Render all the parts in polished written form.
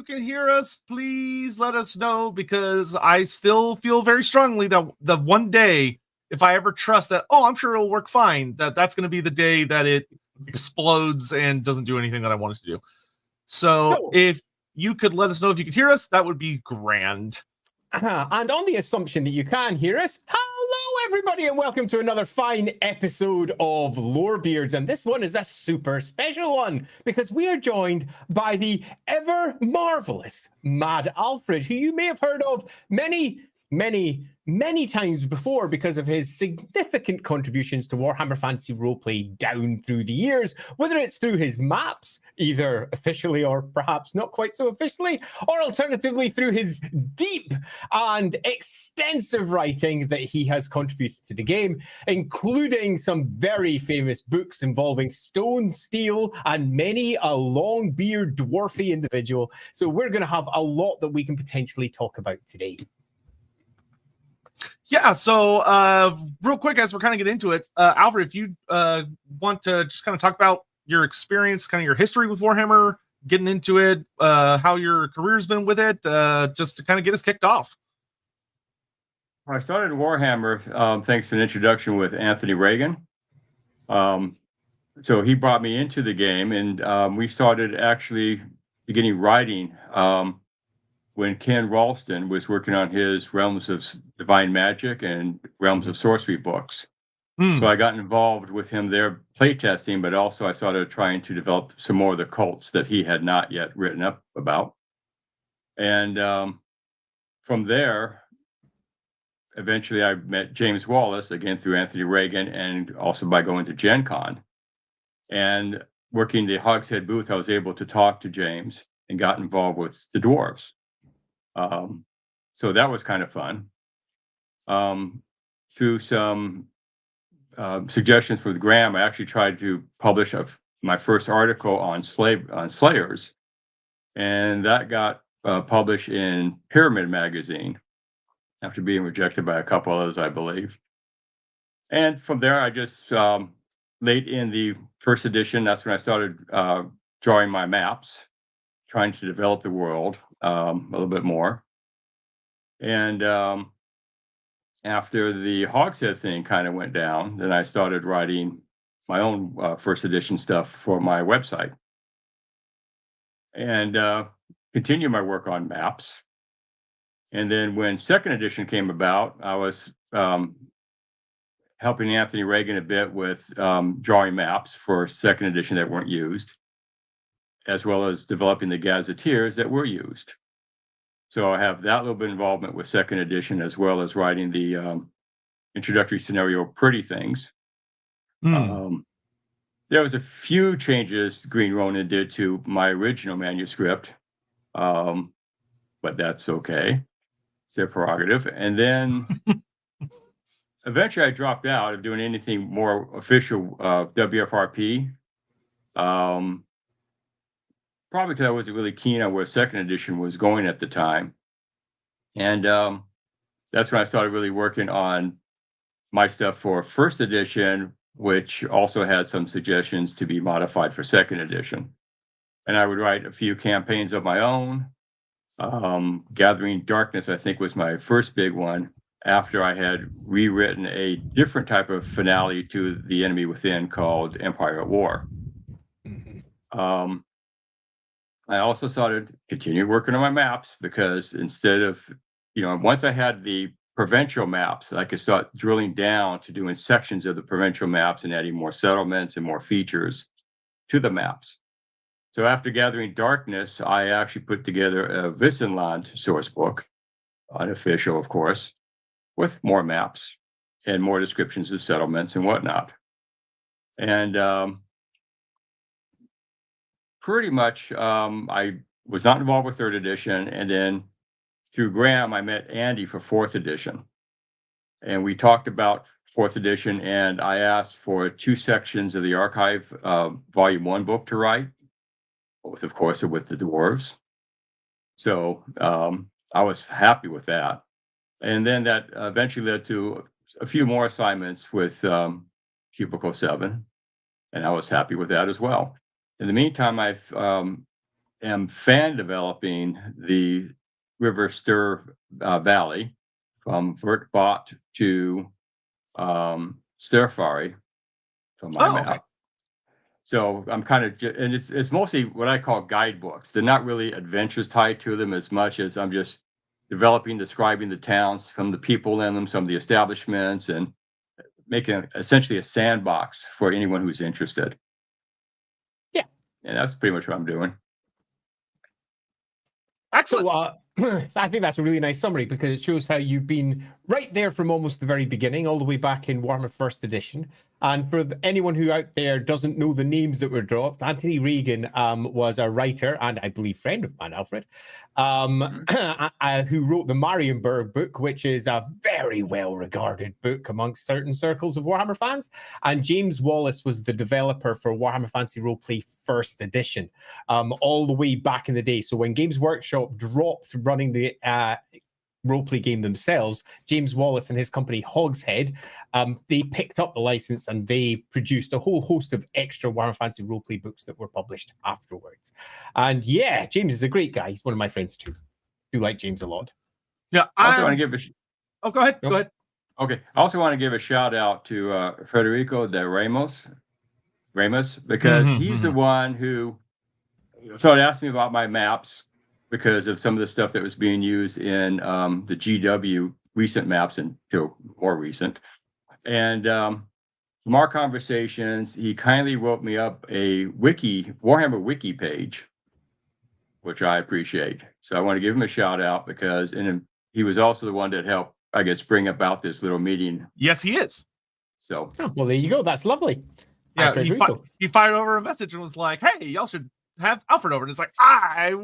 can hear us, please let us know, because I still feel very strongly that the one day, if I ever trust that, I'm sure it'll work fine, that's going to be the day that it explodes and doesn't do anything that I want it to do. So if you could let us know if you could hear us, that would be grand. And on the assumption that you can hear us, hello everybody and welcome to another fine episode of Lorebeards. And this one is a super special one because we are joined by the ever marvelous Madalfred, who you may have heard of many times before because of his significant contributions to Warhammer Fantasy Roleplay down through the years, whether it's through his maps, either officially or perhaps not quite so officially, or alternatively through his deep and extensive writing that he has contributed to the game, including some very famous books involving stone, steel, and many a long-beard dwarfy individual. So we're going to have a lot that we can potentially talk about today. Yeah, so real quick, as we're kind of getting into it, Alfred, if you want to just kind of talk about your experience, kind of your history with Warhammer, getting into it, how your career's been with it, just to kind of get us kicked off. I started Warhammer thanks to an introduction with Anthony Reagan. So he brought me into the game, and we started actually beginning writing when Ken Ralston was working on his Realms of Divine Magic and Realms of Sorcery books. So I got involved with him there playtesting, but also I started trying to develop some more of the cults that he had not yet written up about. And from there, eventually I met James Wallace, again through Anthony Reagan, and also by going to Gen Con. And working the Hogshead booth, I was able to talk to James and got involved with the Dwarves. So that was kind of fun. Through some suggestions from Graham, I actually tried to publish my first article on Slayers, and that got published in Pyramid magazine after being rejected by a couple others, I believe. And from there, I just late in the first edition, that's when I started drawing my maps, trying to develop the world a little bit more. And after the Hogshead thing kind of went down, then I started writing my own first edition stuff for my website and continue my work on maps. And then when second edition came about, I was helping Anthony Reagan a bit with drawing maps for second edition that weren't used, as well as developing the gazetteers that were used. So I have that little bit of involvement with second edition, as well as writing the introductory scenario Pretty Things. There was a few changes Green Ronin did to my original manuscript, but that's okay. It's their prerogative. And then eventually I dropped out of doing anything more official WFRP. Probably because I wasn't really keen on where second edition was going at the time. And that's when I started really working on my stuff for first edition, which also had some suggestions to be modified for second edition. And I would write a few campaigns of my own. Gathering Darkness, I think, was my first big one, after I had rewritten a different type of finale to The Enemy Within called Empire at War. I also continued working on my maps, because instead of, once I had the provincial maps, I could start drilling down to doing sections of the provincial maps and adding more settlements and more features to the maps. So after Gathering Darkness, I actually put together a Wissenland source book, unofficial, of course, with more maps and more descriptions of settlements and whatnot. And pretty much, I was not involved with third edition. And then through Graham, I met Andy for fourth edition. And we talked about fourth edition, and I asked for 2 sections of the Archive Volume 1 book to write, with the Dwarves. So I was happy with that. And then that eventually led to a few more assignments with Cubicle 7, and I was happy with that as well. In the meantime, I've am fan developing the River Stir Valley from Vertbot to Stirfari from my map. Okay. So I'm kind of, and it's mostly what I call guidebooks. They're not really adventures tied to them as much as I'm just developing, describing the towns, from the people in them, some of the establishments, and making essentially a sandbox for anyone who's interested. Yeah. And that's pretty much what I'm doing. Excellent. So I think that's a really nice summary, because it shows how you've been right there from almost the very beginning, all the way back in Warhammer First Edition. And for anyone who out there doesn't know the names that were dropped, Anthony Regan was a writer and I believe friend of Madalfred, who wrote the Marienburg book, which is a very well-regarded book amongst certain circles of Warhammer fans. And James Wallace was the developer for Warhammer Fantasy Roleplay First Edition, all the way back in the day. So when Games Workshop dropped running the roleplay game themselves, James Wallace and his company Hogshead, they picked up the license and they produced a whole host of extra Warhammer Fantasy roleplay books that were published afterwards. And yeah, James is a great guy. He's one of my friends too. Do like James a lot. Yeah, I also want to give Oh, go ahead. Nope. Go ahead. Okay. I also want to give a shout out to Federico de Ramos, because he's the one who started asking me about my maps, because of some of the stuff that was being used in the GW recent maps until more recent. And from our conversations, he kindly wrote me up a Warhammer wiki page, which I appreciate. So I want to give him a shout out, because he was also the one that helped, I guess, bring about this little meeting. Yes, he is. So well, there you go. That's lovely. Yeah, he fired over a message and was like, "Hey, y'all should have Alfred over." And it's like, I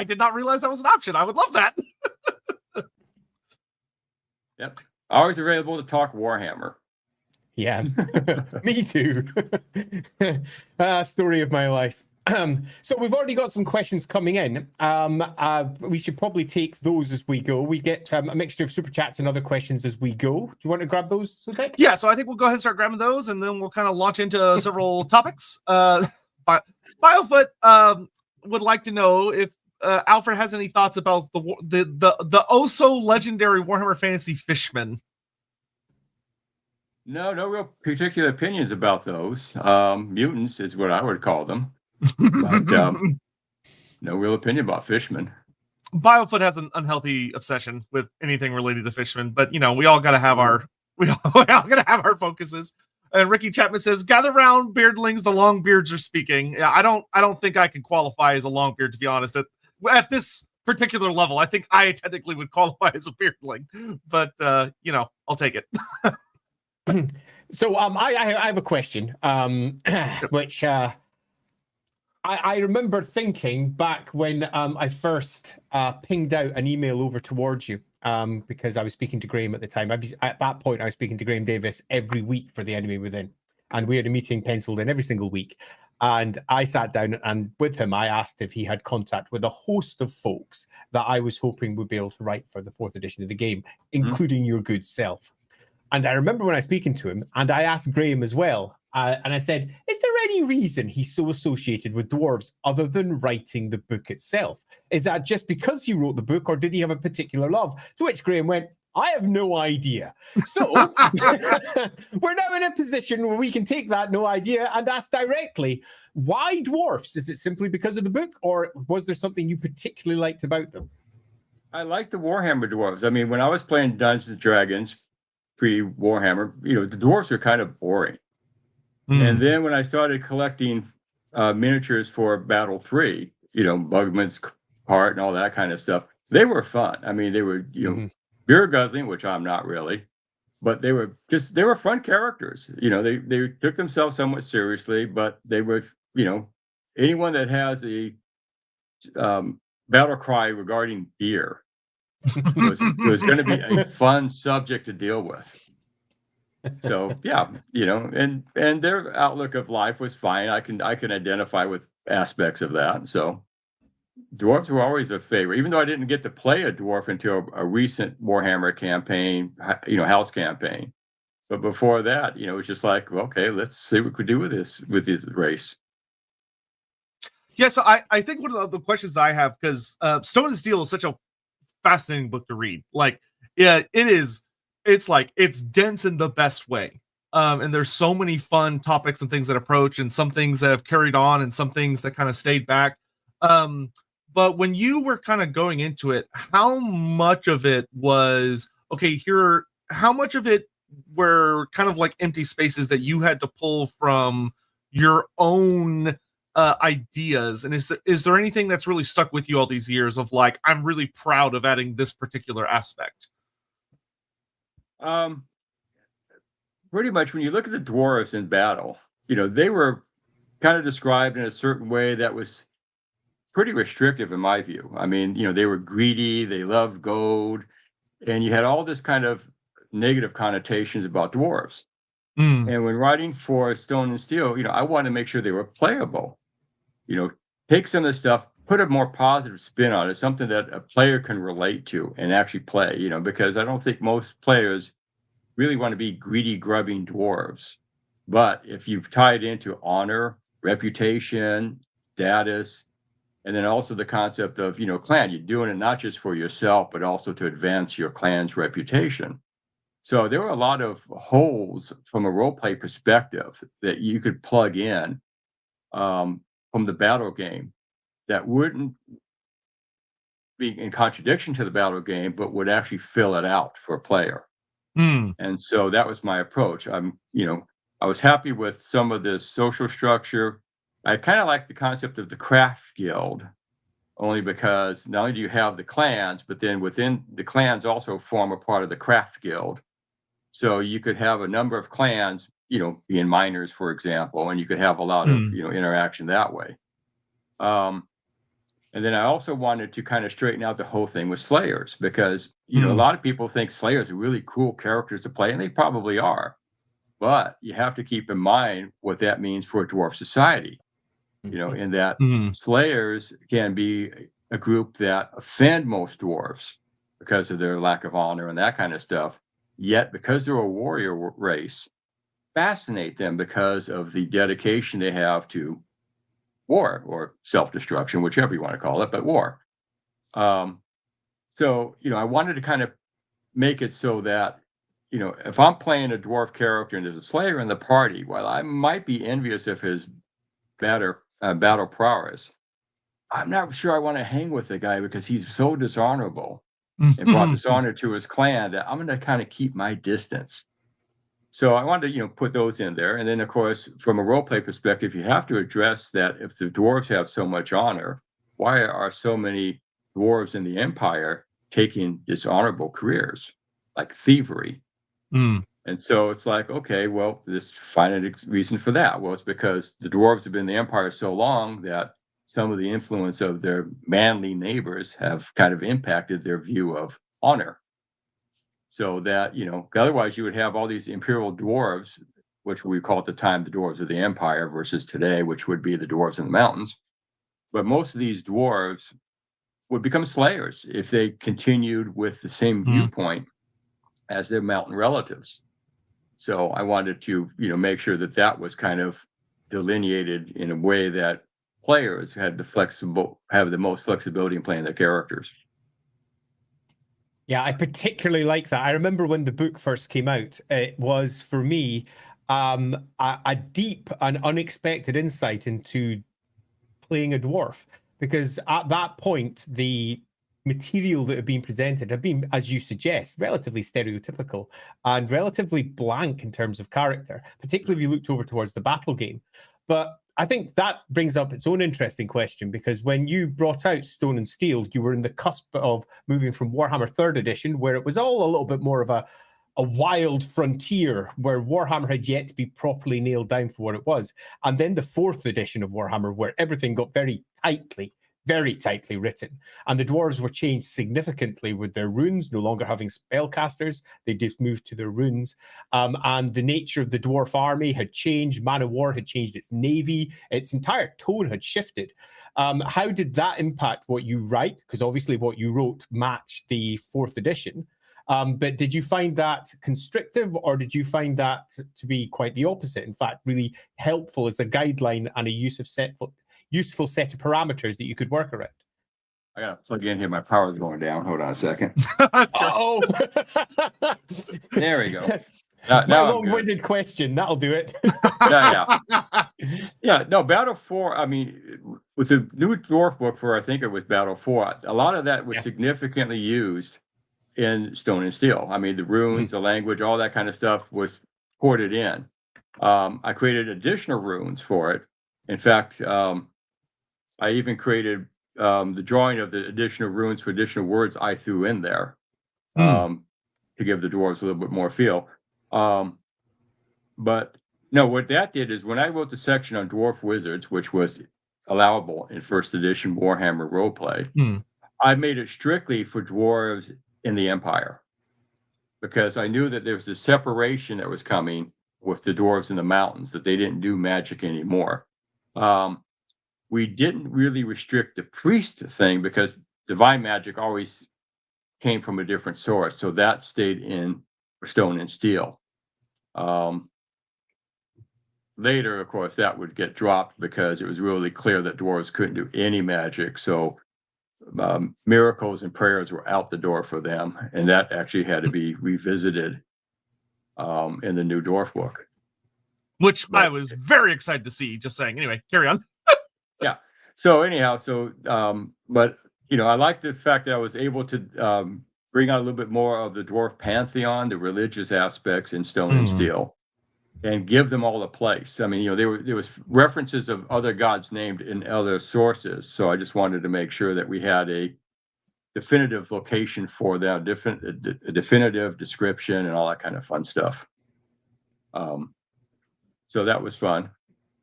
did not realize that was an option. I would love that. Yep. Always available to talk Warhammer. Yeah, me too. Story of my life. So we've already got some questions coming in. We should probably take those as we go. We get a mixture of super chats and other questions as we go. Do you want to grab those, Sotek? Yeah, so I think we'll go ahead and start grabbing those, and then we'll kind of launch into several topics. Biofoot would like to know if Alfred has any thoughts about the oh so legendary Warhammer Fantasy Fishman. No real particular opinions about those. Mutants is what I would call them. But no real opinion about Fishman. Biofoot has an unhealthy obsession with anything related to Fishman, but we all gotta have our focuses. And Ricky Chapman says, "Gather round, beardlings. The long beards are speaking." Yeah, I don't think I could qualify as a long beard, to be honest. At this particular level, I think I technically would qualify as a beardling, but I'll take it. So I have a question, which I remember thinking back when I first pinged out an email over towards you, because I was speaking to Graham at the time. At that point, I was speaking to Graham Davis every week for the Enemy Within, and we had a meeting penciled in every single week. And I sat down and with him, I asked if he had contact with a host of folks that I was hoping would be able to write for the 4th edition of the game, including your good self. And I remember when I was speaking to him, and I asked Graham as well, and I said, is there any reason he's so associated with dwarves other than writing the book itself? Is that just because he wrote the book, or did he have a particular love? To which Graham went, I have no idea. So we're now in a position where we can take that no idea and ask directly, why dwarfs? Is it simply because of the book, or was there something you particularly liked about them? I like the Warhammer dwarves. I mean, when I was playing Dungeons and Dragons pre-Warhammer, the dwarves are kind of boring. And then when I started collecting miniatures for Battle 3, Bugman's part and all that kind of stuff, they were fun. I mean, they were, beer guzzling, which I'm not really, but they were fun characters. They took themselves somewhat seriously, but they were, anyone that has a battle cry regarding beer was going to be a fun subject to deal with. So yeah, and their outlook of life was fine. I can identify with aspects of that. So dwarves were always a favorite, even though I didn't get to play a dwarf until a recent Warhammer campaign, house campaign. But before that, it was just like, well, okay, let's see what we could do with this race. Yeah, so I think one of the questions I have, because Stone and Steel is such a fascinating book to read. Like, yeah, it is. It's like it's dense in the best way. And there's so many fun topics and things that approach, and some things that have carried on, and some things that kind of stayed back. But when you were kind of going into it, how much of it was okay? Here, how much of it were kind of like empty spaces that you had to pull from your own ideas, and is there anything that's really stuck with you all these years of like, I'm really proud of adding this particular aspect? Pretty much when you look at the dwarves in battle, they were kind of described in a certain way that was pretty restrictive in my view. I mean, they were greedy, they loved gold, and you had all this kind of negative connotations about dwarves. And when writing for Stone and Steel, I wanted to make sure they were playable. Take some of the stuff, put a more positive spin on it, something that a player can relate to and actually play, because I don't think most players really want to be greedy, grubbing dwarves. But if you've tied into honor, reputation, status, and then also the concept of, clan, you're doing it not just for yourself, but also to advance your clan's reputation. So there were a lot of holes from a role play perspective that you could plug in from the battle game that wouldn't be in contradiction to the battle game, but would actually fill it out for a player. And so that was my approach. I was happy with some of the social structure. I kind of like the concept of the craft guild, only because not only do you have the clans, but then within the clans also form a part of the craft guild. So you could have a number of clans, being miners, for example, and you could have a lot of, interaction that way. And then I also wanted to kind of straighten out the whole thing with Slayers, because, a lot of people think Slayers are really cool characters to play, and they probably are. But you have to keep in mind what that means for a dwarf society, in that Slayers can be a group that offend most dwarves because of their lack of honor and that kind of stuff. Yet, because they're a warrior race, fascinate them because of the dedication they have to war or self-destruction, whichever you want to call it, but war. So, I wanted to kind of make it so that, if I'm playing a dwarf character and there's a Slayer in the party, while I might be envious of his battle prowess, I'm not sure I want to hang with the guy because he's so dishonorable and brought dishonor to his clan that I'm going to kind of keep my distance. So I wanted to, put those in there. And then, of course, from a role play perspective, you have to address that if the dwarves have so much honor, why are so many dwarves in the empire taking dishonorable careers like thievery? And so it's like, okay, well, find a reason for that. Well, it's because the dwarves have been in the empire so long that some of the influence of their manly neighbors have kind of impacted their view of honor. So that, otherwise you would have all these imperial dwarves, which we call at the time the dwarves of the empire, versus today, which would be the dwarves in the mountains. But most of these dwarves would become slayers if they continued with the same viewpoint as their mountain relatives. So I wanted to, make sure that that was kind of delineated in a way that players have the most flexibility in playing their characters. Yeah, I particularly like that. I remember when the book first came out, it was for me a deep and unexpected insight into playing a dwarf, because at that point, the material that had been presented had been, as you suggest, relatively stereotypical and relatively blank in terms of character, particularly if you looked over towards the battle game. But I think that brings up its own interesting question, because when you brought out Stone and Steel, you were in the cusp of moving from Warhammer 3rd edition, where it was all a little bit more of a wild frontier, where Warhammer had yet to be properly nailed down for what it was. And then the 4th edition of Warhammer, where everything got very tightly written. And the dwarves were changed significantly with their runes, no longer having spellcasters. They just moved to their runes. And the nature of the dwarf army had changed. Man of War had changed its navy. Its entire tone had shifted. How did that impact what you write? Because obviously what you wrote matched the 4th edition. But did you find that constrictive, or did you find that to be quite the opposite? In fact, really helpful as a guideline and a use of useful set of parameters that you could work around. I gotta plug in here. My power's going down. Hold on a second. Oh, There we go. My Now I'm good. long-winded question. That'll do it. Yeah. No, Battle 4. I mean, with the new Dwarf book for, I think it was Battle 4, a lot of that was significantly used in Stone and Steel. I mean, the runes, the language, all that kind of stuff was ported in. I created additional runes for it. In fact, I even created the drawing of the additional runes for additional words I threw in there to give the dwarves a little bit more feel. But no, what that did is when I wrote the section on dwarf wizards, which was allowable in first edition Warhammer Roleplay, I made it strictly for dwarves in the Empire, because I knew that there was a separation that was coming with the dwarves in the mountains, that they didn't do magic anymore. We didn't really restrict the priest thing because divine magic always came from a different source. So that stayed in Stone and Steel. Later, of course, that would get dropped because it was really clear that dwarves couldn't do any magic. So miracles and prayers were out the door for them. And that actually had to be revisited in the new dwarf book. Which I was very excited to see, just saying. Anyway, carry on. Yeah. So anyhow, but I like the fact that I was able to bring out a little bit more of the dwarf pantheon, the religious aspects in Stone and Steel, and give them all a place. I mean, there was references of other gods named in other sources. So I just wanted to make sure that we had a definitive location for them, a definitive description and all that kind of fun stuff. So that was fun.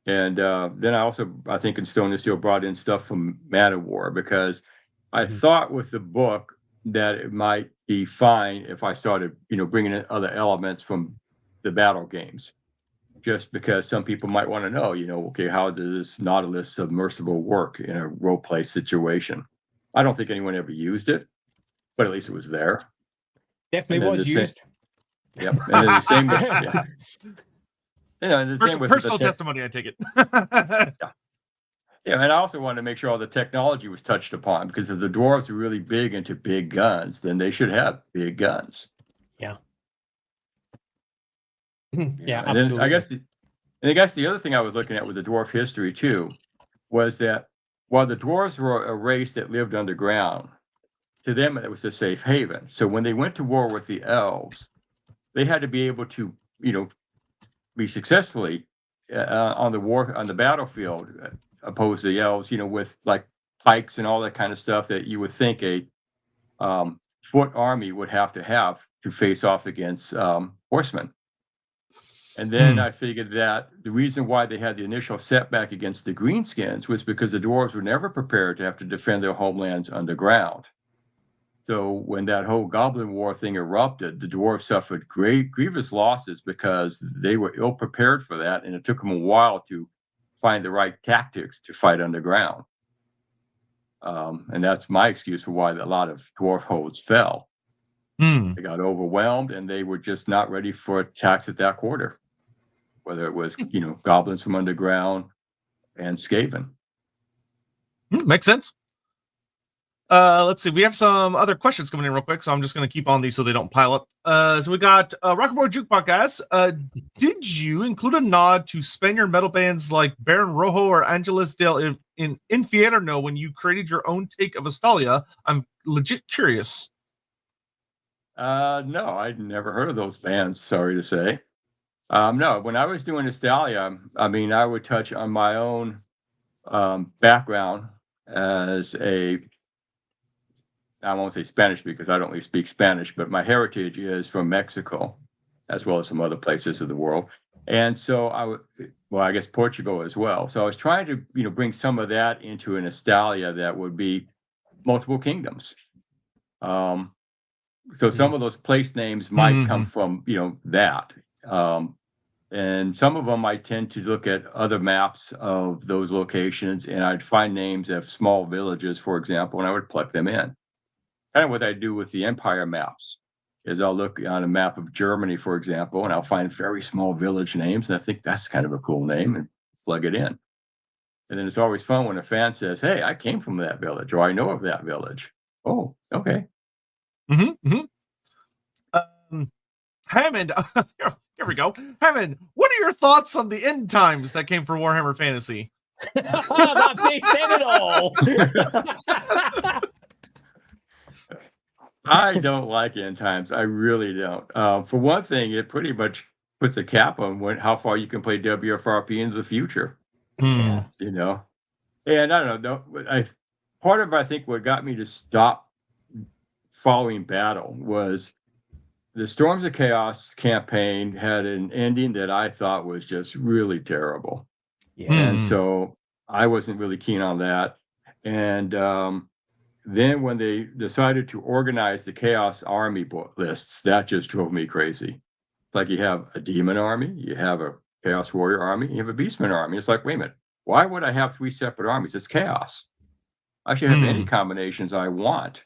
And then I think in Stone and Steel brought in stuff from Man War, because I thought with the book that it might be fine if I started, bringing in other elements from the battle games, just because some people might want to know, okay, how does this Nautilus submersible work in a role play situation? I don't think anyone ever used it, but at least it was there. Definitely was used. Yep. And then the same with, personal testimony, I take it. Yeah, and I also wanted to make sure all the technology was touched upon, because if the dwarves are really big into big guns, then they should have big guns. Yeah. Yeah, and absolutely. then I guess the other thing I was looking at with the dwarf history too was that while the dwarves were a race that lived underground, to them it was a safe haven. So when they went to war with the elves, they had to be able to, be successfully on the battlefield opposed to the elves, with like pikes and all that kind of stuff that you would think a foot army would have to face off against horsemen. And then I figured that the reason why they had the initial setback against the greenskins was because the dwarves were never prepared to have to defend their homelands underground. So when that whole Goblin War thing erupted, the dwarves suffered grievous losses because they were ill prepared for that, and it took them a while to find the right tactics to fight underground. And that's my excuse for why a lot of dwarf holds fell. They got overwhelmed, and they were just not ready for attacks at that quarter, whether it was, goblins from underground and Skaven. Makes sense. Let's see. We have some other questions coming in real quick, so I'm just going to keep on these so they don't pile up. So we got Rock'n'Roll Juke Podcast. Did you include a nod to Spaniard metal bands like Baron Rojo or Angeles del Infierno when you created your own take of Estalia? I'm legit curious. No, I'd never heard of those bands, sorry to say. No, when I was doing Estalia, I mean, I would touch on my own background as I won't say Spanish because I don't really speak Spanish, but my heritage is from Mexico, as well as some other places of the world. And so I guess Portugal as well. So I was trying to, bring some of that into an Estalia that would be multiple kingdoms. So some of those place names might come from, that. And some of them I tend to look at other maps of those locations, and I'd find names of small villages, for example, and I would plug them in. Kind of what I do with the Empire maps is I'll look on a map of Germany, for example, and I'll find very small village names, and I think that's kind of a cool name, and plug it in. And then it's always fun when a fan says, "Hey, I came from that village," or "I know of that village." Oh, okay. Hammond, here we go. Hammond, what are your thoughts on the end times that came for Warhammer Fantasy? That they said it all. I don't like end times. I really don't. For one thing, it pretty much puts a cap on how far you can play WFRP into the future. Yeah. You know, and I don't know. Part of I think what got me to stop following battle was the Storms of Chaos campaign had an ending that I thought was just really terrible. Yeah. And so I wasn't really keen on that. And then when they decided to organize the Chaos Army lists, that just drove me crazy. Like you have a Demon Army, you have a Chaos Warrior Army, you have a Beastman Army. It's like, wait a minute, why would I have 3 separate armies? It's Chaos. I should have any combinations I want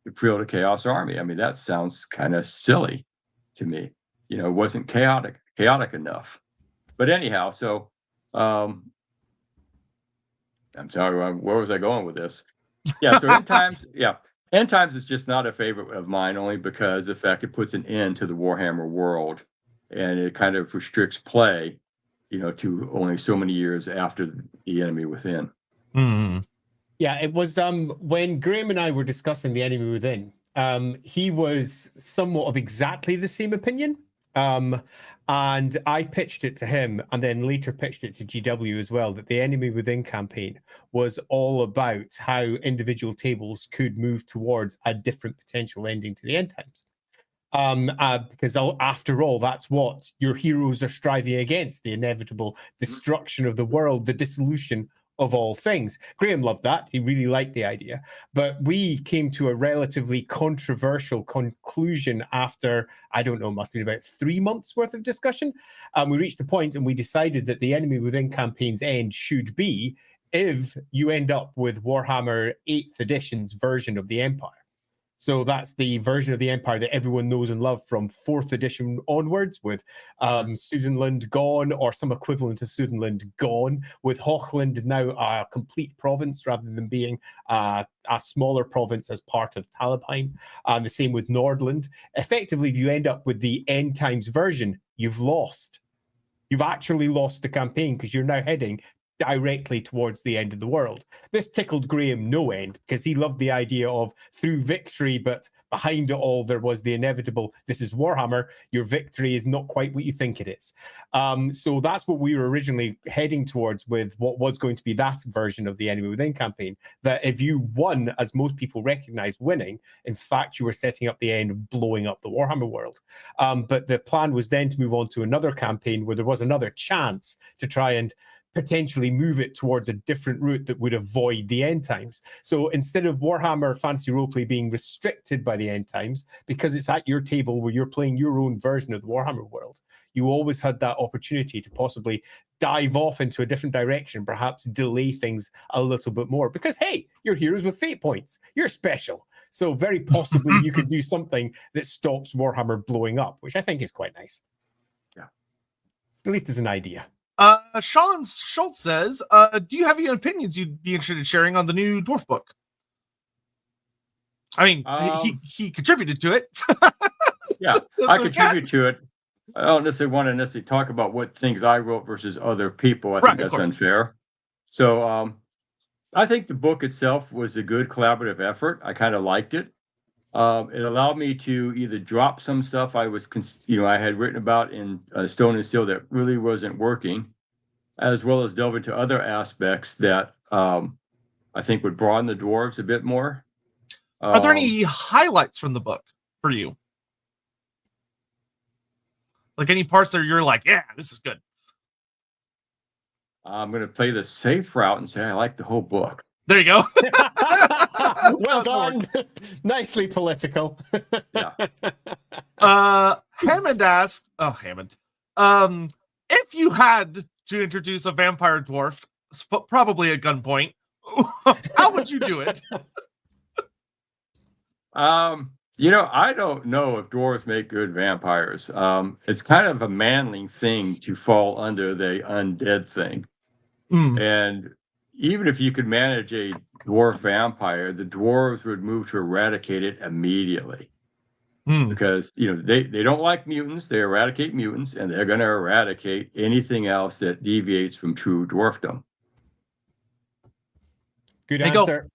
to field a Chaos Army. I mean, that sounds kind of silly to me. You know, it wasn't chaotic enough. But anyhow, so I'm sorry, where was I going with this? Yeah, so end times is just not a favorite of mine, only because the fact it puts an end to the Warhammer world, and it kind of restricts play, you know, to only so many years after the Enemy Within. Yeah, it was when Graham and I were discussing the Enemy Within, he was somewhat of exactly the same opinion. And I pitched it to him, and then later pitched it to GW as well, that the Enemy Within campaign was all about how individual tables could move towards a different potential ending to the end times. Because after all, that's what your heroes are striving against, the inevitable destruction of the world, the dissolution of all things. Graham loved that. He really liked the idea. But we came to a relatively controversial conclusion after, I don't know, must have been about 3 months worth of discussion. We reached a point and we decided that the Enemy Within campaign's end should be if you end up with Warhammer 8th edition's version of the Empire. So that's the version of the Empire that everyone knows and loves from 4th edition onwards, with Sudenland gone, or some equivalent of Sudenland gone, with Hochland now a complete province rather than being a smaller province as part of Talabheim, and the same with Nordland. Effectively, if you end up with the end times version, you've lost. You've actually lost the campaign, because you're now heading directly towards the end of the world. This tickled Graham no end, because he loved the idea of through victory, but behind it all there was the inevitable, this is Warhammer, your victory is not quite what you think it is. So that's what we were originally heading towards with what was going to be that version of the Enemy Within campaign, that if you won, as most people recognize winning, in fact you were setting up the end of blowing up the Warhammer world. But the plan was then to move on to another campaign where there was another chance to try and potentially move it towards a different route that would avoid the end times. So instead of Warhammer Fantasy Roleplay being restricted by the end times, because it's at your table where you're playing your own version of the Warhammer world, you always had that opportunity to possibly dive off into a different direction, perhaps delay things a little bit more, because hey, you're heroes with fate points, you're special. So very possibly you could do something that stops Warhammer blowing up, which I think is quite nice. Yeah. At least as an idea. Sean Schultz says, do you have any opinions you'd be interested in sharing on the new Dwarf book? I mean, he contributed to it. Yeah, I contribute to it. I don't necessarily want to talk about what things I wrote versus other people. I think that's unfair. So I think the book itself was a good collaborative effort. I kind of liked it. It allowed me to either drop some stuff I had written about in Stone and Steel that really wasn't working, as well as delve into other aspects that I think would broaden the dwarves a bit more. Are there any highlights from the book for you? Like any parts that you're like, yeah, this is good. I'm going to play the safe route and say I like the whole book. There you go. Well done. Nicely political. Yeah. Hammond asked, if you had to introduce a vampire dwarf, probably at gunpoint, how would you do it? I don't know if dwarves make good vampires. It's kind of a manly thing to fall under the undead thing. And even if you could manage a dwarf vampire, the dwarves would move to eradicate it immediately. Because they don't like mutants, they eradicate mutants, and they're going to eradicate anything else that deviates from true dwarfdom. Good Hey, answer.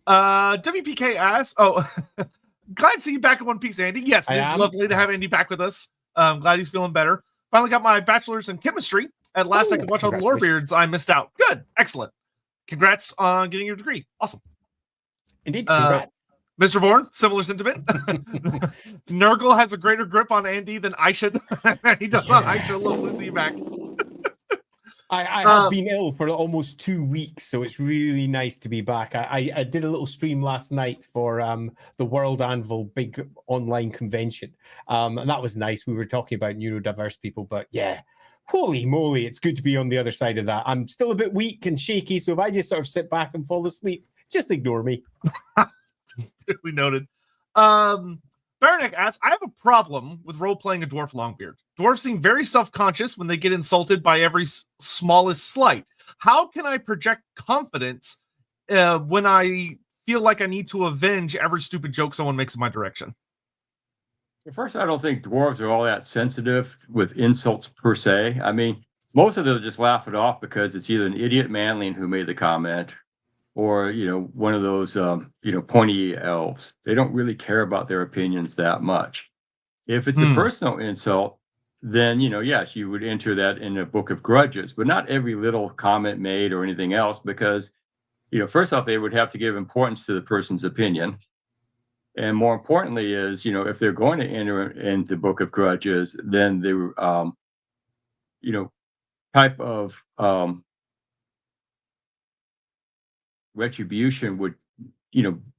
WPK asks, glad to see you back in One Piece, Andy. Yes, it is lovely to have Andy back with us. I'm glad he's feeling better. Finally got my bachelor's in chemistry. At last, I could watch all the Lorebeards I missed out. Good, excellent. Congrats on getting your degree. Awesome. Indeed, congrats. Mr. Vorn, similar sentiment. Nurgle has a greater grip on Andy than I should. He does on Aisha. Lovely to see you back. I have been ill for almost 2 weeks, so it's really nice to be back. I did a little stream last night for the World Anvil big online convention, and that was nice. We were talking about neurodiverse people, but yeah, holy moly, it's good to be on the other side of that. I'm still a bit weak and shaky, so if I just sort of sit back and fall asleep, just ignore me. Duly noted. Baranek asks, I have a problem with role-playing a dwarf longbeard. Dwarves seem very self-conscious when they get insulted by every smallest slight. How can I project confidence when I feel like I need to avenge every stupid joke someone makes in my direction? First, I don't think dwarves are all that sensitive with insults per se. I mean, most of them just laugh it off because it's either an idiot manling who made the comment, or one of those pointy elves. They don't really care about their opinions that much. If it's a personal insult, then yes, you would enter that in a book of grudges, but not every little comment made or anything else, because first off, they would have to give importance to the person's opinion, and more importantly is if they're going to enter into the book of grudges, then the type of retribution would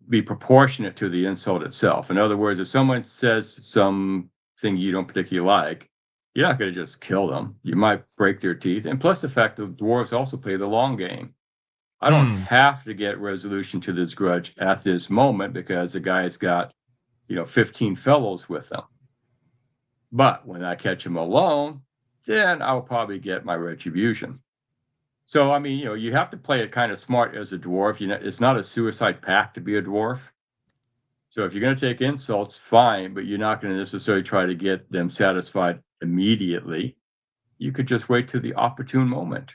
be proportionate to the insult itself. In other words, if someone says something you don't particularly like, you're not going to just kill them. You might break their teeth. And plus the fact that dwarves also play the long game. I don't have to get resolution to this grudge at this moment because the guy's got 15 fellows with them. But when I catch him alone, then I'll probably get my retribution. So, I mean, you have to play it kind of smart as a dwarf. It's not a suicide pact to be a dwarf. So if you're going to take insults, fine, but you're not going to necessarily try to get them satisfied immediately. You could just wait till the opportune moment.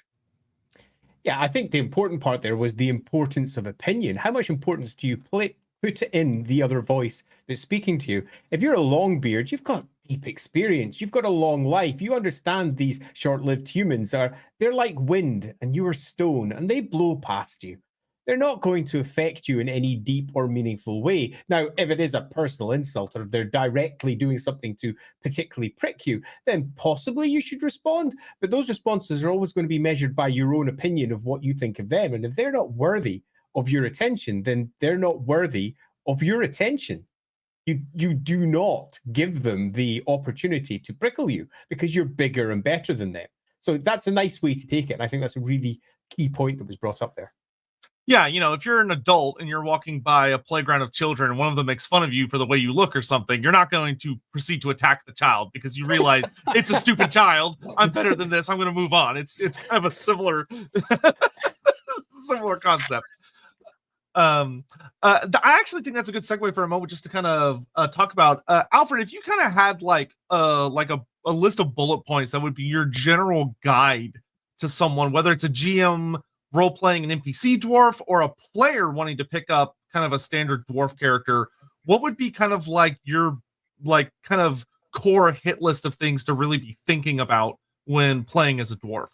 Yeah, I think the important part there was the importance of opinion. How much importance do you put in the other voice that's speaking to you? If you're a longbeard, you've got deep experience, you've got a long life, you understand these short-lived humans they're like wind and you are stone and they blow past you. They're not going to affect you in any deep or meaningful way. Now, if it is a personal insult or if they're directly doing something to particularly prick you, then possibly you should respond. But those responses are always going to be measured by your own opinion of what you think of them. And if they're not worthy of your attention, then they're not worthy of your attention. You do not give them the opportunity to prickle you because you're bigger and better than them. So that's a nice way to take it. And I think that's a really key point that was brought up there. Yeah, if you're an adult and you're walking by a playground of children and one of them makes fun of you for the way you look or something, you're not going to proceed to attack the child because you realize it's a stupid child. I'm better than this. I'm going to move on. It's kind of a similar concept. I actually think that's a good segue for a moment just to kind of talk about Alfred. If you kind of had like a list of bullet points that would be your general guide to someone, whether it's a GM role-playing an NPC dwarf or a player wanting to pick up kind of a standard dwarf character, what would be kind of like your kind of core hit list of things to really be thinking about when playing as a dwarf?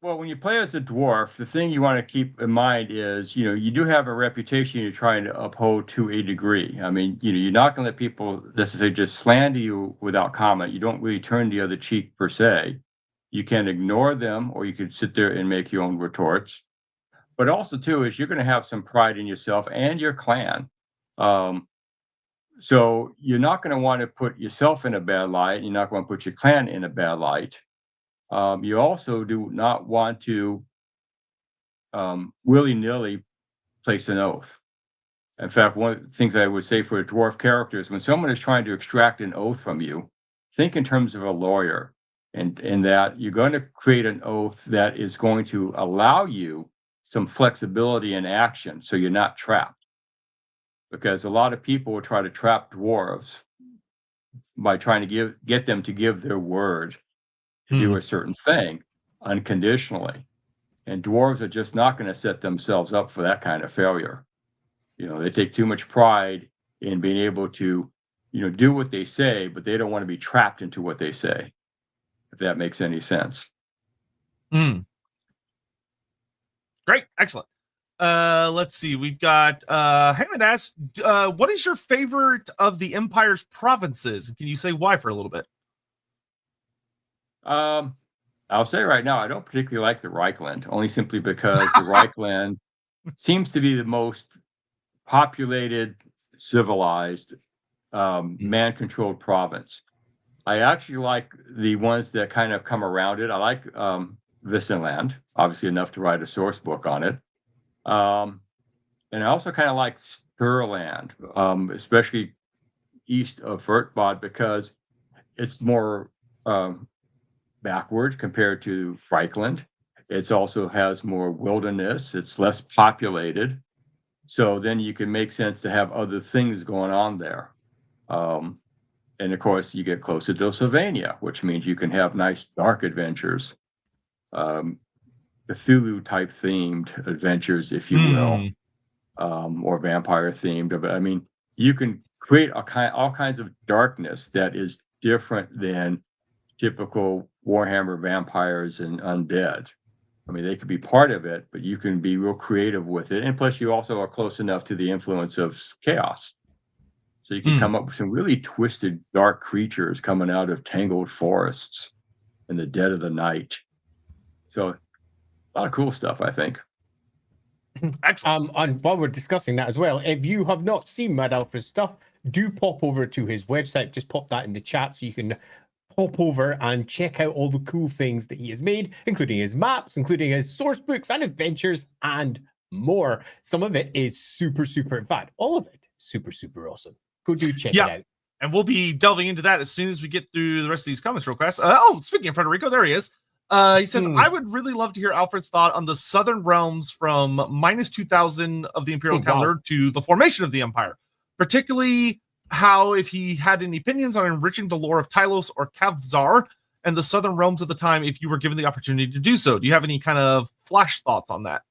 Well, when you play as a dwarf, the thing you want to keep in mind is, you do have a reputation you're trying to uphold to a degree. I mean, you're not going to let people necessarily just slander you without comment. You don't really turn the other cheek per se. You can ignore them, or you could sit there and make your own retorts. But also, too, is you're going to have some pride in yourself and your clan. So you're not going to want to put yourself in a bad light. You're not going to put your clan in a bad light. You also do not want to willy-nilly place an oath. In fact, one of the things I would say for a dwarf character is when someone is trying to extract an oath from you, think in terms of a lawyer. and in that you're going to create an oath that is going to allow you some flexibility in action, so you're not trapped. Because a lot of people will try to trap dwarves by trying to get them to give their word to do a certain thing unconditionally. And dwarves are just not going to set themselves up for that kind of failure. They take too much pride in being able to, do what they say, but they don't want to be trapped into what they say, if that makes any sense. Great. Excellent. Let's see. We've got Hammond asked, what is your favorite of the Empire's provinces? Can you say why for a little bit? I'll say right now, I don't particularly like the Reichland, only simply because the Reichland seems to be the most populated, civilized, man-controlled province. I actually like the ones that kind of come around it. I like Wissenland, obviously enough to write a source book on it. And I also kind of like Sturland, especially east of Furtbod, because it's more backward compared to Reichland. It also has more wilderness. It's less populated. So then you can make sense to have other things going on there. And of course, you get closer to Sylvania, which means you can have nice dark adventures, Cthulhu type themed adventures, if you will, or vampire themed. But I mean, you can create all kinds of darkness that is different than typical Warhammer vampires and undead. I mean, they could be part of it, but you can be real creative with it. And plus, you also are close enough to the influence of chaos. So you can come up with some really twisted, dark creatures coming out of tangled forests in the dead of the night. So a lot of cool stuff, I think. Excellent. And while we're discussing that as well, if you have not seen Madalfred's stuff, do pop over to his website. Just pop that in the chat so you can pop over and check out all the cool things that he has made, including his maps, including his source books and adventures, and more. Some of it is super, in fact, all of it super awesome. Go do check it out. And we'll be delving into that as soon as we get through the rest of these comments requests. Speaking of Federico, there he is. He says, I would really love to hear Alfred's thought on the southern realms from -2000 of the Imperial calendar to the formation of the Empire, particularly how if he had any opinions on enriching the lore of Tylos or Kavzar and the southern realms at the time if you were given the opportunity to do so. Do you have any kind of flash thoughts on that?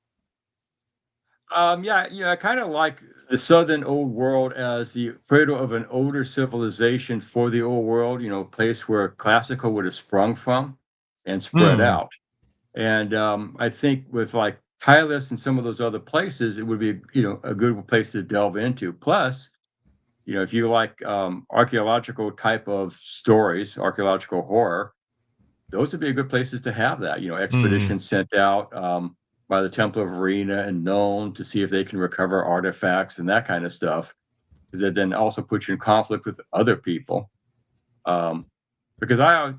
I kind of like the southern old world as the cradle of an older civilization for the old world, place where classical would have sprung from and spread out. And I think with like Tylos and some of those other places, it would be, a good place to delve into. Plus, if you like archaeological type of stories, archaeological horror, those would be good places to have that. Expeditions sent out by the Temple of Arena and known to see if they can recover artifacts and that kind of stuff. That then also puts you in conflict with other people. Because I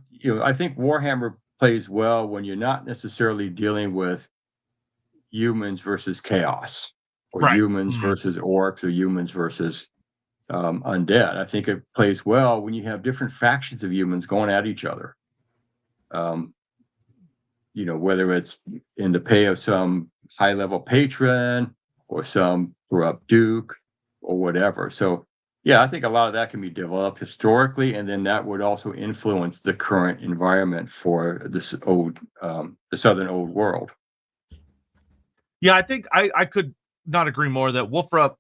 think Warhammer plays well when you're not necessarily dealing with humans versus chaos, or humans versus orcs, or humans versus undead. I think it plays well when you have different factions of humans going at each other. Whether it's in the pay of some high-level patron or some corrupt duke or whatever. So, I think a lot of that can be developed historically, and then that would also influence the current environment for this the southern old world. Yeah, I think I could not agree more that WFRP,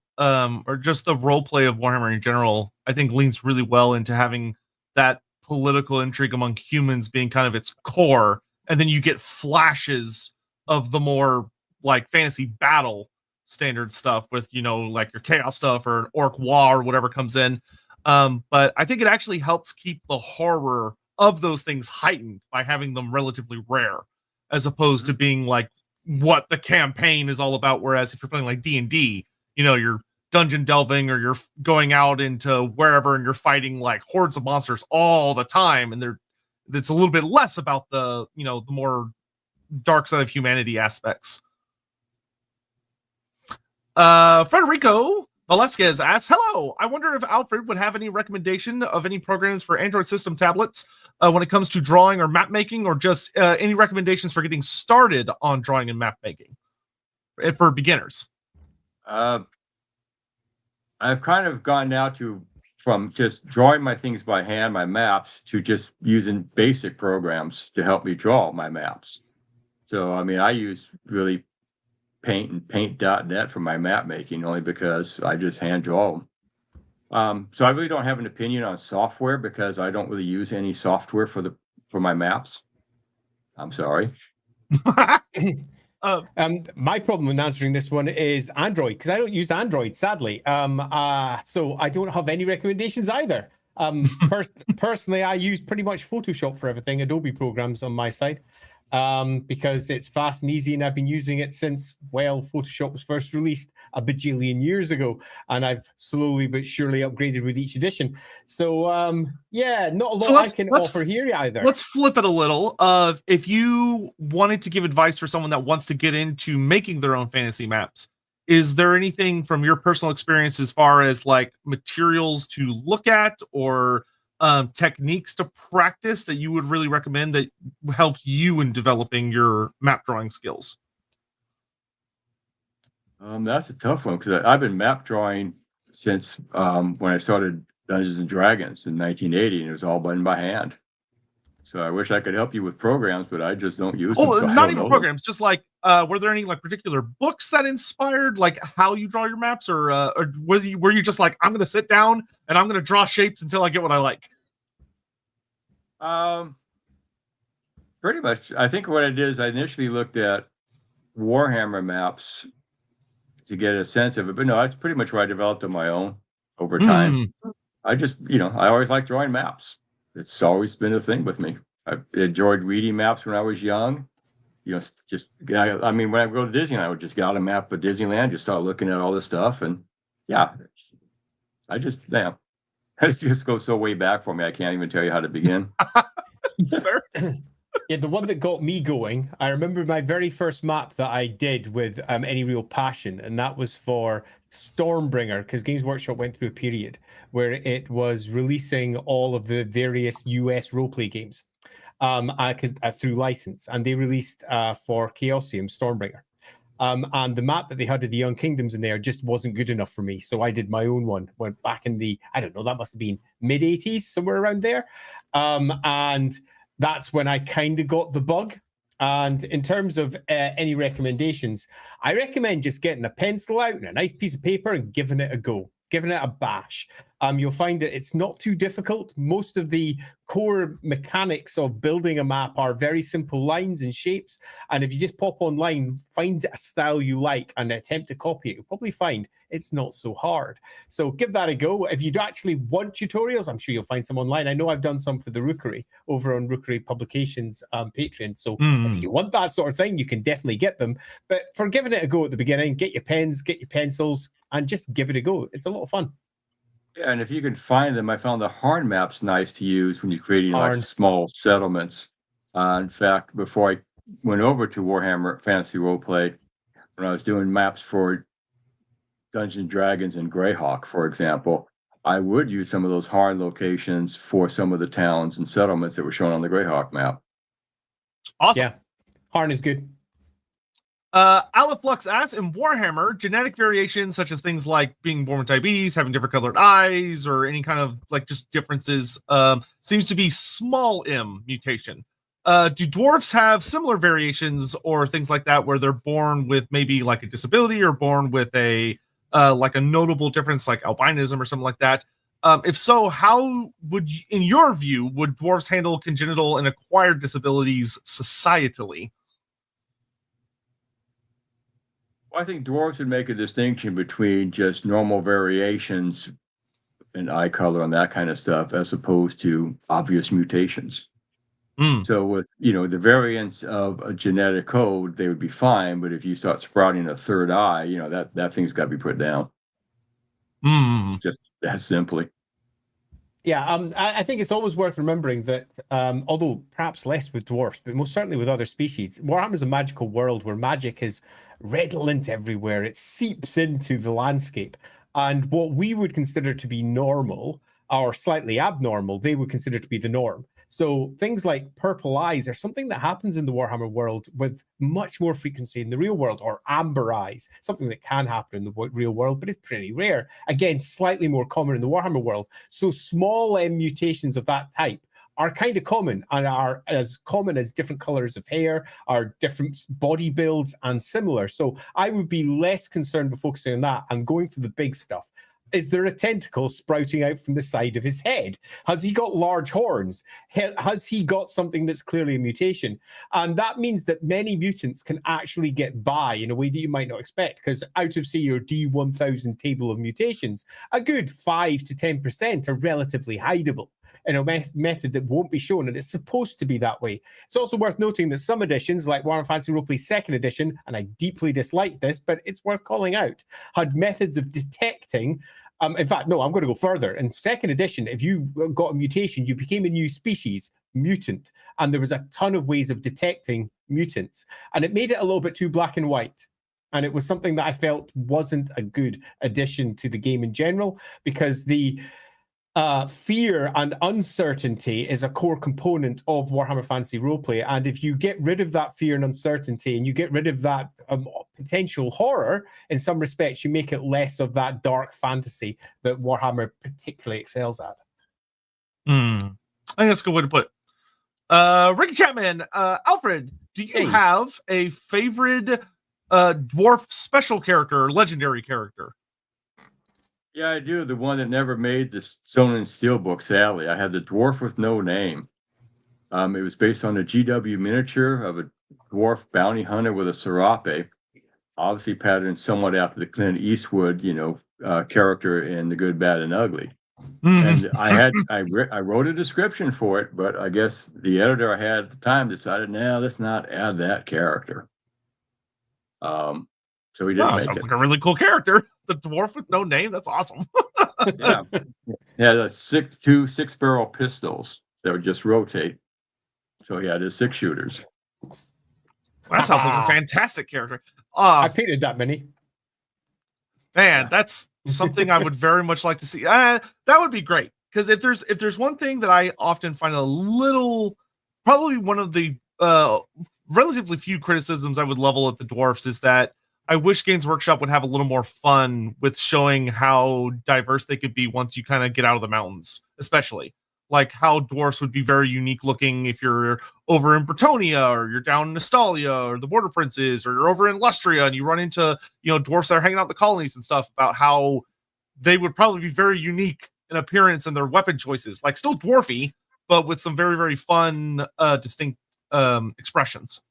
or just the role play of Warhammer in general, I think leans really well into having that political intrigue among humans being kind of its core. And then you get flashes of the more like fantasy battle standard stuff with, like your chaos stuff or orc war or whatever comes in. But I think it actually helps keep the horror of those things heightened by having them relatively rare, as opposed to being like what the campaign is all about. Whereas if you're playing like D&D, you're dungeon delving or you're going out into wherever and you're fighting like hordes of monsters all the time. And it's a little bit less about the, the more dark side of humanity aspects. Federico Velasquez asks, hello, I wonder if Alfred would have any recommendation of any programs for Android system tablets when it comes to drawing or map making, or just any recommendations for getting started on drawing and map making for beginners. I've kind of gone now from just drawing my things by hand, my maps, to just using basic programs to help me draw my maps. So, I mean, I use really Paint and Paint.net for my map making, only because I just hand draw them. So I really don't have an opinion on software, because I don't really use any software for my maps. I'm sorry. My problem in answering this one is Android, because I don't use Android, sadly. So I don't have any recommendations either. Personally, I use pretty much Photoshop for everything, Adobe programs on my side, because it's fast and easy, and I've been using it since, well, Photoshop was first released a bajillion years ago, and I've slowly but surely upgraded with each edition. So yeah, not a lot I can offer here either. Let's flip it a little. If you wanted to give advice for someone that wants to get into making their own fantasy maps, is there anything from your personal experience as far as like materials to look at, or techniques to practice that you would really recommend that helps you in developing your map drawing skills? That's a tough one, because I've been map drawing since when I started Dungeons and Dragons in 1980, and it was all done by hand. So I wish I could help you with programs, but I just don't use them. Oh, so not even programs, just like were there any like particular books that inspired like how you draw your maps, or were you just like, I'm gonna sit down and I'm gonna draw shapes until I get what I like? Pretty much. I think what I did is I initially looked at Warhammer maps to get a sense of it, but no, that's pretty much what I developed on my own over time. I just, I always liked drawing maps. It's always been a thing with me. I enjoyed reading maps when I was young. I mean, when I go to Disney, I would just get out a map of Disneyland, just start looking at all this stuff, and yeah, it just goes so way back for me. I can't even tell you how to begin. Yeah, the one that got me going, I remember my very first map that I did with any real passion, and that was for Stormbringer, because Games Workshop went through a period where it was releasing all of the various US roleplay games through license, and they released for Chaosium Stormbringer. And the map that they had of the Young Kingdoms in there just wasn't good enough for me, so I did my own one. Went back in the, I don't know, that must have been mid-80s, somewhere around there. And that's when I kind of got the bug. And in terms of any recommendations, I recommend just getting a pencil out and a nice piece of paper and giving it a go, giving it a bash. You'll find that it's not too difficult. Most of the core mechanics of building a map are very simple lines and shapes. And if you just pop online, find a style you like and attempt to copy it, you'll probably find it's not so hard. So give that a go. If you actually want tutorials, I'm sure you'll find some online. I know I've done some for the Rookery over on Rookery Publications Patreon. So if you want that sort of thing, you can definitely get them. But for giving it a go at the beginning, get your pens, get your pencils, and just give it a go. It's a lot of fun. Yeah, and if you can find them, I found the Harn maps nice to use when you're creating like small settlements. In fact, before I went over to Warhammer Fantasy Roleplay, when I was doing maps for Dungeons and Dragons and Greyhawk, for example, I would use some of those Harn locations for some of the towns and settlements that were shown on the Greyhawk map. Awesome. Yeah, Harn is good. Aliflux asks, in Warhammer, genetic variations such as things like being born with diabetes, having different colored eyes, or any kind of like just differences, seems to be small m mutation. Do dwarfs have similar variations or things like that, where they're born with maybe like a disability or born with a like a notable difference like albinism or something like that? If so, how would, in your view, would dwarfs handle congenital and acquired disabilities societally? Well, I think dwarves would make a distinction between just normal variations in eye color and that kind of stuff, as opposed to obvious mutations. So with, the variants of a genetic code, they would be fine. But if you start sprouting a third eye, that thing's got to be put down. Just that simply. Yeah, I think it's always worth remembering that, although perhaps less with dwarfs, but most certainly with other species, Warhammer is a magical world where magic is redolent everywhere. It seeps into the landscape. And what we would consider to be normal or slightly abnormal, they would consider to be the norm. So things like purple eyes are something that happens in the Warhammer world with much more frequency in the real world, or amber eyes, something that can happen in the real world, but it's pretty rare. Again, slightly more common in the Warhammer world. So small mutations of that type are kind of common and are as common as different colors of hair, are different body builds and similar. So I would be less concerned with focusing on that and going for the big stuff. Is there a tentacle sprouting out from the side of his head? Has he got large horns? Has he got something that's clearly a mutation? And that means that many mutants can actually get by in a way that you might not expect, because out of, say, your D1000 table of mutations, a good 5 to 10% are relatively hideable in a method that won't be shown, and it's supposed to be that way. It's also worth noting that some editions, like Warhammer Fantasy Roleplay 2nd edition, and I deeply disliked this, but it's worth calling out, had methods of detecting. In fact, no, I'm going to go further. In 2nd edition, if you got a mutation, you became a new species, mutant, and there was a ton of ways of detecting mutants, and it made it a little bit too black and white. And it was something that I felt wasn't a good addition to the game in general, because the fear and uncertainty is a core component of Warhammer Fantasy Roleplay. And if you get rid of that fear and uncertainty, and you get rid of that potential horror, in some respects, you make it less of that dark fantasy that Warhammer particularly excels at. I think that's a good way to put it. Ricky Chapman, Alfred, do you have a favorite dwarf special character or legendary character? Yeah, I do. The one that never made the Stone and Steel book, sadly. I had the Dwarf with No Name. It was based on a GW miniature of a dwarf bounty hunter with a serape, obviously patterned somewhat after the Clint Eastwood, character in The Good, Bad, and Ugly. And I wrote a description for it, but I guess the editor I had at the time decided, let's not add that character. So he didn't make sounds it. like a really cool character. The Dwarf with No Name. That's awesome. Yeah. The 6-barrel pistols that would just rotate. So he had his 6 shooters. That sounds like a fantastic character. I painted that many. Man, that's something I would very much like to see. That would be great, because if there's one thing that I often find a little, probably one of the relatively few criticisms I would level at the dwarfs, is that I wish Games Workshop would have a little more fun with showing how diverse they could be once you kind of get out of the mountains, especially like how dwarfs would be very unique looking if you're over in Bretonia, or you're down in Estalia, or the Border Princes, or you're over in Lustria and you run into, dwarfs that are hanging out in the colonies and stuff, about how they would probably be very unique in appearance and their weapon choices, like still dwarfy, but with some very, very fun, distinct expressions.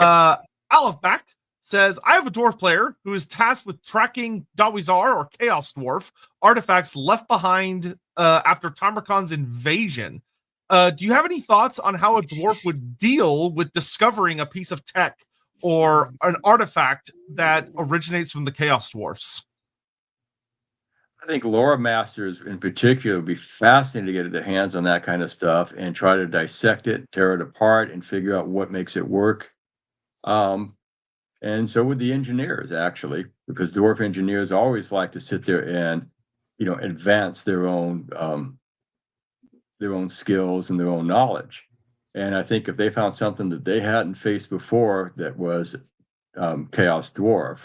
Aleph Back says, I have a dwarf player who is tasked with tracking Dawizar, or Chaos Dwarf, artifacts left behind after Tamarkan's invasion. Do you have any thoughts on how a dwarf would deal with discovering a piece of tech or an artifact that originates from the Chaos Dwarfs? I think Loremasters in particular would be fascinating to get their hands on that kind of stuff and try to dissect it, tear it apart, and figure out what makes it work. And so would the engineers, actually, because dwarf engineers always like to sit there and, advance their own skills and their own knowledge. And I think if they found something that they hadn't faced before that was Chaos Dwarf,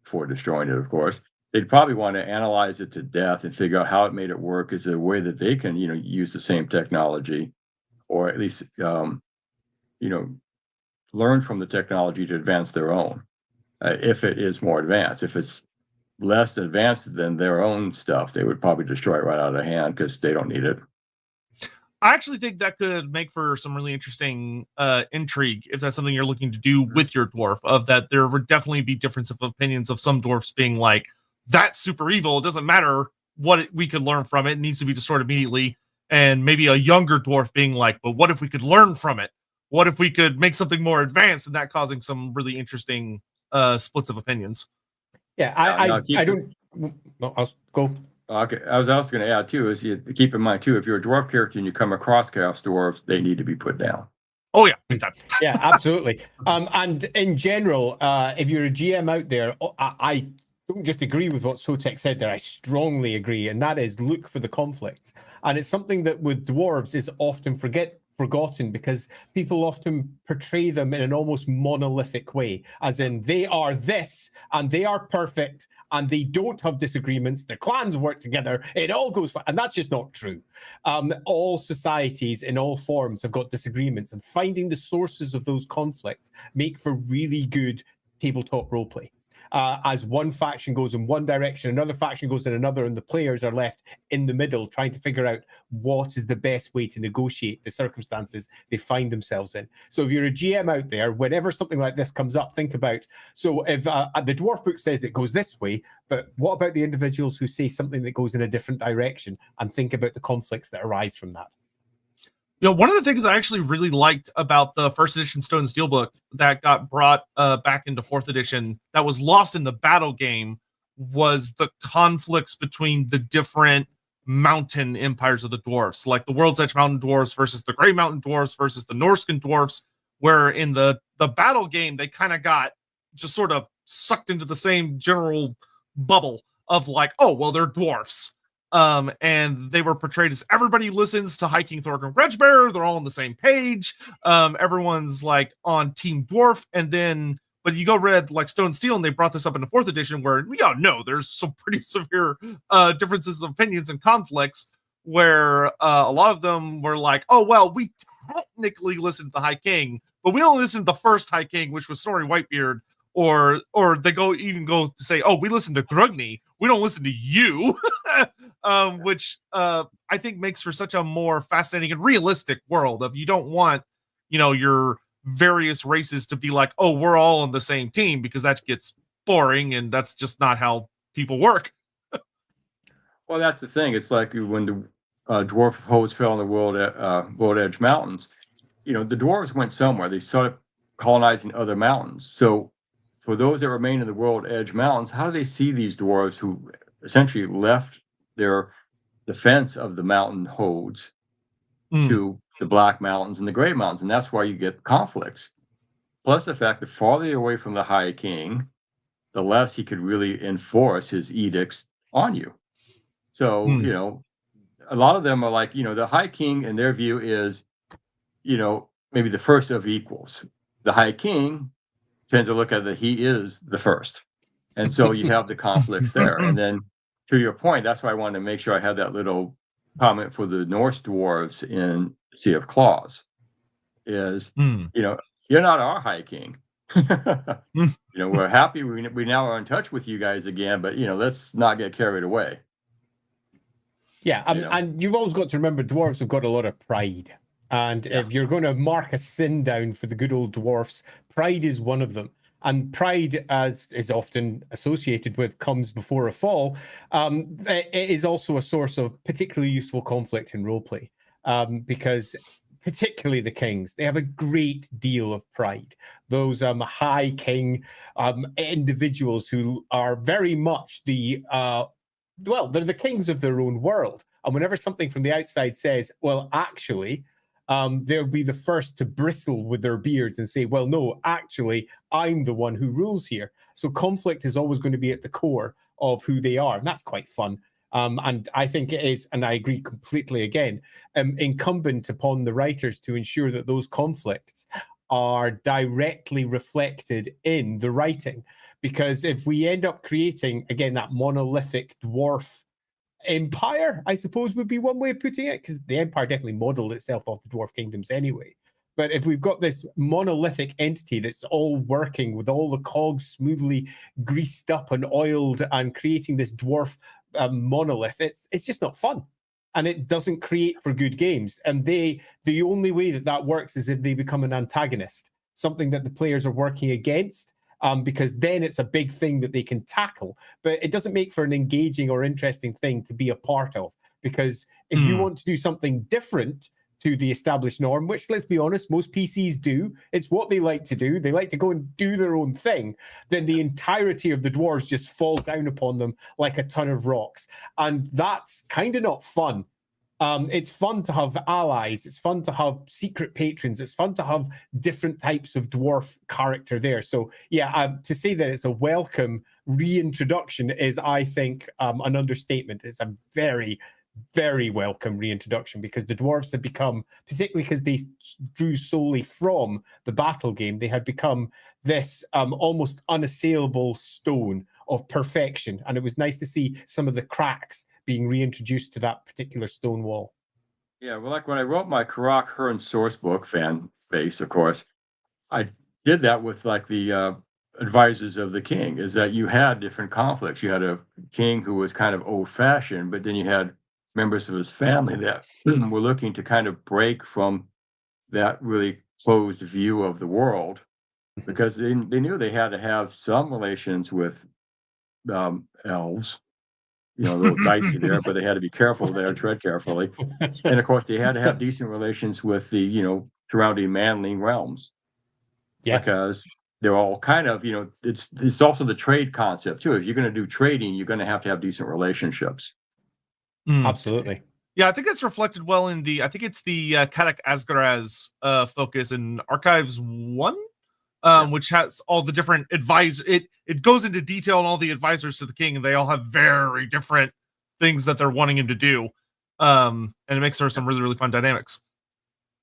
before destroying it, of course, they'd probably want to analyze it to death and figure out how it made it work. Is there a way that they can, use the same technology, or at least, learn from the technology to advance their own, if it is more advanced. If it's less advanced than their own stuff, they would probably destroy it right out of hand because they don't need it. I actually think that could make for some really interesting intrigue, if that's something you're looking to do with your dwarf, of that there would definitely be difference of opinions of some dwarfs being like, that's super evil, it doesn't matter what we could learn from it, it needs to be destroyed immediately. And maybe a younger dwarf being like, but what if we could learn from it? What if we could make something more advanced, and that causing some really interesting splits of opinions? Yeah, I don't. No, I'll go. Okay, I was also going to add too, is you keep in mind too, if you're a dwarf character and you come across Chaos Dwarves, they need to be put down. Oh yeah, big time. Yeah, absolutely. And in general, if you're a GM out there, I don't just agree with what Sotek said there. I strongly agree, and that is look for the conflict. And it's something that with dwarves is often forgotten because people often portray them in an almost monolithic way, as in they are this and they are perfect and they don't have disagreements. The clans work together. It all goes fine. And that's just not true. All societies in all forms have got disagreements, and finding the sources of those conflicts make for really good tabletop roleplay. As one faction goes in one direction, another faction goes in another, and the players are left in the middle trying to figure out what is the best way to negotiate the circumstances they find themselves in. So if you're a GM out there, whenever something like this comes up, think about, so if the Dwarf book says it goes this way, but what about the individuals who say something that goes in a different direction, and think about the conflicts that arise from that. One of the things I actually really liked about the first edition Stone and Steel book that got brought back into fourth edition that was lost in the battle game was the conflicts between the different mountain empires of the dwarfs, like the World's Edge Mountain dwarfs versus the Grey Mountain dwarfs versus the Norscan dwarfs, where in the battle game, they kind of got just sort of sucked into the same general bubble of like, oh, well, they're dwarfs. And they were portrayed as everybody listens to High King Thorgrim Grudgebearer. They're all on the same page. Everyone's like on Team Dwarf. And then, but you go read like Stone and Steel, and they brought this up in the fourth edition where we all know there's some pretty severe differences of opinions and conflicts where a lot of them were like, oh, well, we technically listened to the High King, but we don't listen to the first High King, which was Snorri Whitebeard. Or they go to say, oh, we listen to Grugny, we don't listen to you, which I think makes for such a more fascinating and realistic world of you don't want, your various races to be like, oh, we're all on the same team, because that gets boring and that's just not how people work. Well, that's the thing. It's like when the dwarf hosts fell on the World Edge Mountains, the dwarves went somewhere. They started colonizing other mountains. So for those that remain in the World Edge Mountains, how do they see these dwarves who essentially left their defense of the mountain hodes to the Black Mountains and the Gray Mountains? And that's why you get conflicts. Plus the fact that farther you're away from the High King, the less he could really enforce his edicts on you. So, a lot of them are like, the High King in their view is, maybe the first of equals. The High King tends to look at that he is the first. And so you have the conflicts there. And then to your point, that's why I wanted to make sure I had that little comment for the Norse dwarves in Sea of Claws is, you're not our High King. We're happy we now are in touch with you guys again, but let's not get carried away. Yeah, and you've always got to remember dwarves have got a lot of pride. And if you're going to mark a sin down for the good old dwarfs, pride is one of them. And pride, as is often associated with comes before a fall, it is also a source of particularly useful conflict in roleplay. Because particularly the kings, they have a great deal of pride. Those High King individuals who are very much they're the kings of their own world. And whenever something from the outside says, well, actually, they'll be the first to bristle with their beards and say, well, no, actually, I'm the one who rules here. So conflict is always going to be at the core of who they are. And that's quite fun. And I think it is, and I agree completely again, incumbent upon the writers to ensure that those conflicts are directly reflected in the writing. Because if we end up creating, again, that monolithic dwarf empire, I suppose would be one way of putting it, because the empire definitely modeled itself off the dwarf kingdoms anyway. But if we've got this monolithic entity that's all working with all the cogs smoothly greased up and oiled and creating this dwarf monolith, it's just not fun. And it doesn't create for good games. And the only way that works is if they become an antagonist, something that the players are working against. Because then it's a big thing that they can tackle, but it doesn't make for an engaging or interesting thing to be a part of. Because if you want to do something different to the established norm, which, let's be honest, most PCs do, it's what they like to do. They like to go and do their own thing. Then the entirety of the dwarves just fall down upon them like a ton of rocks. And that's kind of not fun. It's fun to have allies. It's fun to have secret patrons. It's fun to have different types of dwarf character there. So yeah, to say that it's a welcome reintroduction is, I think, an understatement. It's a very, very welcome reintroduction, because the dwarves had become, particularly because they drew solely from the battle game, they had become this almost unassailable stone of perfection. And it was nice to see some of the cracks being reintroduced to that particular stone wall. Yeah, well, like when I wrote my Karak Hearn source book, fan base, of course, I did that with like the advisors of the king, is that you had different conflicts. You had a king who was kind of old-fashioned, but then you had members of his family that were looking to kind of break from that really closed view of the world, because they knew they had to have some relations with elves. You know, a little dicey there, but they had to be careful there, tread carefully. And of course, they had to have decent relations with the, surrounding manling realms. Yeah. Because they're all kind of, it's also the trade concept too. If you're going to do trading, you're going to have decent relationships. Absolutely. Yeah, I think that's reflected well in I think it's the Kadak Asgaraz focus in Archives 1. Which has all the different advisors. It goes into detail on all the advisors to the king, and they all have very different things that they're wanting him to do. And it makes there some really, really fun dynamics.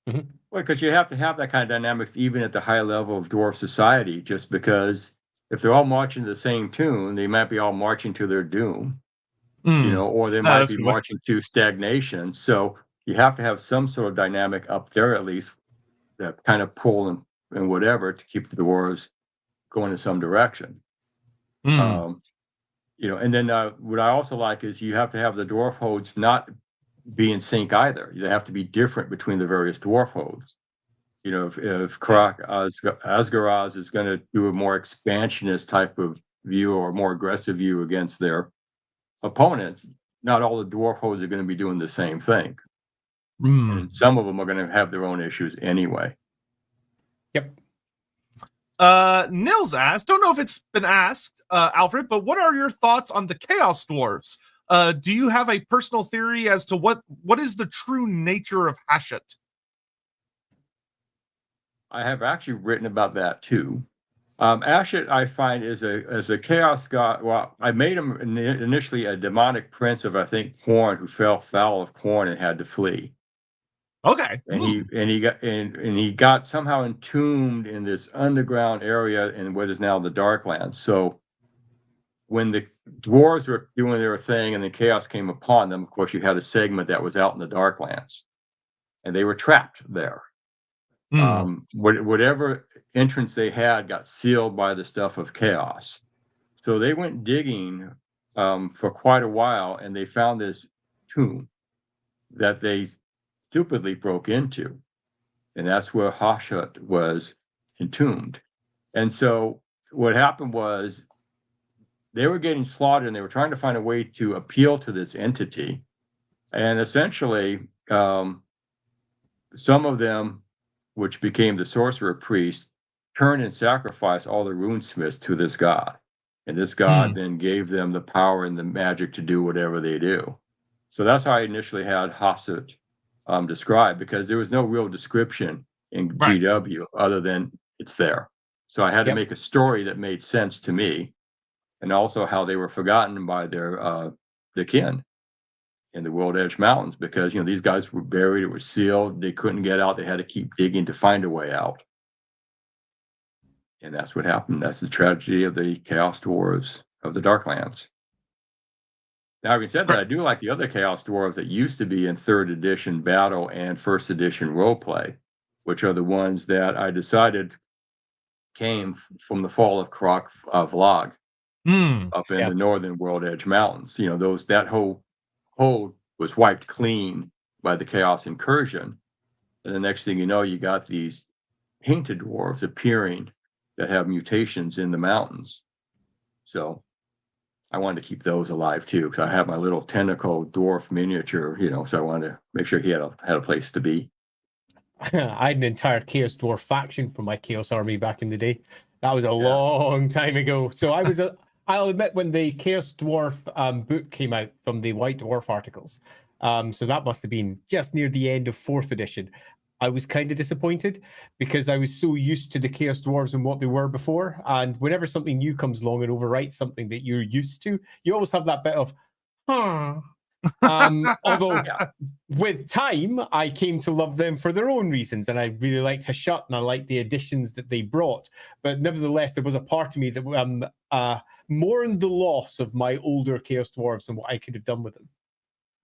Well, because you have to have that kind of dynamics even at the high level of dwarf society, just because if they're all marching to the same tune, they might be all marching to their doom, or they might be marching to stagnation. So you have to have some sort of dynamic up there, at least, that kind of pull and whatever to keep the dwarves going in some direction. And then what I also like is you have to have the dwarf hodes not be in sync either. They have to be different between the various dwarf hodes. If Karak Asgaraz is going to do a more expansionist type of view or a more aggressive view against their opponents, not all the dwarf hodes are going to be doing the same thing. And some of them are going to have their own issues anyway. Yep. Nils asked, don't know if it's been asked, Alfred, but what are your thoughts on the Chaos Dwarves? Do you have a personal theory as to what is the true nature of Hashut? I have actually written about that too. Hashut, I find, is a chaos god. Well, I made him initially a demonic prince of, I think, Khorne, who fell foul of Khorne and had to flee. Okay. And he got somehow entombed in this underground area in what is now the Darklands. So when the dwarves were doing their thing and the chaos came upon them, of course, you had a segment that was out in the Darklands, and they were trapped there. Whatever entrance they had got sealed by the stuff of chaos. So they went digging for quite a while, and they found this tomb that they stupidly broke into, and that's where Hashut was entombed. And so what happened was they were getting slaughtered, and they were trying to find a way to appeal to this entity. And essentially, some of them, which became the sorcerer priests, turned and sacrificed all the runesmiths to this god. And this god then gave them the power and the magic to do whatever they do. So that's how I initially had Hashut described, because there was no real description in GW other than it's there. So I had to make a story that made sense to me, and also how they were forgotten by their kin in the World Edge Mountains, because these guys were buried, it was sealed, they couldn't get out, they had to keep digging to find a way out. And that's what happened. That's the tragedy of the Chaos Dwarves of the Darklands. Now, having said that, I do like the other Chaos Dwarves that used to be in 3rd edition Battle and 1st edition Roleplay, which are the ones that I decided came from the fall of Karak Vlog up in the northern World Edge Mountains. That whole was wiped clean by the Chaos Incursion. And the next thing you know, you got these painted dwarves appearing that have mutations in the mountains. So I wanted to keep those alive too, because I have my little tentacle dwarf miniature, so I wanted to make sure he had a place to be. I had an entire Chaos Dwarf faction for my Chaos Army back in the day. That was a long time ago. So I'll admit, when the Chaos Dwarf book came out from the White Dwarf articles, So that must have been just near the end of 4th edition. I was kind of disappointed because I was so used to the Chaos Dwarves and what they were before. And whenever something new comes along and overwrites something that you're used to, you always have that bit of, huh. Although with time, I came to love them for their own reasons. And I really liked Hashut and I liked the additions that they brought. But nevertheless, there was a part of me that mourned the loss of my older Chaos Dwarves and what I could have done with them.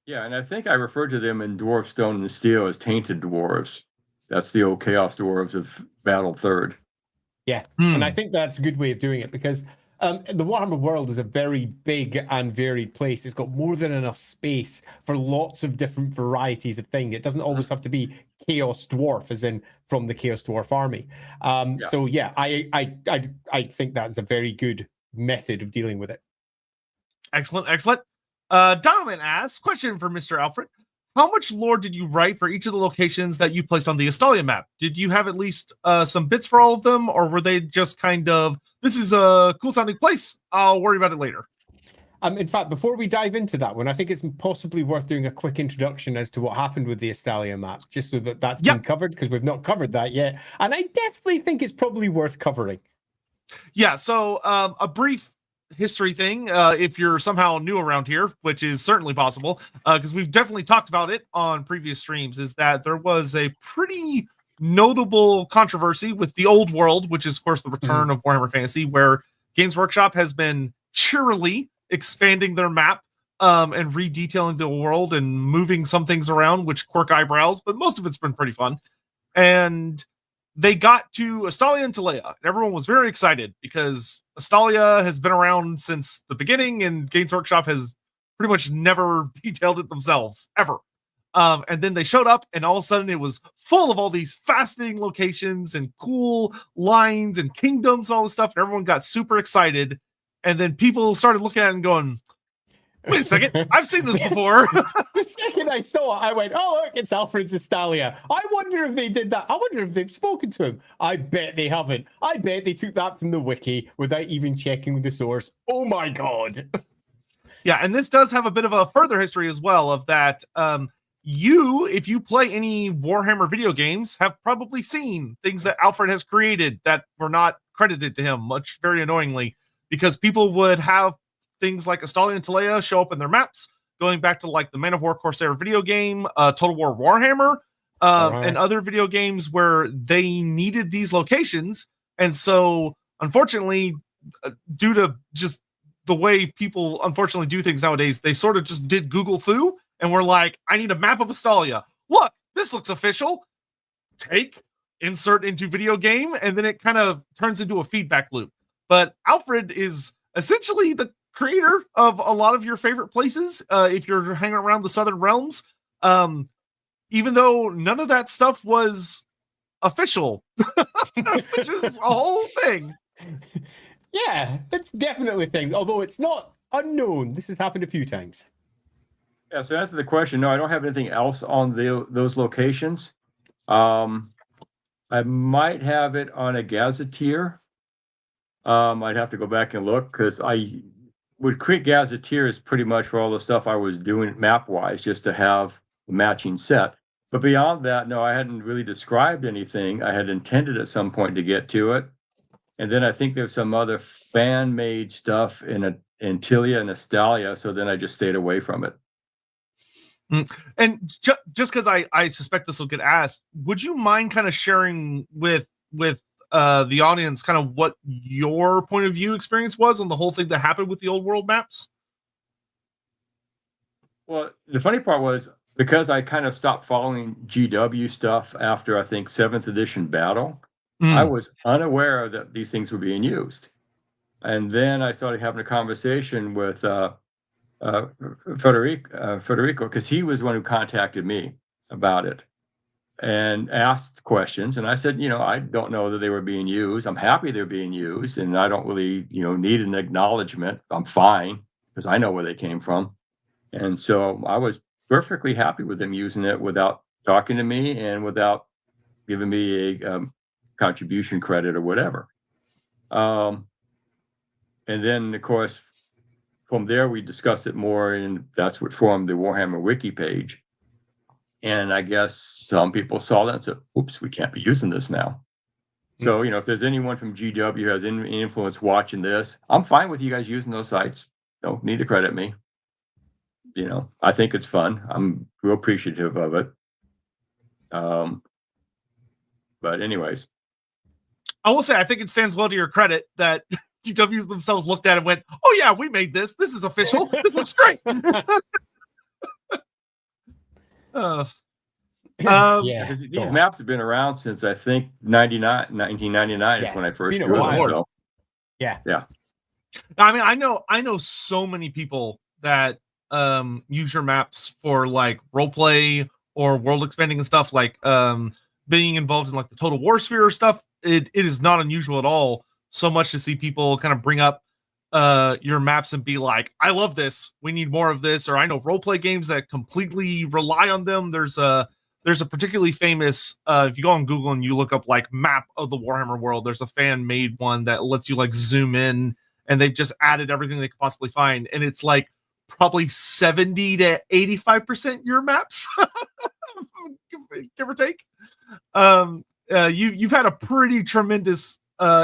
Yeah, and I think I referred to them in Dwarf Stone and Steel as Tainted Dwarves. That's the old Chaos Dwarves of Battle Third. Yeah, and I think that's a good way of doing it because the Warhammer world is a very big and varied place. It's got more than enough space for lots of different varieties of things. It doesn't always have to be Chaos Dwarf, as in from the Chaos Dwarf army. So yeah, I think that's a very good method of dealing with it. Excellent, excellent. Donovan asks, question for Mr. Alfred. How much lore did you write for each of the locations that you placed on the Estalia map? Did you have at least some bits for all of them, or were they just kind of, this is a cool sounding place, I'll worry about it later? In fact, before we dive into that one, I think it's possibly worth doing a quick introduction as to what happened with the Estalia map, just so that that's been covered, because we've not covered that yet. And I definitely think it's probably worth covering. Yeah, so a brief history thing, if you're somehow new around here, which is certainly possible, because we've definitely talked about it on previous streams, is that there was a pretty notable controversy with the old world, which is, of course, the return of Warhammer Fantasy, where Games Workshop has been cheerily expanding their map and redetailing the world and moving some things around, which quirk eyebrows, but most of it's been pretty fun. And they got to Estalia and Talea, and everyone was very excited because Estalia has been around since the beginning, and Games Workshop has pretty much never detailed it themselves, ever. And then they showed up, and all of a sudden it was full of all these fascinating locations and cool lines and kingdoms and all this stuff, and everyone got super excited. And then people started looking at it and going, wait a second, I've seen this before. The second I saw it, I went, oh, look, it's Alfred's Estalia. I wonder if they did that. I wonder if they've spoken to him. I bet they haven't. I bet they took that from the wiki without even checking with the source. Oh my God. Yeah, and this does have a bit of a further history as well of that. If you play any Warhammer video games, have probably seen things that Alfred has created that were not credited to him, much very annoyingly, because people would have things like Estalia and Talea show up in their maps, going back to like the Man of War Corsair video game, Total War Warhammer, and other video games where they needed these locations. And so, unfortunately, due to just the way people unfortunately do things nowadays, they sort of just did Google Foo and were like, I need a map of Estalia. Look, this looks official. Insert into video game, and then it kind of turns into a feedback loop. But Alfred is essentially the creator of a lot of your favorite places if you're hanging around the Southern Realms, even though none of that stuff was official, which is a whole thing. Yeah, that's definitely a thing, although it's not unknown. This has happened a few times. Yeah, so to answer the question, no, I don't have anything else on those locations. I might have it on a gazetteer. I'd have to go back and look, because I would create gazetteers pretty much for all the stuff I was doing map-wise, just to have the matching set. But beyond that, no, I hadn't really described anything. I had intended at some point to get to it. And then I think there's some other fan-made stuff in Tilia and Estalia, so then I just stayed away from it. And just because I suspect this will get asked, would you mind kind of sharing with the audience kind of what your point of view experience was on the whole thing that happened with the old world maps? Well, the funny part was, because I kind of stopped following GW stuff after, I think, 7th edition Battle, I was unaware that these things were being used. And then I started having a conversation with Federico, because he was the one who contacted me about it and asked questions. And I said, I don't know that they were being used. I'm happy they're being used, and I don't really, need an acknowledgement. I'm fine, because I know where they came from. And so I was perfectly happy with them using it without talking to me and without giving me a contribution credit or whatever. And then, of course, from there, we discussed it more, and that's what formed the Warhammer Wiki page. And I guess some people saw that and said, oops, we can't be using this now. So, if there's anyone from GW who has any influence watching this, I'm fine with you guys using those sites. Don't need to credit me. I think it's fun. I'm real appreciative of it. But anyways. I will say, I think it stands well to your credit that GWs themselves looked at it and went, oh yeah, we made this. This is official. This looks great. Because these maps have been around since I think 1999 is when I first drew them. So. Yeah. I mean, I know so many people that use your maps for like role play or world expanding and stuff, like being involved in like the Total War Sphere stuff. It is not unusual at all so much to see people kind of bring up your maps and be like, I love this, we need more of this. Or I know role play games that completely rely on them. There's a particularly famous, if you go on Google and you look up like map of the Warhammer world, there's a fan made one that lets you like zoom in, and they've just added everything they could possibly find. And it's like probably 70 to 85% your maps, give or take. You've had a pretty tremendous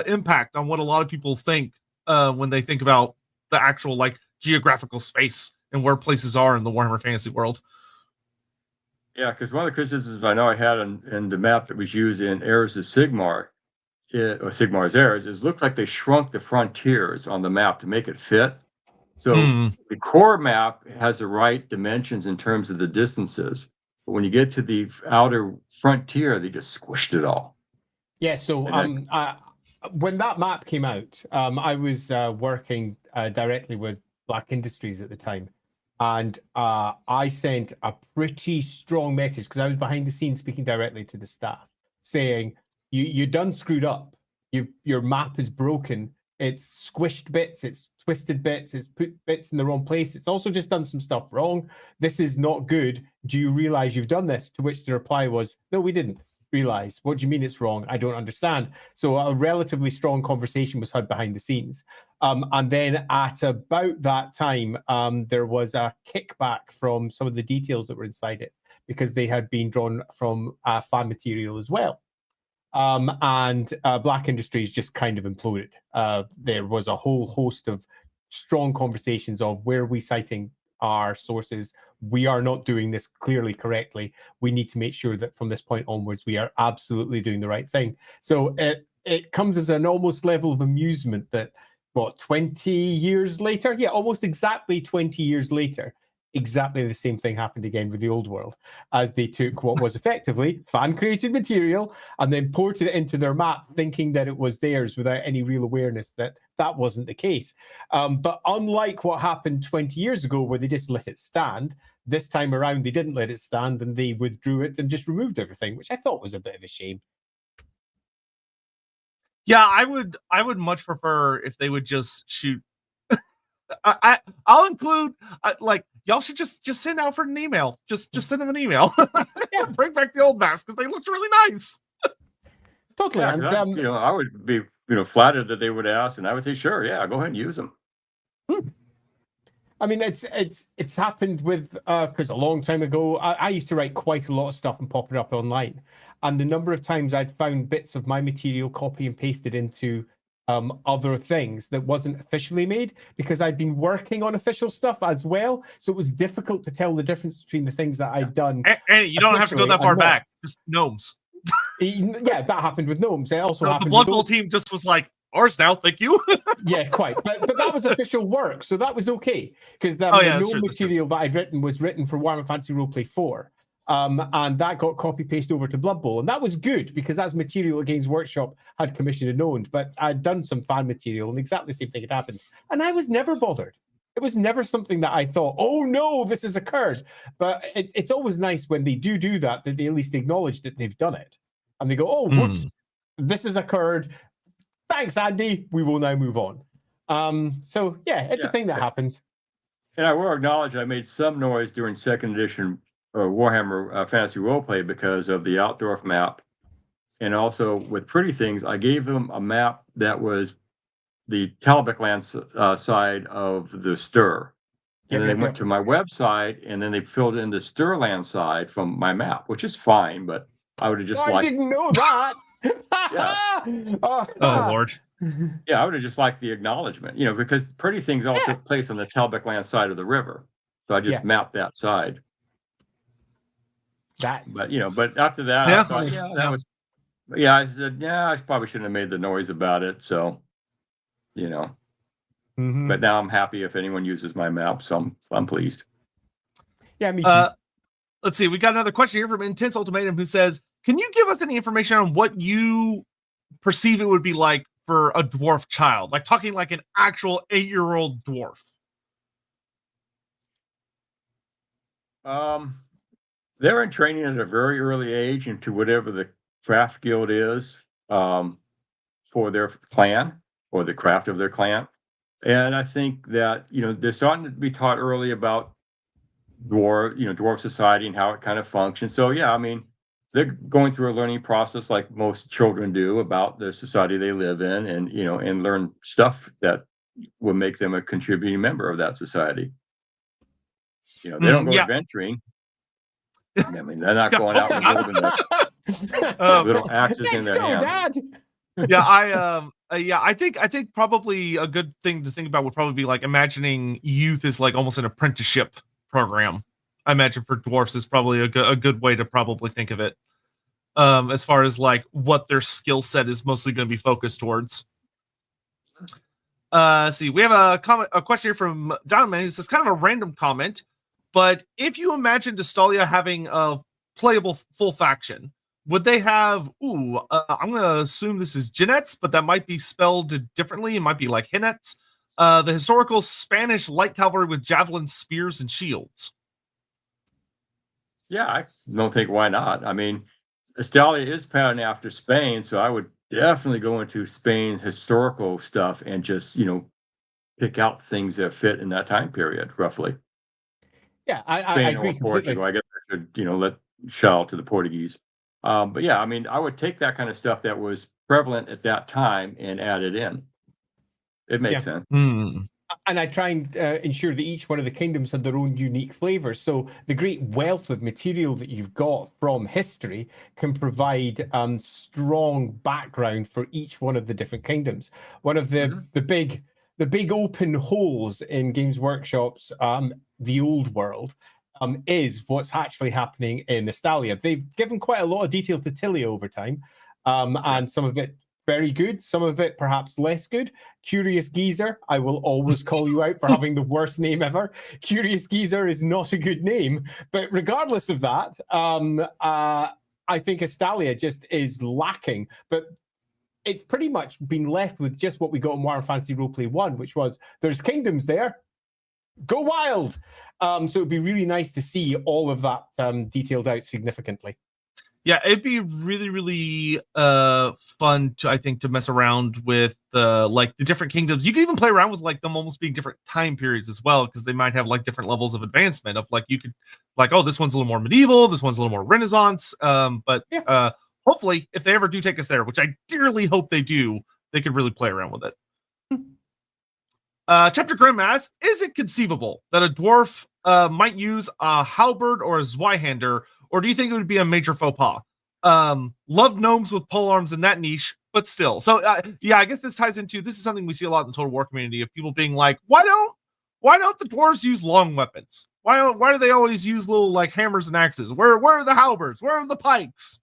impact on what a lot of people think when they think about the actual like geographical space and where places are in the Warhammer Fantasy world. Yeah, because one of the criticisms I know I had in the map that was used in Heirs of Sigmar, or Sigmar's Heirs, is it looks like they shrunk the frontiers on the map to make it fit. So the core map has the right dimensions in terms of the distances. But when you get to the outer frontier, they just squished it all. Yeah, so when that map came out, I was working directly with Black Industries at the time. And I sent a pretty strong message, because I was behind the scenes speaking directly to the staff, saying, you done screwed up. Your map is broken. It's squished bits. It's twisted bits. It's put bits in the wrong place. It's also just done some stuff wrong. This is not good. Do you realize you've done this? To which the reply was, no, we didn't realize. What do you mean it's wrong? I don't understand. So a relatively strong conversation was had behind the scenes. And then at about that time, there was a kickback from some of the details that were inside it, because they had been drawn from fan material as well. And Black Industries just kind of imploded. There was a whole host of strong conversations of, where are we citing our sources? We are not doing this clearly correctly. We need to make sure that from this point onwards, we are absolutely doing the right thing. So it comes as an almost level of amusement that, 20 years later? Yeah, almost exactly 20 years later, exactly the same thing happened again with the old world, as they took what was effectively fan-created material and then ported it into their map, thinking that it was theirs without any real awareness that that wasn't the case. But unlike what happened 20 years ago, where they just let it stand, this time around they didn't let it stand, and they withdrew it and just removed everything, which I thought was a bit of a shame. Yeah, I would much prefer if they would just shoot. I'll include like, y'all should just send Alfred an email. Just send him an email. Yeah, bring back the old maps, because they looked really nice. Totally. Yeah, and I would be flattered that they would ask, and I would say, sure, yeah, go ahead and use them. I mean, it's happened with, because a long time ago, I used to write quite a lot of stuff and pop it up online. And the number of times I'd found bits of my material copy and pasted into other things that wasn't officially made, because I'd been working on official stuff as well. So it was difficult to tell the difference between the things that I'd done. And you don't have to go that far back. Just gnomes. Yeah, that happened with gnomes. It also happened the Blood Bowl team just was like, ours now, thank you. Yeah, quite. But that was official work, so that was okay, because the gnome material that I'd written was written for Warhammer Fantasy Roleplay 4. And that got copy-paste over to Blood Bowl. And that was good, because that's material Games Workshop had commissioned and owned. But I'd done some fan material, and exactly the same thing had happened. And I was never bothered. It was never something that I thought, oh no, this has occurred. But it's always nice when they do that they at least acknowledge that they've done it. And they go, oh, whoops, this has occurred. Thanks, Andy. We will now move on. So, yeah, it's a thing that happens. And I will acknowledge I made some noise during second edition Warhammer Fantasy Roleplay because of the Outdwarf map. And also with Pretty Things, I gave them a map that was the Talbot land side of the Stir. And then they went to my website, and then they filled in the Stirland side from my map, which is fine, but I would have just I didn't know that. Yeah. Oh Lord. Yeah, I would have just liked the acknowledgement, because pretty things all took place on the Talbot land side of the river. So I just mapped that side. But after that, I thought, that was, I said, I probably shouldn't have made the noise about it. So, but now I'm happy if anyone uses my map, so I'm pleased. Yeah, me too. Let's see. We got another question here from Intense Ultimatum who says, can you give us any information on what you perceive it would be like for a dwarf child? Like talking like an actual 8-year-old dwarf. They're in training at a very early age into whatever the craft guild is for their clan or the craft of their clan. And I think that, they're starting to be taught early about dwarf society and how it kind of functions. So, they're going through a learning process like most children do about the society they live in and, and learn stuff that will make them a contributing member of that society. They don't go adventuring. I mean, they're not going out in the wilderness. Little axes in their hands. Dad. I think probably a good thing to think about would probably be like imagining youth as like almost an apprenticeship program. I imagine for dwarfs is probably a good way to probably think of it. As far as like what their skill set is mostly going to be focused towards. See, we have a question here from Donovan. Who says kind of a random comment, but if you imagine Estalia having a playable full faction, would they have? I'm going to assume this is Jeannettes, but that might be spelled differently. It might be like Hinnettes. The historical Spanish light cavalry with javelins, spears, and shields. Yeah, I don't think why not. I mean, Estalia is patterned after Spain, so I would definitely go into Spain's historical stuff and just, pick out things that fit in that time period, roughly. Yeah, I agree completely. Portugal. I guess I should, let shout out to the Portuguese. But yeah, I mean, I would take that kind of stuff that was prevalent at that time and add it in. It makes sense. And I try and ensure that each one of the kingdoms had their own unique flavors. So the great wealth of material that you've got from history can provide strong background for each one of the different kingdoms. One of the big open holes in Games Workshop's the old world is what's actually happening in Estalia. They've given quite a lot of detail to Tilly over time, and some of it very good, some of it perhaps less good. Curious Geezer, I will always call you out for having the worst name ever. Curious Geezer is not a good name, but regardless of that, I think Estalia just is lacking. But it's pretty much been left with just what we got in Warhammer Fantasy Roleplay 1, which was there's kingdoms there, go wild. So it'd be really nice to see all of that detailed out significantly. Yeah, it'd be really, really fun to mess around with the different kingdoms. You can even play around with like them almost being different time periods as well, because they might have like different levels of advancement of like you could like, oh, this one's a little more medieval, this one's a little more Renaissance. But hopefully if they ever do take us there, which I dearly hope they do, they could really play around with it. Chapter Grim asks, is it conceivable that a dwarf might use a halberd or a Zweihander, or do you think it would be a major faux pas? Love gnomes with polearms in that niche, but still. So I guess this ties into, this is something we see a lot in the Total War community of people being like, why don't the dwarves use long weapons? Why do they always use little like hammers and axes? Where are the halberds? Where are the pikes?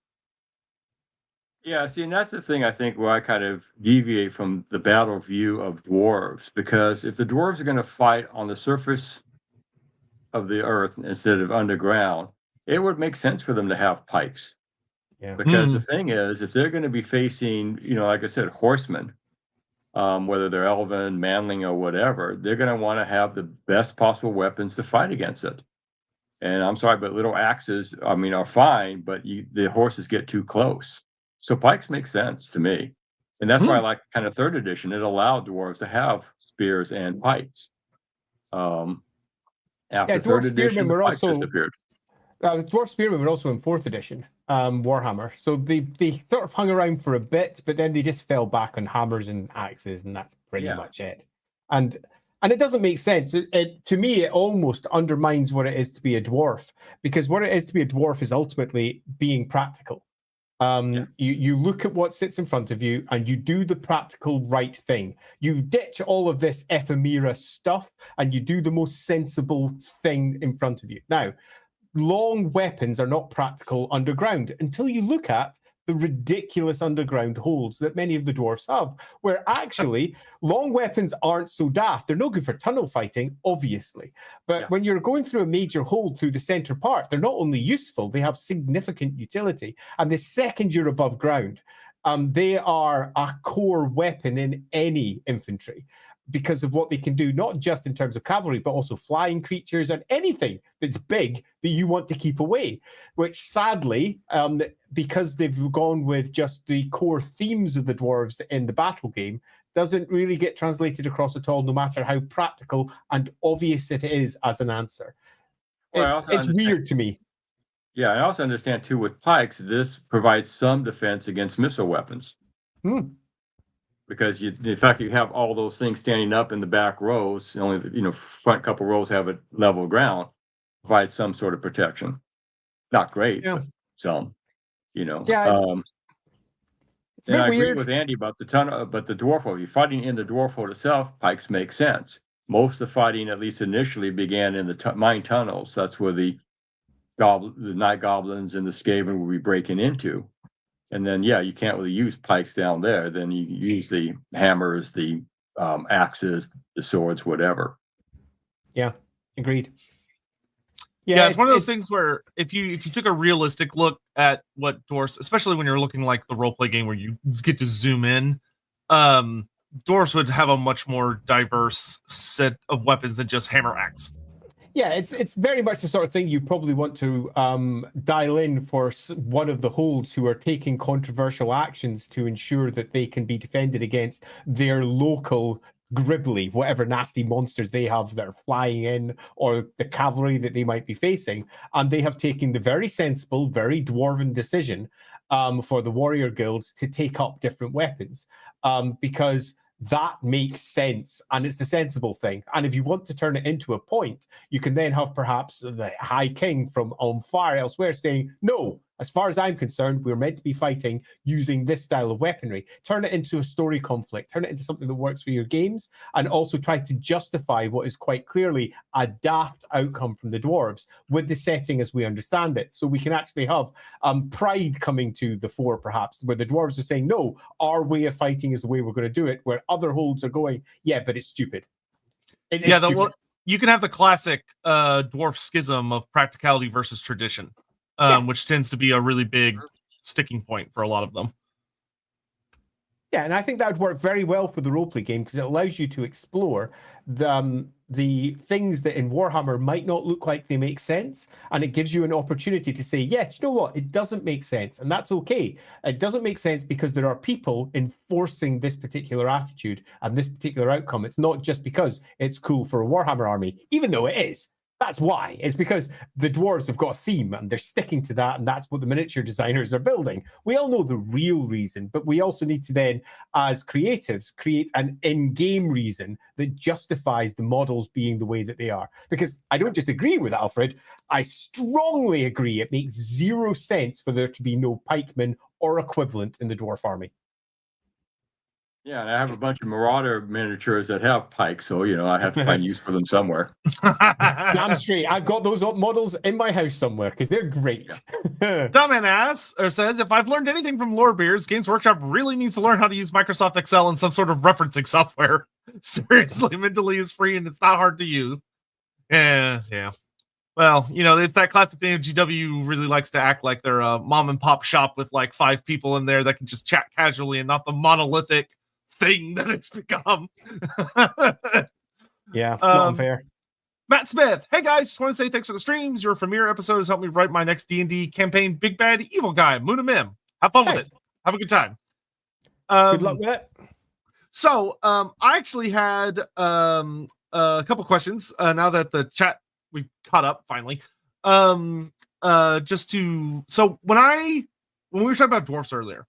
Yeah, see, and that's the thing I think where I kind of deviate from the battle view of dwarves, because if the dwarves are going to fight on the surface of the earth instead of underground, it would make sense for them to have pikes. Yeah. Because the thing is, if they're going to be facing, like I said, horsemen, whether they're elven, manling, or whatever, they're going to want to have the best possible weapons to fight against it. And I'm sorry, but little axes, are fine, but the horses get too close. So pikes make sense to me. And that's why I like kind of 3rd edition. It allowed dwarves to have spears and pikes. After 3rd edition, the pikes disappeared. Dwarf Spearmen were also in 4th edition Warhammer, so they sort of hung around for a bit, but then they just fell back on hammers and axes, and that's pretty much it. And it doesn't make sense. To me, it almost undermines what it is to be a dwarf, because what it is to be a dwarf is ultimately being practical. You look at what sits in front of you and you do the practical right thing. You ditch all of this ephemera stuff and you do the most sensible thing in front of you. Now, long weapons are not practical underground until you look at the ridiculous underground holds that many of the dwarfs have, where actually long weapons aren't so daft. They're no good for tunnel fighting, obviously. But when you're going through a major hold through the center part, they're not only useful, they have significant utility. And the second you're above ground, they are a core weapon in any infantry, because of what they can do, not just in terms of cavalry, but also flying creatures and anything that's big that you want to keep away, which sadly, because they've gone with just the core themes of the dwarves in the battle game, doesn't really get translated across at all, no matter how practical and obvious it is as an answer. Well, it's weird to me. Yeah, I also understand too with pikes, this provides some defense against missile weapons. Because in fact, you have all those things standing up in the back rows. Only front couple rows have it level ground, provide some sort of protection. Not great, but some. Yeah, it's and I weird. agree with Andy about the tunnel, but the dwarf hole. You're fighting in the dwarf hole itself. Pikes make sense. Most of the fighting, at least initially, began in the mine tunnels. That's where the night goblins and the Skaven will be breaking into. And then, you can't really use pikes down there. Then you use the hammers, the axes, the swords, whatever. Yeah, agreed. Yeah, it's one of those things where if you took a realistic look at what dwarfs, especially when you're looking like the roleplay game where you get to zoom in, dwarfs would have a much more diverse set of weapons than just hammer axe. Yeah, it's very much the sort of thing you probably want to dial in for one of the holds who are taking controversial actions to ensure that they can be defended against their local gribbly, whatever nasty monsters they have that are flying in, or the cavalry that they might be facing. And they have taken the very sensible, very dwarven decision for the warrior guilds to take up different weapons, because that makes sense and it's the sensible thing. And if you want to turn it into a point, you can then have perhaps the High King from On Fire elsewhere saying, no, as far as I'm concerned, we're meant to be fighting using this style of weaponry. Turn it into a story conflict, turn it into something that works for your games, and also try to justify what is quite clearly a daft outcome from the dwarves with the setting as we understand it. So we can actually have pride coming to the fore, perhaps, where the dwarves are saying, no, our way of fighting is the way we're going to do it, where other holds are going, yeah, but it's stupid. It's stupid. You can have the classic dwarf schism of practicality versus tradition. Which tends to be a really big sticking point for a lot of them. Yeah, and I think that would work very well for the roleplay game because it allows you to explore the things that in Warhammer might not look like they make sense, and it gives you an opportunity to say, yes, you know what, it doesn't make sense, and that's okay. It doesn't make sense because there are people enforcing this particular attitude and this particular outcome. It's not just because it's cool for a Warhammer army, even though it is. That's why. It's because the dwarves have got a theme and they're sticking to that, and that's what the miniature designers are building. We all know the real reason, but we also need to then, as creatives, create an in-game reason that justifies the models being the way that they are. Because I don't just agree with Alfred, I strongly agree it makes zero sense for there to be no pikemen or equivalent in the dwarf army. Yeah, and I have a bunch of Marauder miniatures that have pikes, so I have to find use for them somewhere. Damn straight, I've got those models in my house somewhere because they're great. Dumbass says, if I've learned anything from Lorebeards, Games Workshop really needs to learn how to use Microsoft Excel and some sort of referencing software. Seriously, mentally is free and it's not hard to use. Yeah. Well, it's that classic thing. GW really likes to act like they're a mom and pop shop with like 5 people in there that can just chat casually and not the monolithic thing that it's become. Yeah, not unfair. Matt Smith, hey guys, just want to say thanks for the streams. Your premiere episode has helped me write my next D&D campaign, Big Bad Evil Guy, Moon and Mim. Have fun with it. Have a good time. Good luck with it. So, I actually had a couple questions now that the chat we caught up finally. just to so when we were talking about dwarfs earlier,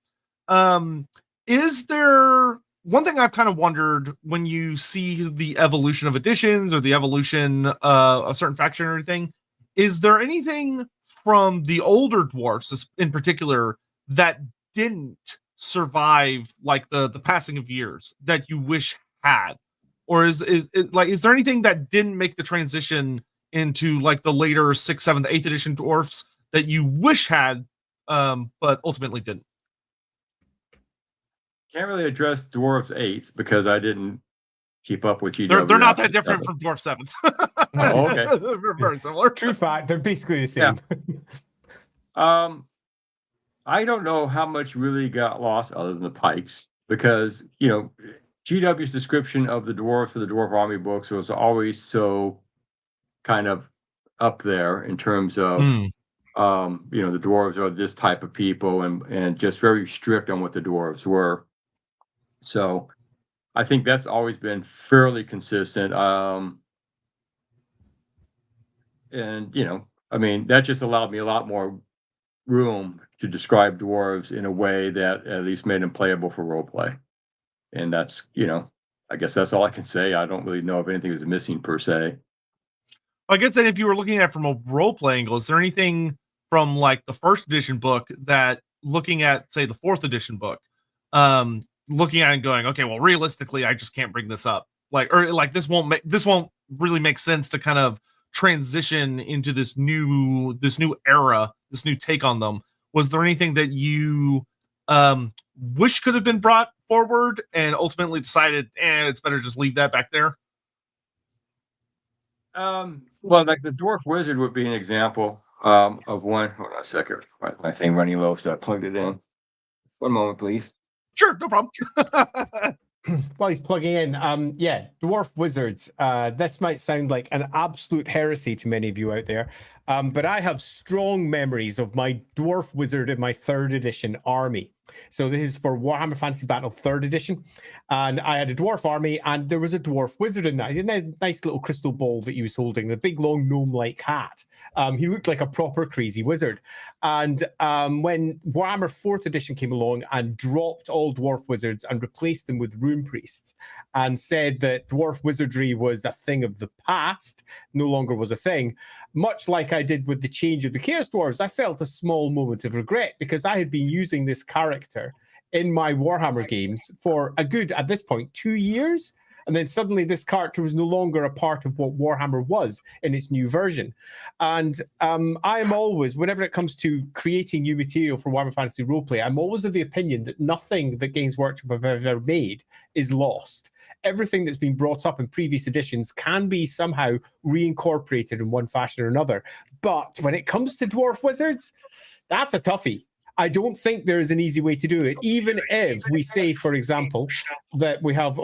is there one thing I've kind of wondered when you see the evolution of editions or the evolution of certain faction or everything, is there anything from the older dwarfs in particular that didn't survive like the passing of years that you wish had? Or is there anything that didn't make the transition into like the later 6th, 7th, 8th edition dwarfs that you wish had, but ultimately didn't? Can't really address Dwarf's 8th because I didn't keep up with GW. They're not that different from Dwarf 7th. Oh, okay. They're very similar. True fact, they're basically the same. Yeah. I don't know how much really got lost other than the pikes because, GW's description of the dwarves for the Dwarf Army books was always so kind of up there in terms of, the dwarves are this type of people and just very strict on what the dwarves were. So I think that's always been fairly consistent. That just allowed me a lot more room to describe dwarves in a way that at least made them playable for roleplay. And that's, I guess that's all I can say. I don't really know if anything was missing per se. I guess then if you were looking at it from a roleplay angle, is there anything from like the 1st edition book that looking at, say, the 4th edition book, looking at it and going, okay, well, realistically, I just can't bring this up. This won't really make sense to kind of transition into this new era, this new take on them. Was there anything that you wish could have been brought forward and ultimately decided, it's better just leave that back there? Well, like the Dwarf Wizard would be an example of one. Hold on a second. My thing running low, so I plugged it in. One moment, please. Sure, no problem. While he's plugging in, Dwarf Wizards. This might sound like an absolute heresy to many of you out there, but I have strong memories of my Dwarf Wizard in my 3rd edition army. So this is for Warhammer Fantasy Battle 3rd edition, and I had a dwarf army, and there was a dwarf wizard in that. He had a nice little crystal ball that he was holding, a big long gnome-like hat. He looked like a proper crazy wizard. And when Warhammer 4th edition came along and dropped all dwarf wizards and replaced them with rune priests and said that dwarf wizardry was a thing of the past, no longer was a thing, much like I did with the change of the Chaos Dwarves, I felt a small moment of regret because I had been using this character in my Warhammer games for a good, at this point, 2 years. And then suddenly this character was no longer a part of what Warhammer was in its new version. And I am always, whenever it comes to creating new material for Warhammer Fantasy Roleplay, I'm always of the opinion that nothing that Games Workshop have ever made is lost. Everything that's been brought up in previous editions can be somehow reincorporated in one fashion or another. But when it comes to Dwarf Wizards, that's a toughie. I don't think there is an easy way to do it. Even if we say, for example, that we have...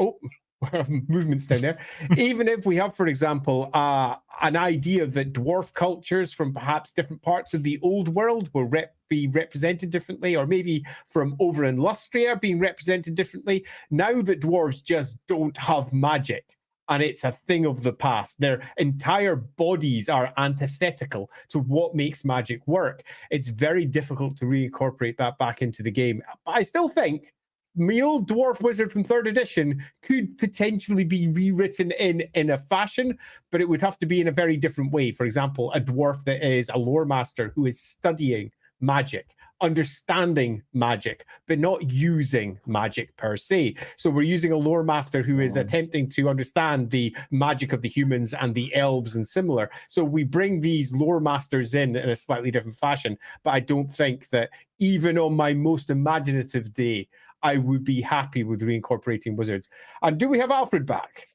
movements down there. Even if we have, for example, an idea that dwarf cultures from perhaps different parts of the old world will be represented differently, or maybe from over in Lustria being represented differently, now that dwarves just don't have magic and it's a thing of the past, their entire bodies are antithetical to what makes magic work, it's very difficult to reincorporate that back into the game. But I still think my old dwarf wizard from 3rd edition could potentially be rewritten in a fashion, but it would have to be in a very different way. For example, a dwarf that is a lore master who is studying magic, understanding magic, but not using magic per se. So we're using a lore master who is attempting to understand the magic of the humans and the elves and similar. So we bring these lore masters in a slightly different fashion, but I don't think that even on my most imaginative day, I would be happy with reincorporating wizards. And do we have Alfred back?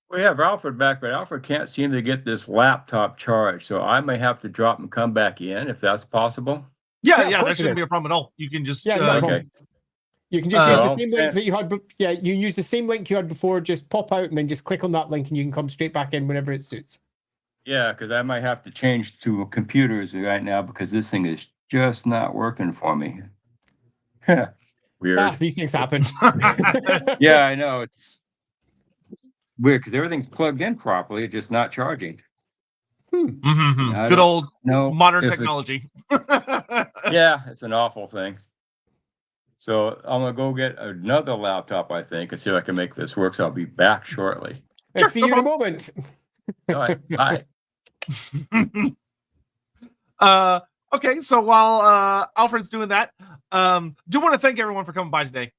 We have Alfred back, but Alfred can't seem to get this laptop charged. So I may have to drop and come back in if that's possible. Yeah, that shouldn't be a problem at all. You can just okay. You can just use the same link that you had. Yeah, you use the same link you had before. Just pop out and then just click on that link, and you can come straight back in whenever it suits. Yeah, because I might have to change to computers right now because this thing is just not working for me. Weird. These things happen. Yeah, I know. It's weird because everything's plugged in properly, just not charging. I Good don't old know modern if technology. Yeah, it's an awful thing. So I'm gonna go get another laptop, I think, and see if I can make this work. So I'll be back shortly. Let's Sure, see no you in a problem. moment. All right, bye. Okay, so while Alfred's doing that, do want to thank everyone for coming by today.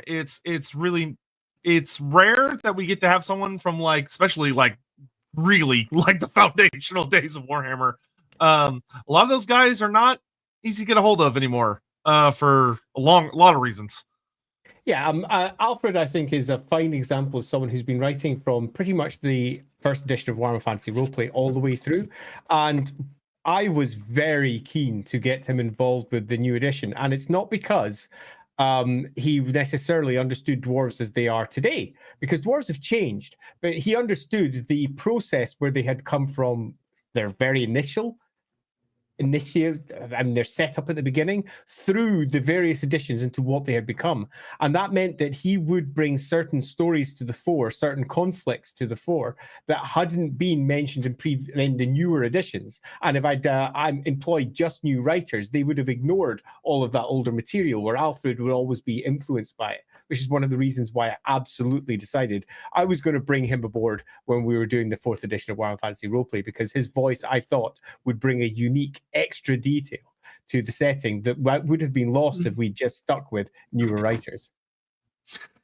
It's really rare that we get to have someone from like, especially like really like the foundational days of Warhammer. A lot of those guys are not easy to get a hold of anymore, for a lot of reasons. Yeah, Alfred, I think, is a fine example of someone who's been writing from pretty much the first edition of Warhammer Fantasy Roleplay all the way through. And I was very keen to get him involved with the new edition. And it's not because he necessarily understood dwarves as they are today, because dwarves have changed. But he understood the process where they had come from their very initial their setup at the beginning through the various editions into what they had become. And that meant that he would bring certain stories to the fore, certain conflicts to the fore that hadn't been mentioned in the newer editions. And if I'd employed just new writers, they would have ignored all of that older material, where Alfred would always be influenced by it, which is one of the reasons why I absolutely decided I was going to bring him aboard when we were doing the 4th edition of Warhammer Fantasy Roleplay, because his voice, I thought, would bring a unique extra detail to the setting that would have been lost if we just stuck with newer writers.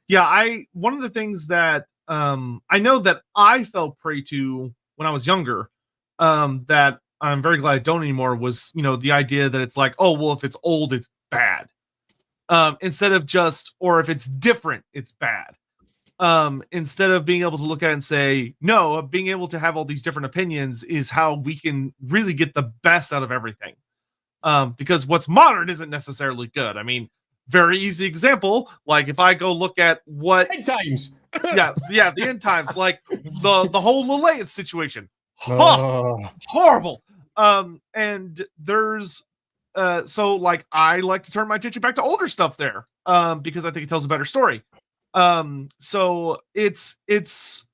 Yeah, one of the things that I know that I fell prey to when I was younger, that I'm very glad I don't anymore, was, the idea that it's like, oh, well, if it's old, it's bad. Instead of just, or if it's different, it's bad. Instead of being able to look at it and say, no, being able to have all these different opinions is how we can really get the best out of everything. Because what's modern isn't necessarily good. I mean, very easy example, like if I go look at what End times. the end times, like the whole Lilith situation. Horrible. And there's so like I like to turn my attention back to older stuff there, because I think it tells a better story. So it's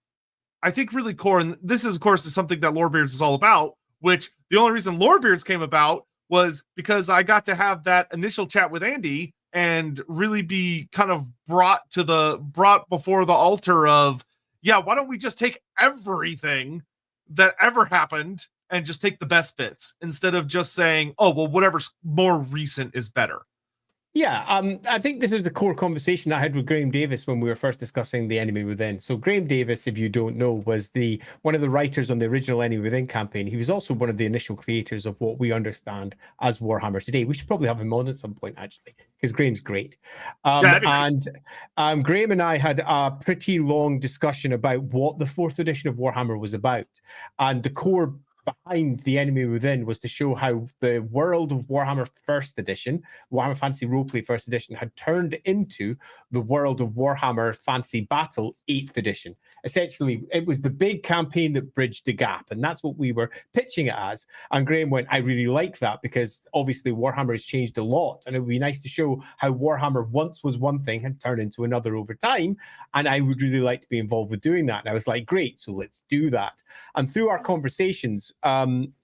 I think really core, and this is of course is something that Lorebeards is all about, which the only reason Lorebeards came about was because I got to have that initial chat with Andy and really be kind of brought before the altar of, yeah, why don't we just take everything that ever happened and just take the best bits, instead of just saying, oh, well, whatever's more recent is better. Yeah, I think this is a core conversation I had with Graham Davis when we were first discussing the Enemy Within. So Graham Davis, if you don't know, was one of the writers on the original Enemy Within campaign. He was also one of the initial creators of what we understand as Warhammer today. We should probably have him on at some point, actually, because Graham's great. Graham and I had a pretty long discussion about what the 4th edition of Warhammer was about. And the core behind the Enemy Within was to show how the world of Warhammer First Edition, Warhammer Fantasy Roleplay First Edition, had turned into the world of Warhammer Fantasy Battle 8th Edition. Essentially, it was the big campaign that bridged the gap, and that's what we were pitching it as. And Graham went, I really like that, because obviously Warhammer has changed a lot, and it would be nice to show how Warhammer once was one thing and turned into another over time, and I would really like to be involved with doing that. And I was like, great, so let's do that. And through our conversations,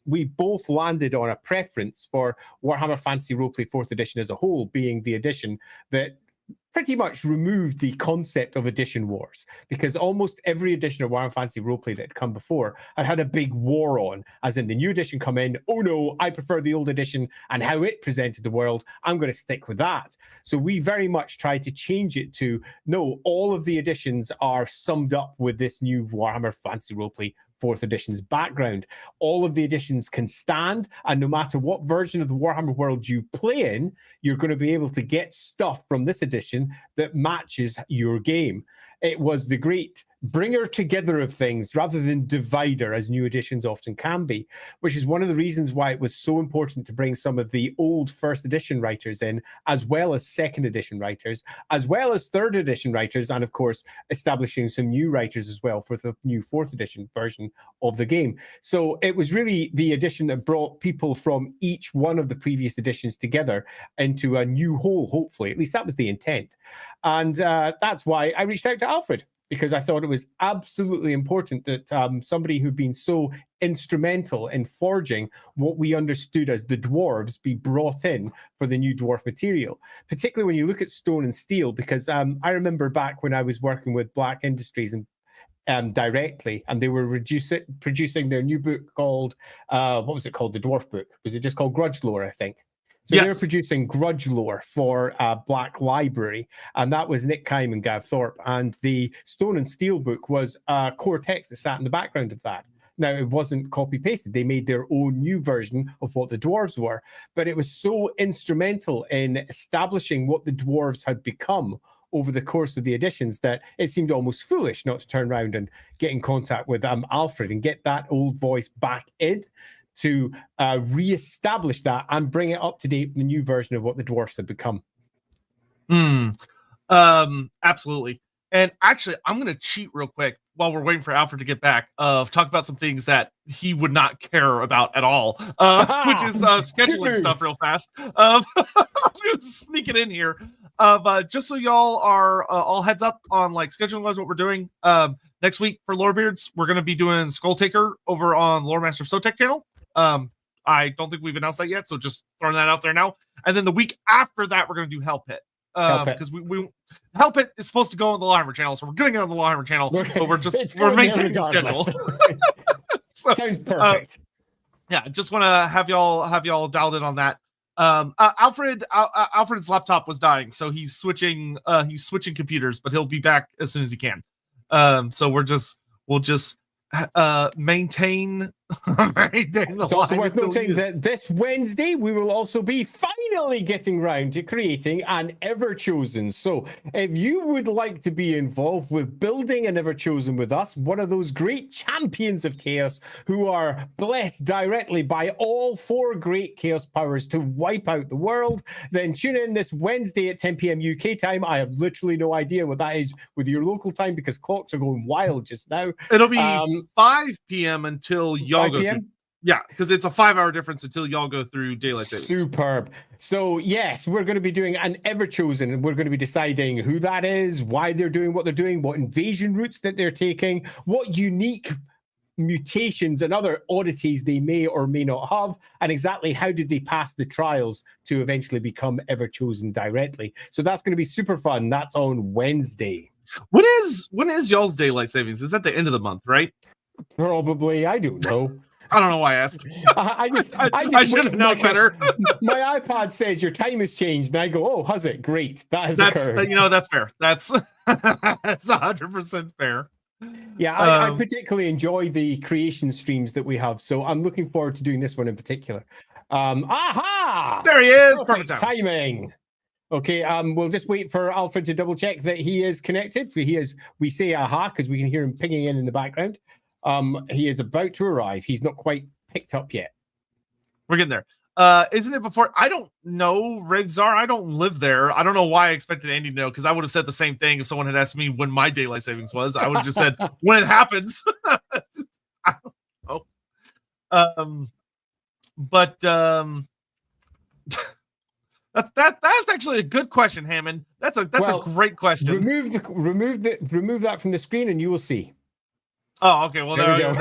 we both landed on a preference for Warhammer Fantasy Roleplay 4th Edition as a whole being the edition that pretty much removed the concept of edition wars, because almost every edition of Warhammer Fantasy Roleplay that had come before had a big war on, as in the new edition come in, oh no, I prefer the old edition and how it presented the world, I'm going to stick with that. So we very much tried to change it to, no, all of the editions are summed up with this new Warhammer Fantasy Roleplay 4th edition's background. All of the editions can stand, and no matter what version of the Warhammer world you play in, you're going to be able to get stuff from this edition that matches your game. It was the great bringer together of things rather than divider, as new editions often can be, which is one of the reasons why it was so important to bring some of the old first edition writers in, as well as second edition writers, as well as third edition writers, and of course establishing some new writers as well for the new 4th edition version of the game. So it was really the edition that brought people from each one of the previous editions together into a new whole, hopefully. At least that was the intent. And that's why I reached out to Alfred, because I thought it was absolutely important that somebody who'd been so instrumental in forging what we understood as the dwarves be brought in for the new dwarf material, particularly when you look at stone and steel, because I remember back when I was working with Black Industries and directly, and they were producing their new book called, what was it called? The Dwarf book. Was it just called Grudge Lore, I think? So they were producing Grudge Lore for Black Library, and that was Nick Kime and Gav Thorpe. And the Stone and Steel book was a core text that sat in the background of that. Now, it wasn't copy-pasted. They made their own new version of what the dwarves were, but it was so instrumental in establishing what the dwarves had become over the course of the editions that it seemed almost foolish not to turn around and get in contact with Alfred and get that old voice back in to re-establish that and bring it up to date with the new version of what the dwarfs have become. Absolutely. And actually, I'm going to cheat real quick while we're waiting for Alfred to get back, talk about some things that he would not care about at all, which is scheduling stuff real fast. I'm going to sneak it in here. Just so y'all are all heads up on like scheduling wise what we're doing. Next week for Lorebeards, we're going to be doing Skull Taker over on Loremaster of Sotek channel. I don't think we've announced that yet, so just throwing that out there now. And then the week after that, we're going to do Hell Pit. Because we Hell Pit is supposed to go on the LAWhammer channel, so we're getting it on the LAWhammer channel, but we're maintaining the schedule. So, sounds perfect. Yeah, just want to have y'all dialed in on that. Alfred's laptop was dying, so he's switching computers, but he'll be back as soon as he can. So we'll just maintain the It's also worth noting that this Wednesday we will also be finally getting round to creating an Everchosen. So if you would like to be involved with building an Everchosen with us, one of those great champions of chaos who are blessed directly by all 4 great chaos powers to wipe out the world, then tune in this Wednesday at 10 p.m. UK time. I have literally no idea what that is with your local time because clocks are going wild just now. It'll be 5 p.m. until y'all go through. Yeah, because it's a 5-hour difference until y'all go through daylight savings. Superb. So yes, we're going to be doing an Everchosen, and we're going to be deciding who that is, why they're doing what they're doing, what invasion routes that they're taking, what unique mutations and other oddities they may or may not have, and exactly how did they pass the trials to eventually become Everchosen directly. So that's going to be super fun. That's on Wednesday. When is y'all's daylight savings? It's at the end of the month, right? Probably. I don't know. I don't know why I asked. I should have known better. My iPad says your time has changed, and I go, "Oh, has it? Great, that's occurred." That's fair. That's 100% fair. Yeah, I particularly enjoy the creation streams that we have, so I'm looking forward to doing this one in particular. Aha! There he is. Perfect timing. Okay, we'll just wait for Alfred to double check that he is connected. He is. We say aha because we can hear him pinging in the background. He is about to arrive. He's not quite picked up yet. We're getting there. Isn't it before? I don't know, Ravzar. I don't live there. I don't know why I expected Andy to know, because I would have said the same thing if someone had asked me when my daylight savings was. I would have just said when it happens. I don't know. That's actually a good question, Hammond. That's a great question. Remove that from the screen, and you will see. Oh, okay. Well, there we go.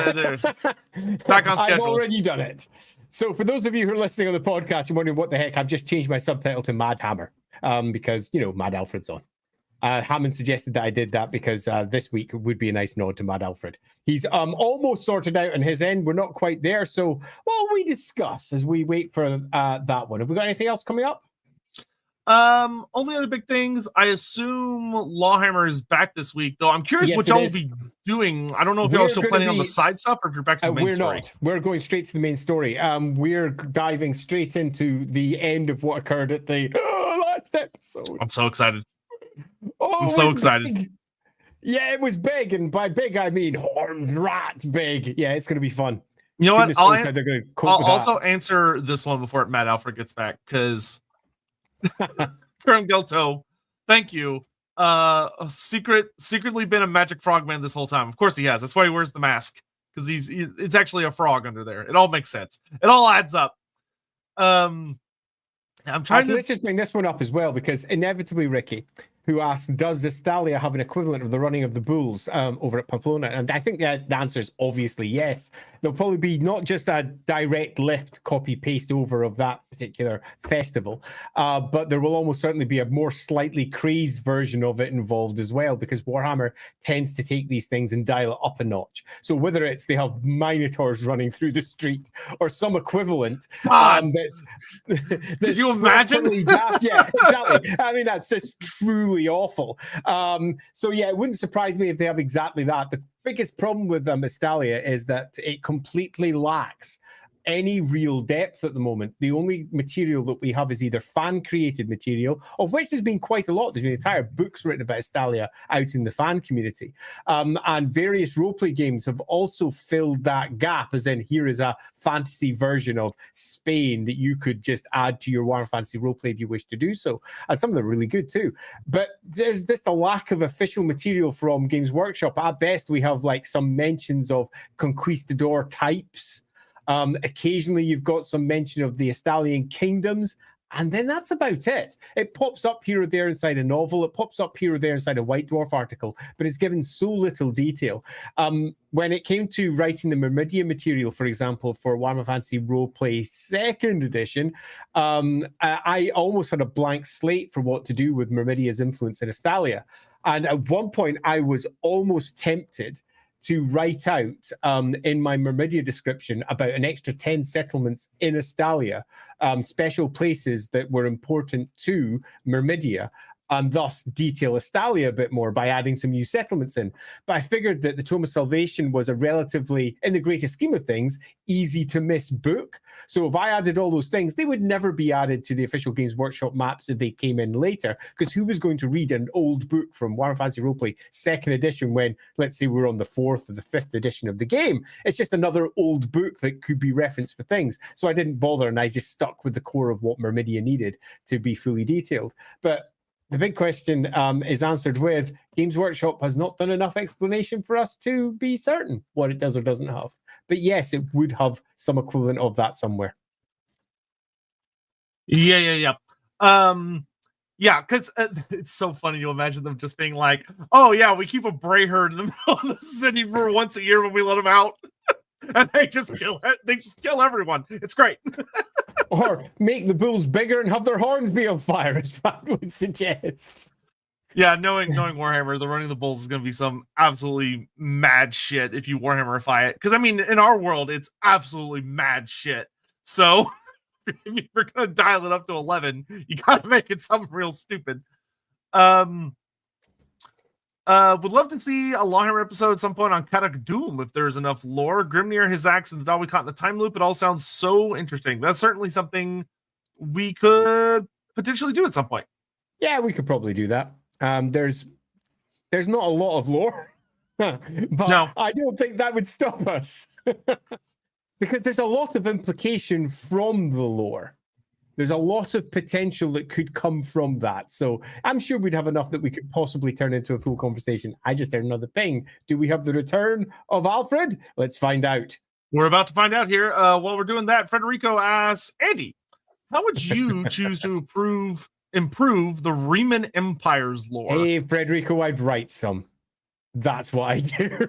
Back on schedule. I've already done it. So for those of you who are listening on the podcast, you're wondering what the heck, I've just changed my subtitle to Mad Hammer because, Mad Alfred's on. Hammond suggested that I did that because this week would be a nice nod to Mad Alfred. He's almost sorted out on his end. We're not quite there. So what will we discuss as we wait for that one? Have we got anything else coming up? Only other big things. I assume LAWhammer is back this week, though. I'm curious what y'all will be doing. I don't know if y'all are still planning on the side stuff or if you're back to the main story. Not. We're going straight to the main story. We're diving straight into the end of what occurred at the last episode. I'm so excited. I'm so excited. Big. Yeah, it was big, and by big I mean horned rat big. Yeah, it's going to be fun. You know what? I'll also answer this one before Matt Alfred gets back, because Kern Gelto, thank you. Secretly been a magic frogman this whole time. Of course he has. That's why he wears the mask, because it's actually a frog under there. It all makes sense. It all adds up. I'm trying to. Let's just bring this one up as well, because inevitably Ricky, who asked, does Estalia have an equivalent of the running of the bulls over at Pamplona? And I think that the answer is obviously yes. there'll probably be not just a direct lift, copy, paste over of that particular festival, but there will almost certainly be a more slightly crazed version of it involved as well, because Warhammer tends to take these things and dial it up a notch. So whether it's they have minotaurs running through the street or some equivalent, that's could you imagine? Yeah, exactly. I mean, that's just truly awful. So yeah, it wouldn't surprise me if they have exactly that. The biggest problem with Estalia is that it completely lacks any real depth at the moment. The only material that we have is either fan-created material, of which there's been quite a lot. There's been entire books written about Estalia out in the fan community. And various roleplay games have also filled that gap, as in here is a fantasy version of Spain that you could just add to your Warhammer Fantasy Roleplay if you wish to do so. And some of them are really good too. But there's just a lack of official material from Games Workshop. At best, we have like some mentions of conquistador types. Occasionally, you've got some mention of the Estalian kingdoms, and then that's about it. It pops up here or there inside a novel. It pops up here or there inside a White Dwarf article, but it's given so little detail. When it came to writing the Myrmidia material, for example, for Warhammer Fantasy Roleplay 2nd edition, I almost had a blank slate for what to do with Myrmidia's influence in Estalia. And at one point, I was almost tempted to write out in my Myrmidia description about an extra 10 settlements in Estalia, special places that were important to Myrmidia, and thus detail Estalia a bit more by adding some new settlements in. But I figured that the Tome of Salvation was a relatively, in the greater scheme of things, easy to miss book. So if I added all those things, they would never be added to the official Games Workshop maps if they came in later, because who was going to read an old book from Warhammer Fantasy Roleplay 2nd edition when, let's say, we're on the 4th or the 5th edition of the game? It's just another old book that could be referenced for things. So I didn't bother, and I just stuck with the core of what Myrmidia needed to be fully detailed. But the big question is answered with Games Workshop has not done enough explanation for us to be certain what it does or doesn't have. But yes, it would have some equivalent of that somewhere. Yeah, because it's so funny to imagine them just being like, oh yeah, we keep a bray herd in the middle of the city for once a year when we let them out. And they just kill everyone. It's great. Or make the bulls bigger and have their horns be on fire, as Fat would suggest. Yeah, knowing Warhammer, the running the bulls is going to be some absolutely mad shit if you Warhammerify it. Because I mean, in our world, it's absolutely mad shit. So if you're going to dial it up to 11, you got to make it something real stupid. Would love to see a LAWhammer episode at some point on Karak Doom if there's enough lore. Grimnir, his axe, and the dog we caught in the time loop. It all sounds so interesting. That's certainly something we could potentially do at some point. Yeah, we could probably do that. There's not a lot of lore, but no. I don't think that would stop us because there's a lot of implication from the lore. There's a lot of potential that could come from that. So I'm sure we'd have enough that we could possibly turn into a full conversation. I just heard another ping. Do we have the return of Alfred? Let's find out. We're about to find out here. While we're doing that, Federico asks, Andy, how would you choose to improve the Riemann Empire's lore? Hey, Federico, I'd write some. That's what I do.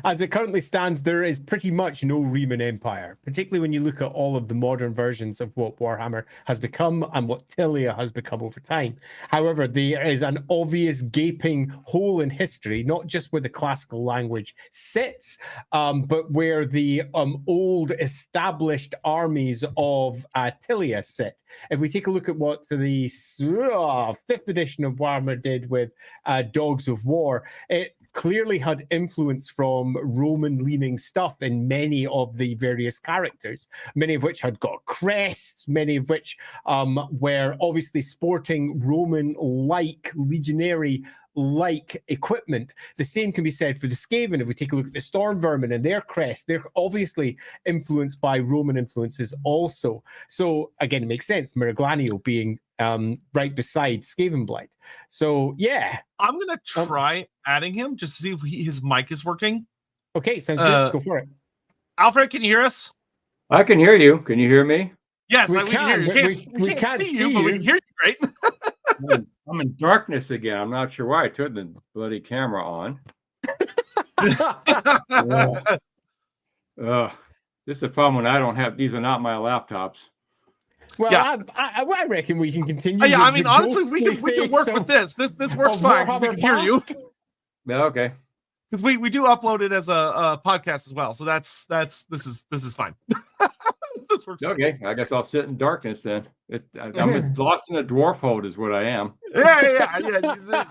As it currently stands, there is pretty much no Riemann Empire, particularly when you look at all of the modern versions of what Warhammer has become and what Tilia has become over time. However, there is an obvious gaping hole in history, not just where the classical language sits, but where the old established armies of Tilia sit. If we take a look at what the 5th edition of Warhammer did with Dogs of War, it clearly had influence from Roman-leaning stuff in many of the various characters, many of which had got crests, many of which were obviously sporting Roman-like, legionary-like equipment. The same can be said for the Skaven. If we take a look at the Storm Vermin and their crest, they're obviously influenced by Roman influences also. So, again, it makes sense, Miraglanio being right beside Skavenblight. So, yeah. I'm going to try adding him just to see if his mic is working. Okay, sounds good. Go for it. Alfred, can you hear us? I can hear you. Can you hear me? Yes, we can hear you. We can't see you, but we can hear you, right? I'm in darkness again. I'm not sure why I turned the bloody camera on. This is the problem when I don't have. These are not my laptops. Well, Yeah. I reckon we can continue. Yeah, with I mean, the honestly, we ghostly can work face with this. This works of fine because we Warhammer can hear you. Past. Yeah, okay. Because we do upload it as a podcast as well. So this is fine. This works fine. Okay, I guess I'll sit in darkness then. I'm lost in a dwarf hold, is what I am. Yeah.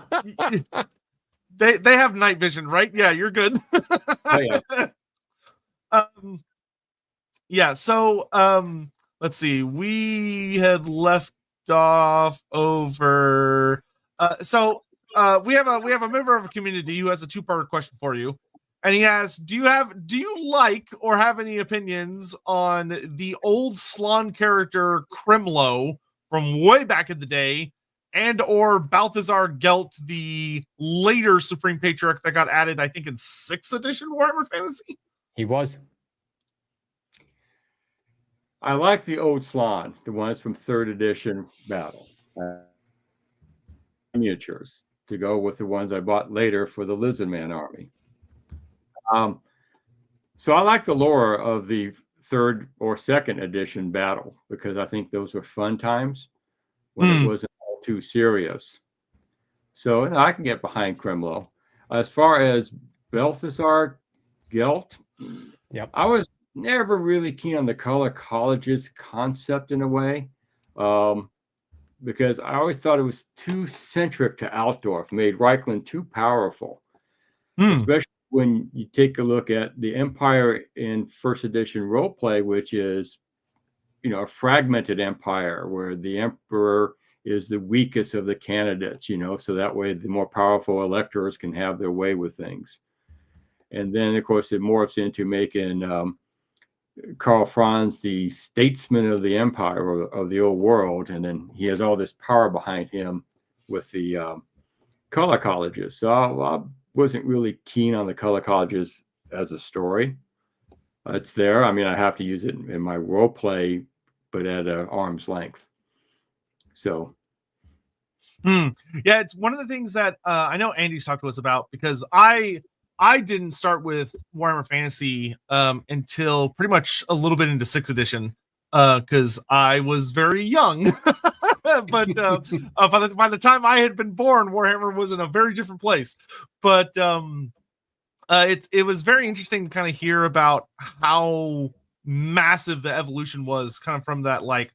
They have night vision, right? Yeah, you're good. Oh, yeah. Yeah. So let's see. We had left off over. We have a member of a community who has a two-part question for you, and he asks, do you like or have any opinions on the old Slan character Krimlo from way back in the day, and or Balthazar Gelt, the later Supreme Patriarch that got added, I think, in 6th edition Warhammer Fantasy? He was. I like the old Slan, the ones from 3rd edition Battle. Miniatures to go with the ones I bought later for the Lizardman army. So I like the lore of the 3rd or 2nd edition Battle because I think those were fun times when it wasn't all too serious. So I can get behind Krimlo. As far as Balthazar Gelt, Yep. I was never really keen on the color colleges concept in a way. Because I always thought it was too centric to Altdorf, made Reichland too powerful, especially when you take a look at the Empire in 1st edition Roleplay, which is, a fragmented empire where the Emperor is the weakest of the candidates, so that way the more powerful electors can have their way with things. And then, of course, it morphs into making Karl Franz the statesman of the empire or of the old world, and then he has all this power behind him with the color colleges. So I wasn't really keen on the color colleges as a story. It's there. I mean, I have to use it in my role play, but at an arm's length. So yeah, it's one of the things that I know Andy's talked to us about, because I didn't start with Warhammer Fantasy until pretty much a little bit into 6th edition because I was very young. But by the time I had been born, Warhammer was in a very different place. But it was very interesting to kind of hear about how massive the evolution was, kind of from that like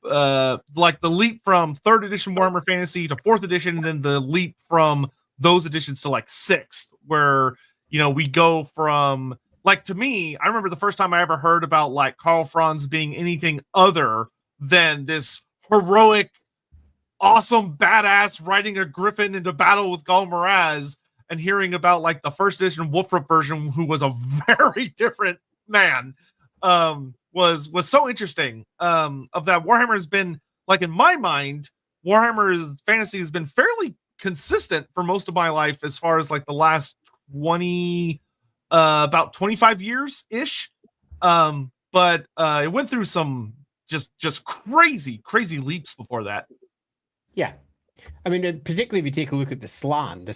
the leap from 3rd edition Warhammer Fantasy to 4th edition, and then the leap from those editions to like 6th, where we go from, like, to me, I remember the first time I ever heard about like Karl Franz being anything other than this heroic, awesome badass riding a griffin into battle with Gul Maraz, and hearing about like the 1st edition Wolfrup version, who was a very different man, was so interesting. Of that, Warhammer has been, like, in my mind, Warhammer Fantasy has been fairly consistent for most of my life as far as like the last about 25 years ish. But it went through some just crazy leaps before that. Yeah. I mean, particularly if you take a look at the Slan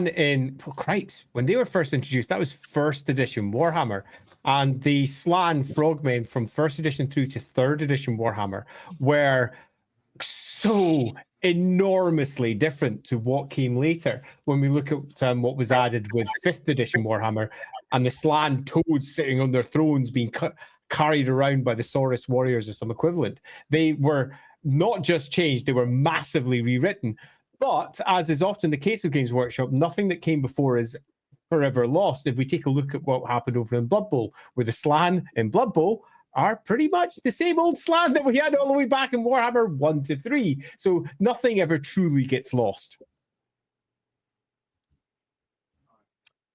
in Cripes, when they were first introduced, that was 1st edition Warhammer, and the Slan frogmen from 1st edition through to 3rd edition Warhammer were so enormously different to what came later. When we look at what was added with 5th edition Warhammer and the Slan toads sitting on their thrones being carried around by the Saurus warriors or some equivalent, they were not just changed, they were massively rewritten. But as is often the case with Games Workshop, nothing that came before is forever lost. If we take a look at what happened over in Blood Bowl, where the Slan in Blood Bowl are pretty much the same old Slan that we had all the way back in Warhammer 1 to 3. So nothing ever truly gets lost.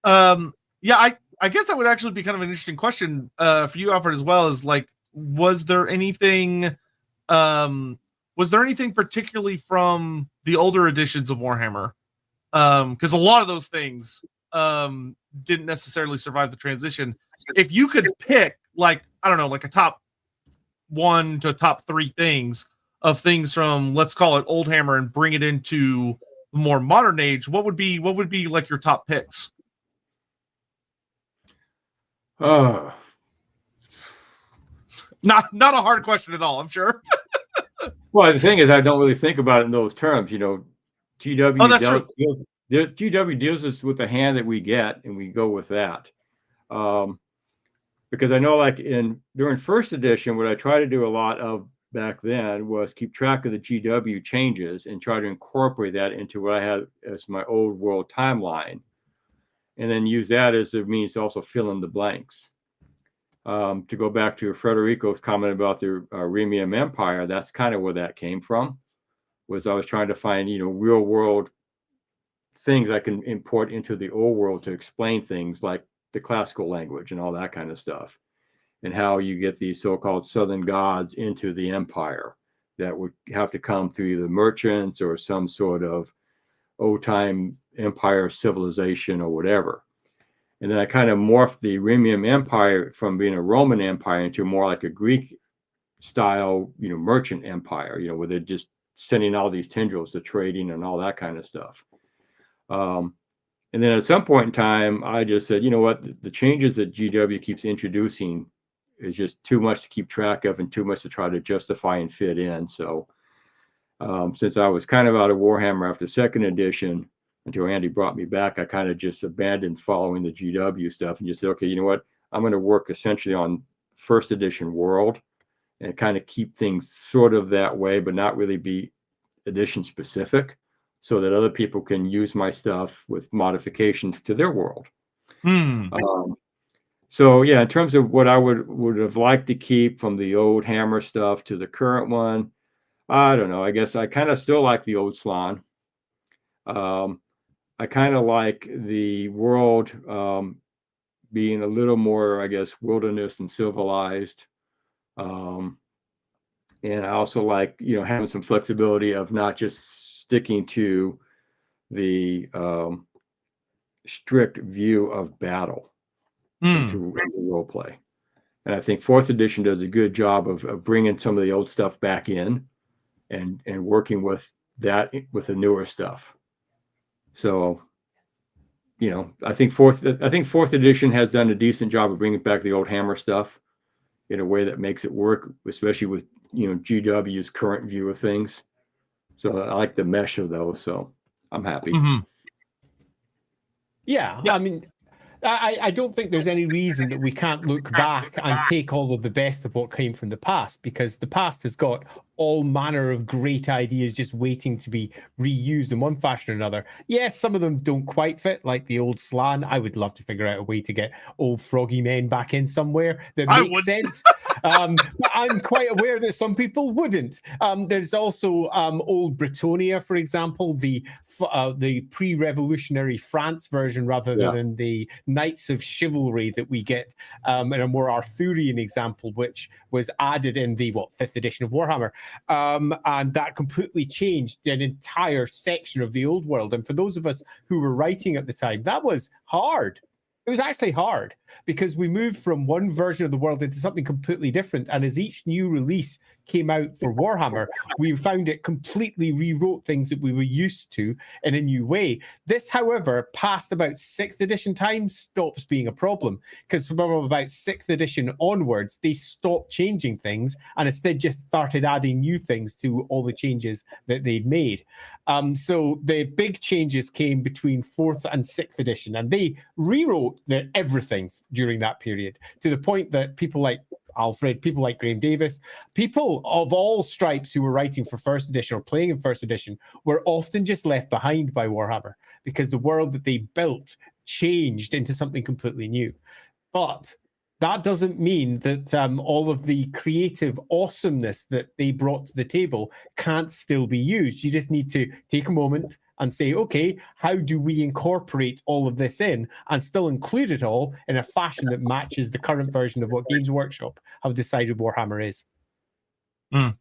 Yeah, I guess that would actually be kind of an interesting question for you, Alfred, as well, is like, was there anything particularly from the older editions of Warhammer? Because a lot of those things didn't necessarily survive the transition. If you could pick, like, I don't know, like a top 1 to top 3 things of things from, let's call it, Old Hammer, and bring it into the more modern age, what would be like your top picks? Not a hard question at all, I'm sure. Well, the thing is, I don't really think about it in those terms. GW Oh, that's true. GW deals us with the hand that we get, and we go with that. Because I know, like during first edition, what I try to do a lot of back then was keep track of the GW changes and try to incorporate that into what I had as my old world timeline, and then use that as a means to also fill in the blanks. To go back to Frederico's comment about the Remium Empire, that's kind of where that came from. Was I was trying to find real world things I can import into the old world to explain things like the classical language and all that kind of stuff, and how you get these so-called southern gods into the empire that would have to come through either merchants or some sort of old-time empire civilization or whatever. And then I kind of morphed the Remium Empire from being a Roman empire into more like a Greek style, merchant empire, where they're just sending all these tendrils to trading and all that kind of stuff. And then at some point in time, I just said, you know what, the changes that GW keeps introducing is just too much to keep track of and too much to try to justify and fit in. So since I was kind of out of Warhammer after second edition, until Andy brought me back, I kind of just abandoned following the GW stuff and just said, okay, you know what, I'm going to work essentially on first edition world and kind of keep things sort of that way, but not really be edition specific, so that other people can use my stuff with modifications to their world. So yeah, in terms of what I would have liked to keep from the old Hammer stuff to the current one, I don't know. I guess I kind of still like the old Slan. I kind of like the world being a little more, I guess, wilderness and civilized. And I also like, having some flexibility of not just sticking to the strict view of battle into role play. And I think fourth edition does a good job of bringing some of the old stuff back in and working with that with the newer stuff. So, I think fourth edition has done a decent job of bringing back the old Hammer stuff in a way that makes it work, especially with GW's current view of things. So I like the mesh of those. So I'm happy. Yeah, I mean, I don't think there's any reason that we can't look back and take all of the best of what came from the past, because the past has got all manner of great ideas just waiting to be reused in one fashion or another. Yes, some of them don't quite fit, like the old Slan. I would love to figure out a way to get old froggy men back in somewhere that makes sense. But I'm quite aware that some people wouldn't. There's also old Britannia, for example, the pre-revolutionary France version rather than the Knights of Chivalry that we get in a more Arthurian example, which was added in the 5th edition of Warhammer. And that completely changed an entire section of the old world. And for those of us who were writing at the time, that was hard. It was actually hard because we moved from one version of the world into something completely different. And as each new release came out for Warhammer, we found it completely rewrote things that we were used to in a new way. This, however, past about 6th edition time, stops being a problem, because from about 6th edition onwards, they stopped changing things and instead just started adding new things to all the changes that they'd made. So the big changes came between 4th and 6th edition, and they rewrote everything during that period, to the point that people like Alfred, people like Graham Davis, people of all stripes who were writing for first edition or playing in first edition were often just left behind by Warhammer, because the world that they built changed into something completely new. But that doesn't mean that all of the creative awesomeness that they brought to the table can't still be used. You just need to take a moment and say, okay, how do we incorporate all of this in and still include it all in a fashion that matches the current version of what Games Workshop have decided Warhammer is? We've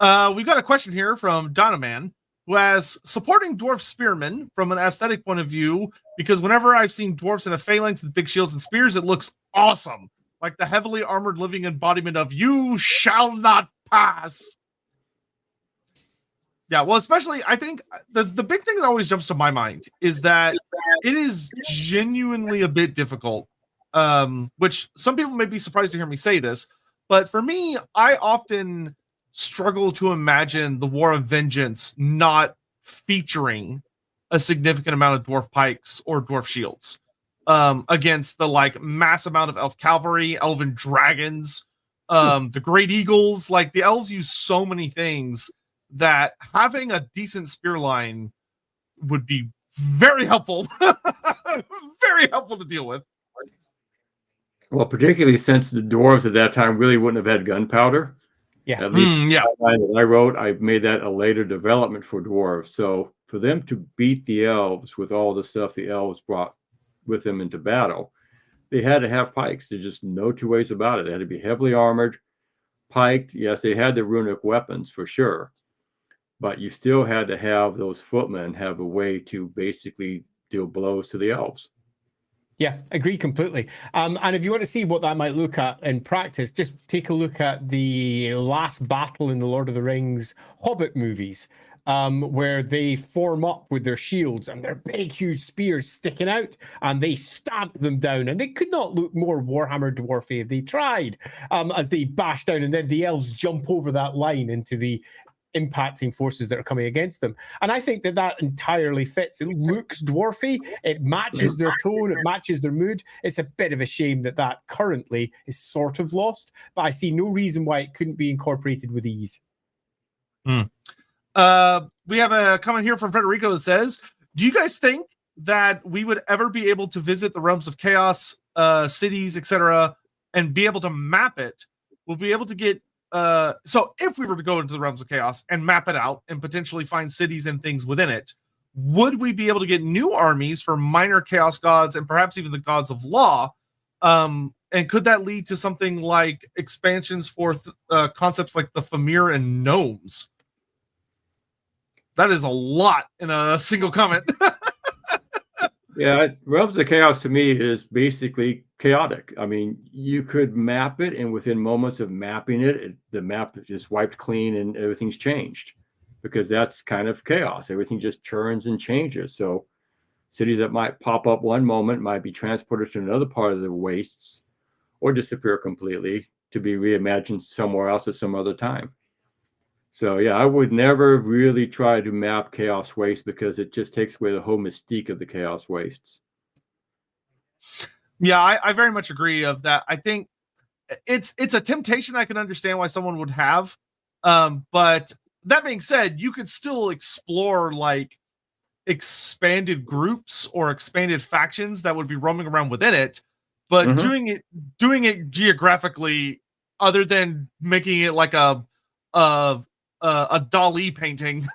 got a question here from Donaman, who has supporting dwarf spearmen from an aesthetic point of view, because whenever I've seen dwarfs in a phalanx with big shields and spears, it looks awesome. Like the heavily armored living embodiment of "you shall not pass." Yeah, well, especially, I think the big thing that always jumps to my mind is that it is genuinely a bit difficult, which some people may be surprised to hear me say this, But for me, I often struggle to imagine the War of Vengeance not featuring a significant amount of dwarf pikes or dwarf shields against the like mass amount of elf cavalry, elven dragons, the great eagles. Like the elves use so many things that having a decent spear line would be very helpful. Very helpful to deal with. Well, particularly since the dwarves at that time really wouldn't have had gunpowder. Yeah. At least Yeah. the line that I wrote, I made that a later development for dwarves. So for them to beat the elves with all the stuff the elves brought with them into battle, they had to have pikes. There's just no two ways about it. They had to be heavily armored, piked. Yes, they had the runic weapons for sure, but you still had to have those footmen have a way to basically deal blows to the elves. Yeah, agree completely. And if you want to see what that might look at in practice, just take a look at the last battle in the Lord of the Rings Hobbit movies, where they form up with their shields and their big, huge spears sticking out, and they stamp them down. And they could not look more Warhammer dwarfy if they tried, as they bash down, and then the elves jump over that line into the impacting forces that are coming against them. And I think that entirely fits. It looks dwarfy, it matches their tone, it matches their mood. It's a bit of a shame that currently is sort of lost, but I see no reason why it couldn't be incorporated with ease. We have a comment here from Federico that says, do you guys think that we would ever be able to visit the realms of chaos, cities, etc., and be able to map it? We'll be able to get so if we were to go into the realms of chaos and map it out and potentially find cities and things within it, would we be able to get new armies for minor chaos gods and perhaps even the gods of law? And could that lead to something like expansions for concepts like the Famir and gnomes? That is a lot in a single comment. Yeah, Realms of Chaos to me is basically chaotic. I mean, you could map it, and within moments of mapping it, the map is just wiped clean and everything's changed, because that's kind of chaos. Everything just churns and changes. So cities that might pop up one moment might be transported to another part of the wastes or disappear completely to be reimagined somewhere else at some other time. So yeah, I would never really try to map Chaos Waste because it just takes away the whole mystique of the Chaos Wastes. Yeah, I very much agree of that. I think it's a temptation I can understand why someone would have. But that being said, you could still explore like expanded groups or expanded factions that would be roaming around within it, but doing it geographically, other than making it like a Dali painting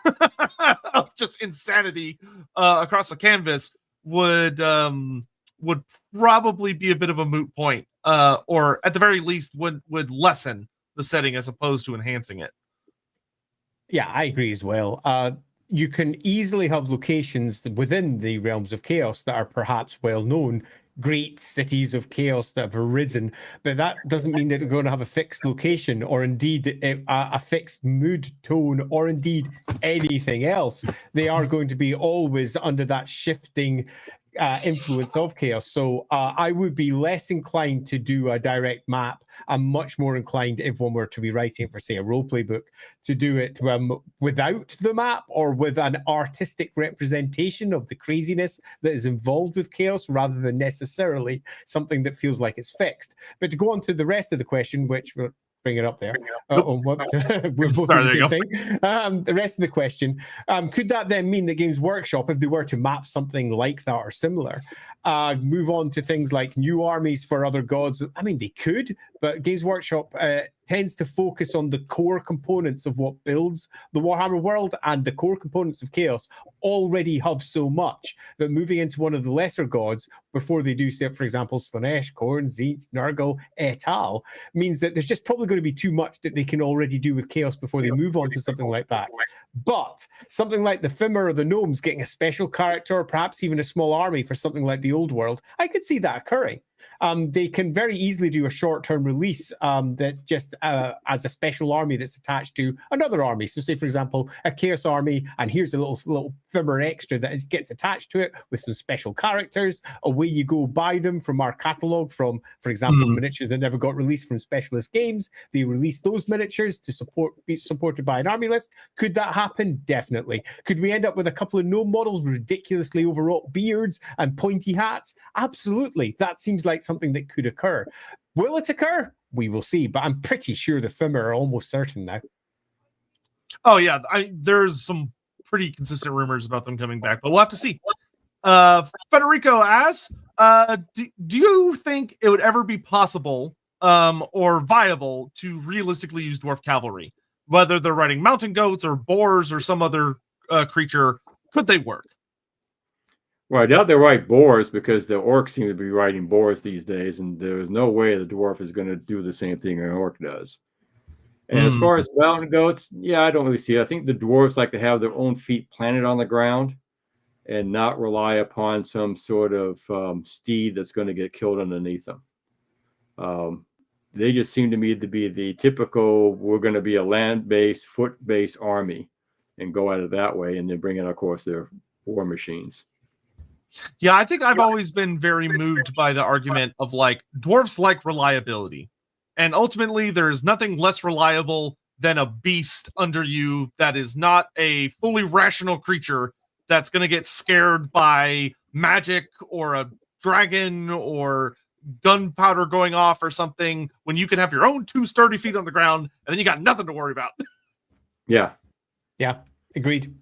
of just insanity across the canvas would probably be a bit of a moot point, or at the very least would lessen the setting as opposed to enhancing it. Yeah, I agree as well. You can easily have locations within the realms of chaos that are perhaps well known, great cities of chaos that have arisen, but that doesn't mean that they're going to have a fixed location or indeed a fixed mood tone or indeed anything else. They are going to be always under that shifting influence of chaos. So I would be less inclined to do a direct map. I'm much more inclined, if one were to be writing for, say, a roleplay book, to do it without the map or with an artistic representation of the craziness that is involved with chaos rather than necessarily something that feels like it's fixed. But to go on to the rest of the question, which we'll bring it up there. We're both doing the same thing. The rest of the question, could that then mean that Games Workshop, if they were to map something like that or similar, move on to things like new armies for other gods? I mean, they could, but Games Workshop tends to focus on the core components of what builds the Warhammer world, and the core components of Chaos already have so much that moving into one of the lesser gods before they do, say, for example, Slanesh, Khorne, Tzeentch, Nurgle, et al., means that there's just probably going to be too much that they can already do with Chaos before they move on to something like that. But something like the Fimmer or the Gnomes getting a special character, or perhaps even a small army for something like the Old World, I could see that occurring. They can very easily do a short-term release that just as a special army that's attached to another army. So say, for example, a Chaos army, and here's a little fibber extra that gets attached to it with some special characters. Away you go, buy them from our catalog from, for example, miniatures that never got released from Specialist Games. They release those miniatures to be supported by an army list. Could that happen? Definitely. Could we end up with a couple of gnome models with ridiculously overwrought beards and pointy hats? Absolutely. That seems like something that could occur. Will it occur? We will see, but I'm pretty sure the Fimmer are almost certain now. Oh yeah, there's some pretty consistent rumors about them coming back, but we'll have to see. Federico asks, do you think it would ever be possible or viable to realistically use dwarf cavalry? Whether they're riding mountain goats or boars or some other creature, could they work? Well, I doubt they ride boars because the orcs seem to be riding boars these days, and there's no way the dwarf is going to do the same thing an orc does. And as far as mountain goats, yeah, I don't really see it. I think the dwarves like to have their own feet planted on the ground and not rely upon some sort of steed that's going to get killed underneath them. They just seem to me to be the typical, we're going to be a land-based, foot-based army and go at it that way, and then bring in, of course, their war machines. Yeah, I think I've always been very moved by the argument of like dwarves like reliability. And ultimately, there's nothing less reliable than a beast under you that is not a fully rational creature that's going to get scared by magic or a dragon or gunpowder going off or something, when you can have your own 2 sturdy feet on the ground and then you got nothing to worry about. Yeah, agreed.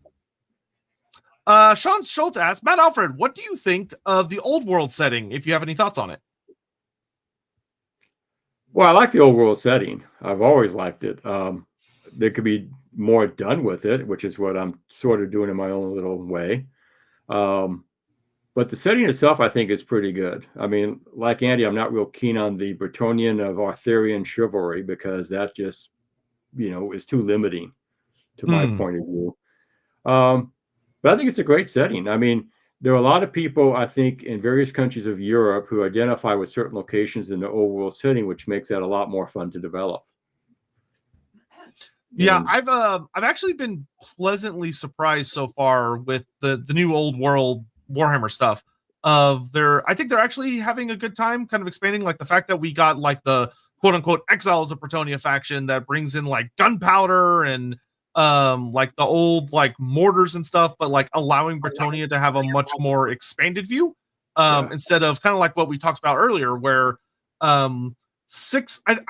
Sean Schultz asks, Madalfred, what do you think of the old world setting, if you have any thoughts on it? Well, I like the old world setting. I've always liked it. There could be more done with it, which is what I'm sort of doing in my own little way. But the setting itself, I think, is pretty good. I mean, like Andy, I'm not real keen on the Bretonnian of Arthurian chivalry because that just, is too limiting to my point of view. But I think it's a great setting. I mean, there are a lot of people, I think, in various countries of Europe who identify with certain locations in the old world setting, which makes that a lot more fun to develop. Yeah, I've actually been pleasantly surprised so far with the new old world Warhammer stuff. I think they're actually having a good time kind of expanding, like the fact that we got like the quote unquote Exiles of Bretonnia faction that brings in like gunpowder and like the old like mortars and stuff, but like allowing Bretonnia to have a much more expanded view instead of kind of like what we talked about earlier, where I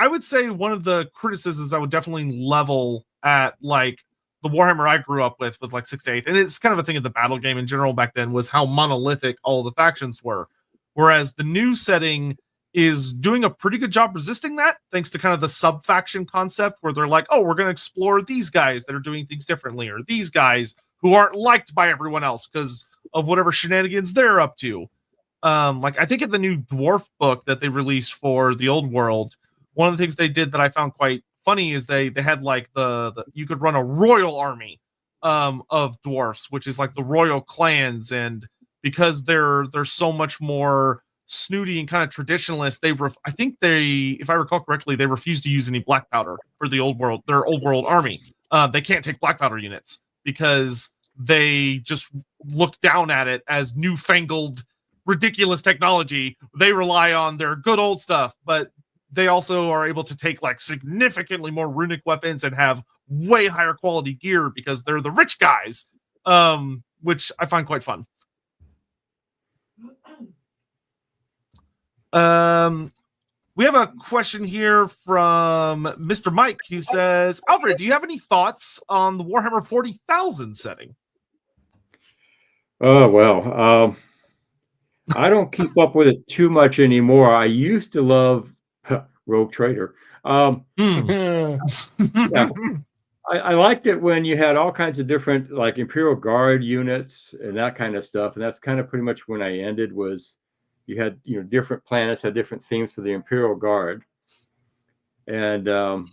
would say one of the criticisms I would definitely level at like the Warhammer I grew up with like 6 to 8, and it's kind of a thing of the battle game in general back then, was how monolithic all the factions were. Whereas the new setting is doing a pretty good job resisting that, thanks to kind of the sub-faction concept where they're like, oh, we're going to explore these guys that are doing things differently, or these guys who aren't liked by everyone else because of whatever shenanigans they're up to. Like I think in the new Dwarf book that they released for the old world, one of the things they did that I found quite funny is they had like the you could run a royal army of dwarfs, which is like the royal clans, and because they're so much more snooty and kind of traditionalist, I think if I recall correctly, they refused to use any black powder for their old world army. They can't take black powder units because they just look down at it as newfangled ridiculous technology. They rely on their good old stuff, but they also are able to take like significantly more runic weapons and have way higher quality gear because they're the rich guys, which I find quite fun. We have a question here from Mr. Mike who says, Alfred, do you have any thoughts on the Warhammer 40,000 setting? Oh, well, I don't keep up with it too much anymore. I used to love Rogue Trader. Yeah, I liked it when you had all kinds of different like Imperial Guard units and that kind of stuff. And that's kind of pretty much when I ended. Was you had different planets had different themes for the Imperial Guard, and I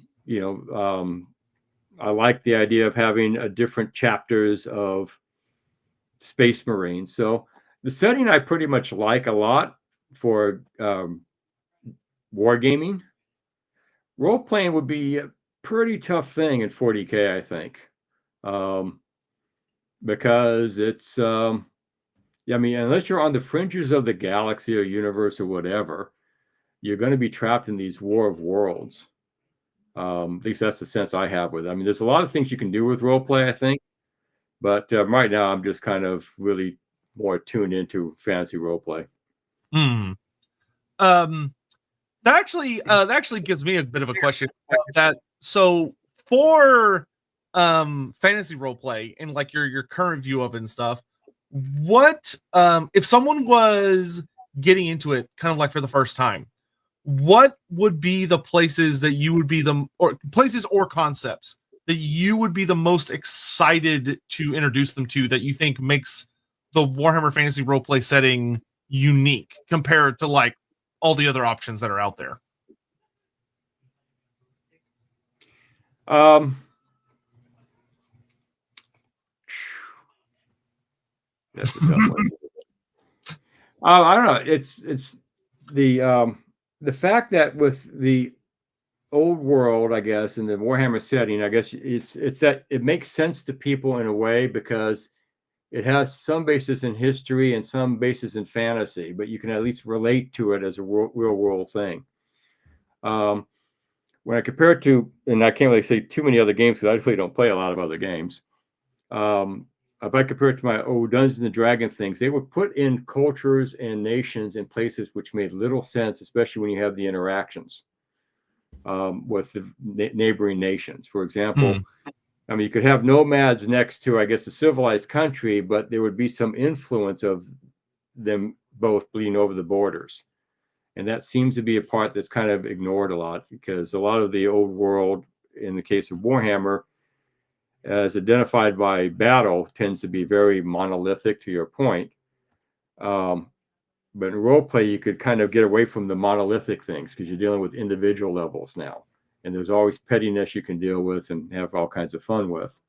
like the idea of having different chapters of Space Marines. So the setting I pretty much like a lot for wargaming. Role-playing would be a pretty tough thing in 40K, I think. Because it's, I mean, unless you're on the fringes of the galaxy or universe or whatever, you're going to be trapped in these war of worlds. At least that's the sense I have with it. I mean, there's a lot of things you can do with role-play, I think. But right now, I'm just kind of really more tuned into fantasy role-play. That actually gives me a bit of a question. So for fantasy role play and like your current view of it and stuff, what if someone was getting into it kind of like for the first time, what would be the places that you would be places or concepts that you would be the most excited to introduce them to, that you think makes the Warhammer Fantasy Roleplay setting unique compared to like all the other options that are out there? That's a tough one. I don't know. It's the fact that with the old world, I guess, in the Warhammer setting, I guess it's that it makes sense to people in a way because it has some basis in history and some basis in fantasy, but you can at least relate to it as a real world thing. When I compare it to, and I can't really say too many other games because I really don't play a lot of other games. If I compare it to my old Dungeons and Dragons things, they would put in cultures and nations in places which made little sense, especially when you have the interactions with the neighboring nations. For example, I mean, you could have nomads next to, I guess, a civilized country, but there would be some influence of them both bleeding over the borders. And that seems to be a part that's kind of ignored a lot, because a lot of the old world, in the case of Warhammer, as identified by battle, tends to be very monolithic, to your point. But in roleplay, you could kind of get away from the monolithic things because you're dealing with individual levels now. And there's always pettiness you can deal with and have all kinds of fun with.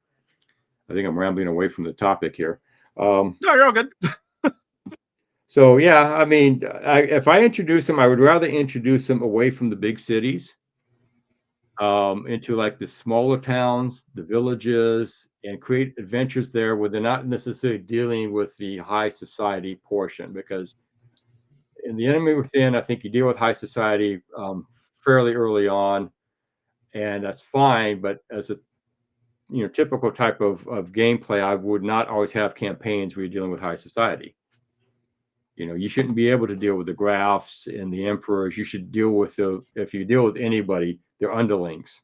I think I'm rambling away from the topic here. No, you're all good. So, yeah, I mean, if I introduce them, I would rather introduce them away from the big cities, into like the smaller towns, the villages, and create adventures there where they're not necessarily dealing with the high society portion. Because in the Enemy Within, I think you deal with high society fairly early on, and that's fine. But as a typical type of gameplay, I would not always have campaigns where you're dealing with high society. You shouldn't be able to deal with the Grafs and the Emperors. You should deal with if you deal with anybody, their underlings,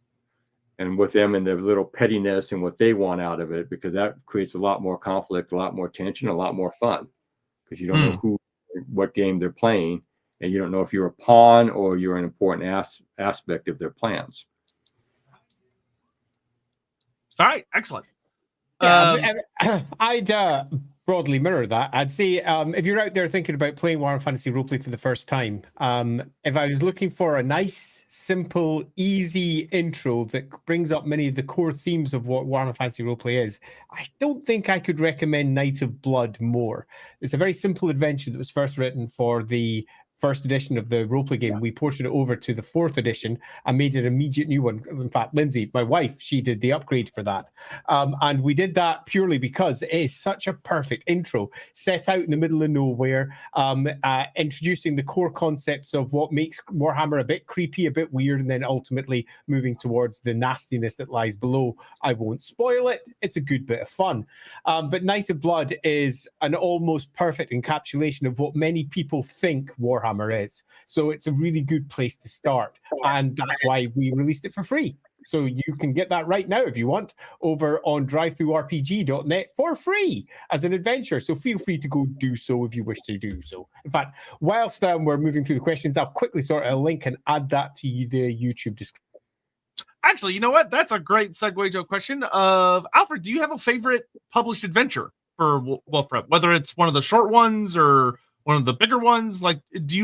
and with them and their little pettiness and what they want out of it, because that creates a lot more conflict, a lot more tension, a lot more fun, because you don't know what game they're playing, and you don't know if you're a pawn or you're an important aspect of their plans. All right, excellent. Yeah, I'd broadly mirror that. I'd say if you're out there thinking about playing Warhammer Fantasy Roleplay for the first time, if I was looking for a nice, simple, easy intro that brings up many of the core themes of what Warhammer Fantasy Roleplay is, I don't think I could recommend Night of Blood more. It's a very simple adventure that was first written for the first edition of the roleplay game. We ported it over to the 4th edition and made an immediate new one. In fact, Lindsay, my wife, she did the upgrade for that. And we did that purely because it is such a perfect intro, set out in the middle of nowhere, introducing the core concepts of what makes Warhammer a bit creepy, a bit weird, and then ultimately moving towards the nastiness that lies below. I won't spoil it. It's a good bit of fun. But Night of Blood is an almost perfect encapsulation of what many people think Warhammer is. So it's a really good place to start, and that's why we released it for free. So you can get that right now if you want over on drivethroughrpg.net for free as an adventure. So feel free to go do so if you wish to do so. In fact, whilst we're moving through the questions, I'll quickly sort a link and add that to the YouTube description. Actually, you know what? That's a great segue to a question of Alfred. Do you have a favorite published adventure for Wolfred? Whether it's one of the short ones or one of the bigger ones, like do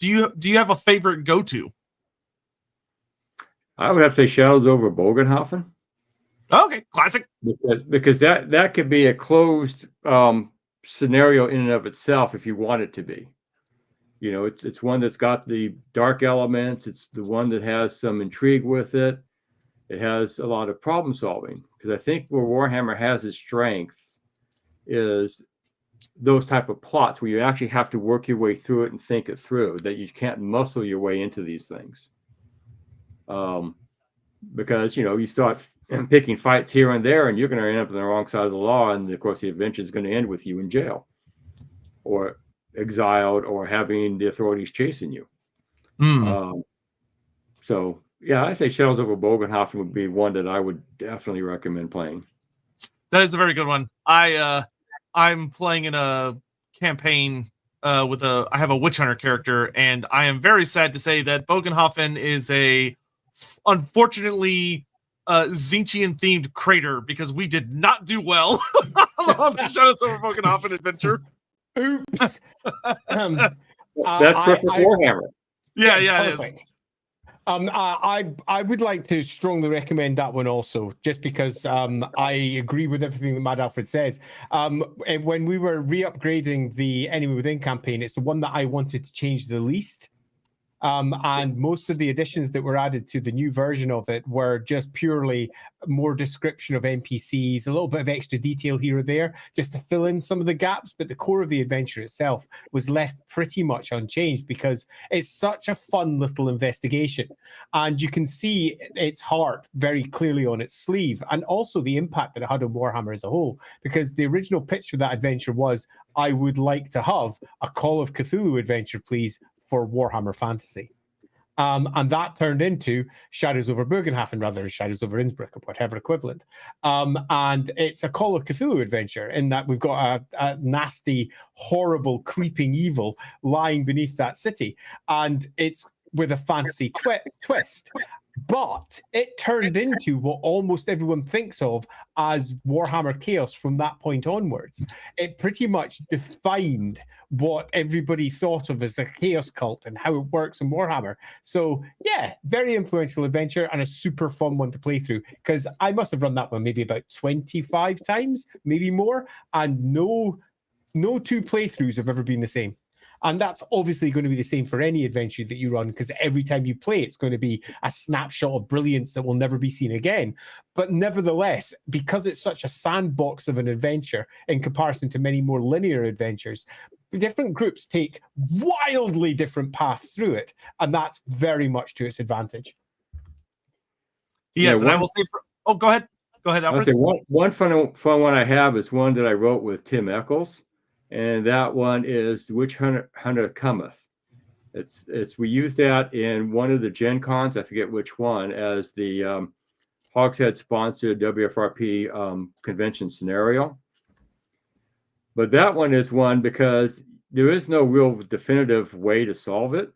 you have a favorite go-to? I would have to say Shadows over Bogenhofen. Okay, classic. Because that could be a closed scenario in and of itself if you want it to be. You know, it's one that's got the dark elements. It's the one that has some intrigue with it. It has a lot of problem solving, because I think where Warhammer has its strength is those type of plots where you actually have to work your way through it and think it through, that you can't muscle your way into these things. Because, you know, you start picking fights here and there, and you're going to end up on the wrong side of the law. And of course, the adventure is going to end with you in jail or exiled or having the authorities chasing you. So, yeah, I say Shadows over Bogenhofen would be one that I would definitely recommend playing. That is a very good one. I'm playing in a campaign I have a witch hunter character, and I am very sad to say that Bogenhofen is unfortunately Zinchian themed crater, because we did not do well on the Shadows over Bogenhofen adventure. Oops. That's perfect Warhammer. Yeah, it perfect. is. I would like to strongly recommend that one also, just because I agree with everything that Madalfred says. And when we were re-upgrading the Enemy Within campaign, it's the one that I wanted to change the least. And most of the additions that were added to the new version of it were just purely more description of NPCs, a little bit of extra detail here or there, just to fill in some of the gaps. But the core of the adventure itself was left pretty much unchanged, because it's such a fun little investigation. And you can see its heart very clearly on its sleeve, and also the impact that it had on Warhammer as a whole. Because the original pitch for that adventure was, I would like to have a Call of Cthulhu adventure, please, for Warhammer Fantasy. And that turned into Shadows over Bogenhofen, rather than Shadows over Innsbruck, or whatever equivalent. And it's a Call of Cthulhu adventure, in that we've got a nasty, horrible, creeping evil lying beneath that city. And it's with a fantasy twist. But it turned into what almost everyone thinks of as Warhammer Chaos from that point onwards. It pretty much defined what everybody thought of as a Chaos cult and how it works in Warhammer. So, yeah, very influential adventure, and a super fun one to play through, because I must have run that one maybe about 25 times, maybe more, and no two playthroughs have ever been the same. And that's obviously going to be the same for any adventure that you run, because every time you play, it's going to be a snapshot of brilliance that will never be seen again. But nevertheless, because it's such a sandbox of an adventure in comparison to many more linear adventures, different groups take wildly different paths through it. And that's very much to its advantage. Yes, and I will say, go ahead. Go ahead, Alfred. I'll say one fun one I have is one that I wrote with Tim Eccles. And that one is Witch Hunter Cometh. We used that in one of the Gen Cons, I forget which one, as the Hogshead sponsored WFRP convention scenario. But that one is one because there is no real definitive way to solve it.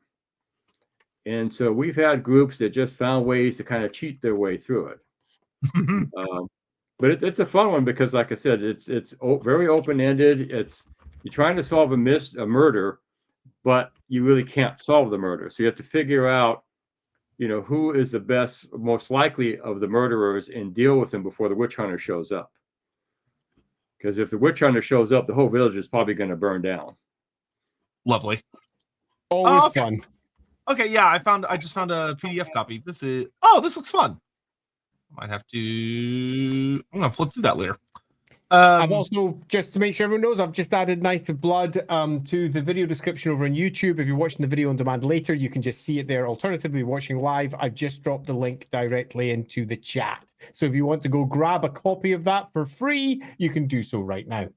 And so we've had groups that just found ways to kind of cheat their way through it. But it's a fun one because, like I said, it's very open-ended. You're trying to solve a murder, but you really can't solve the murder. So you have to figure out, who is the most likely of the murderers, and deal with them before the witch hunter shows up. Because if the witch hunter shows up, the whole village is probably going to burn down. Lovely. Always fun. Okay, yeah, I just found a PDF copy. This looks fun. I'm gonna flip through that later. I've also, just to make sure everyone knows, I've just added Night of Blood to the video description over on YouTube. If you're watching the video on demand later, you can just see it there. Alternatively, watching live, I've just dropped the link directly into the chat. So if you want to go grab a copy of that for free, you can do so right now.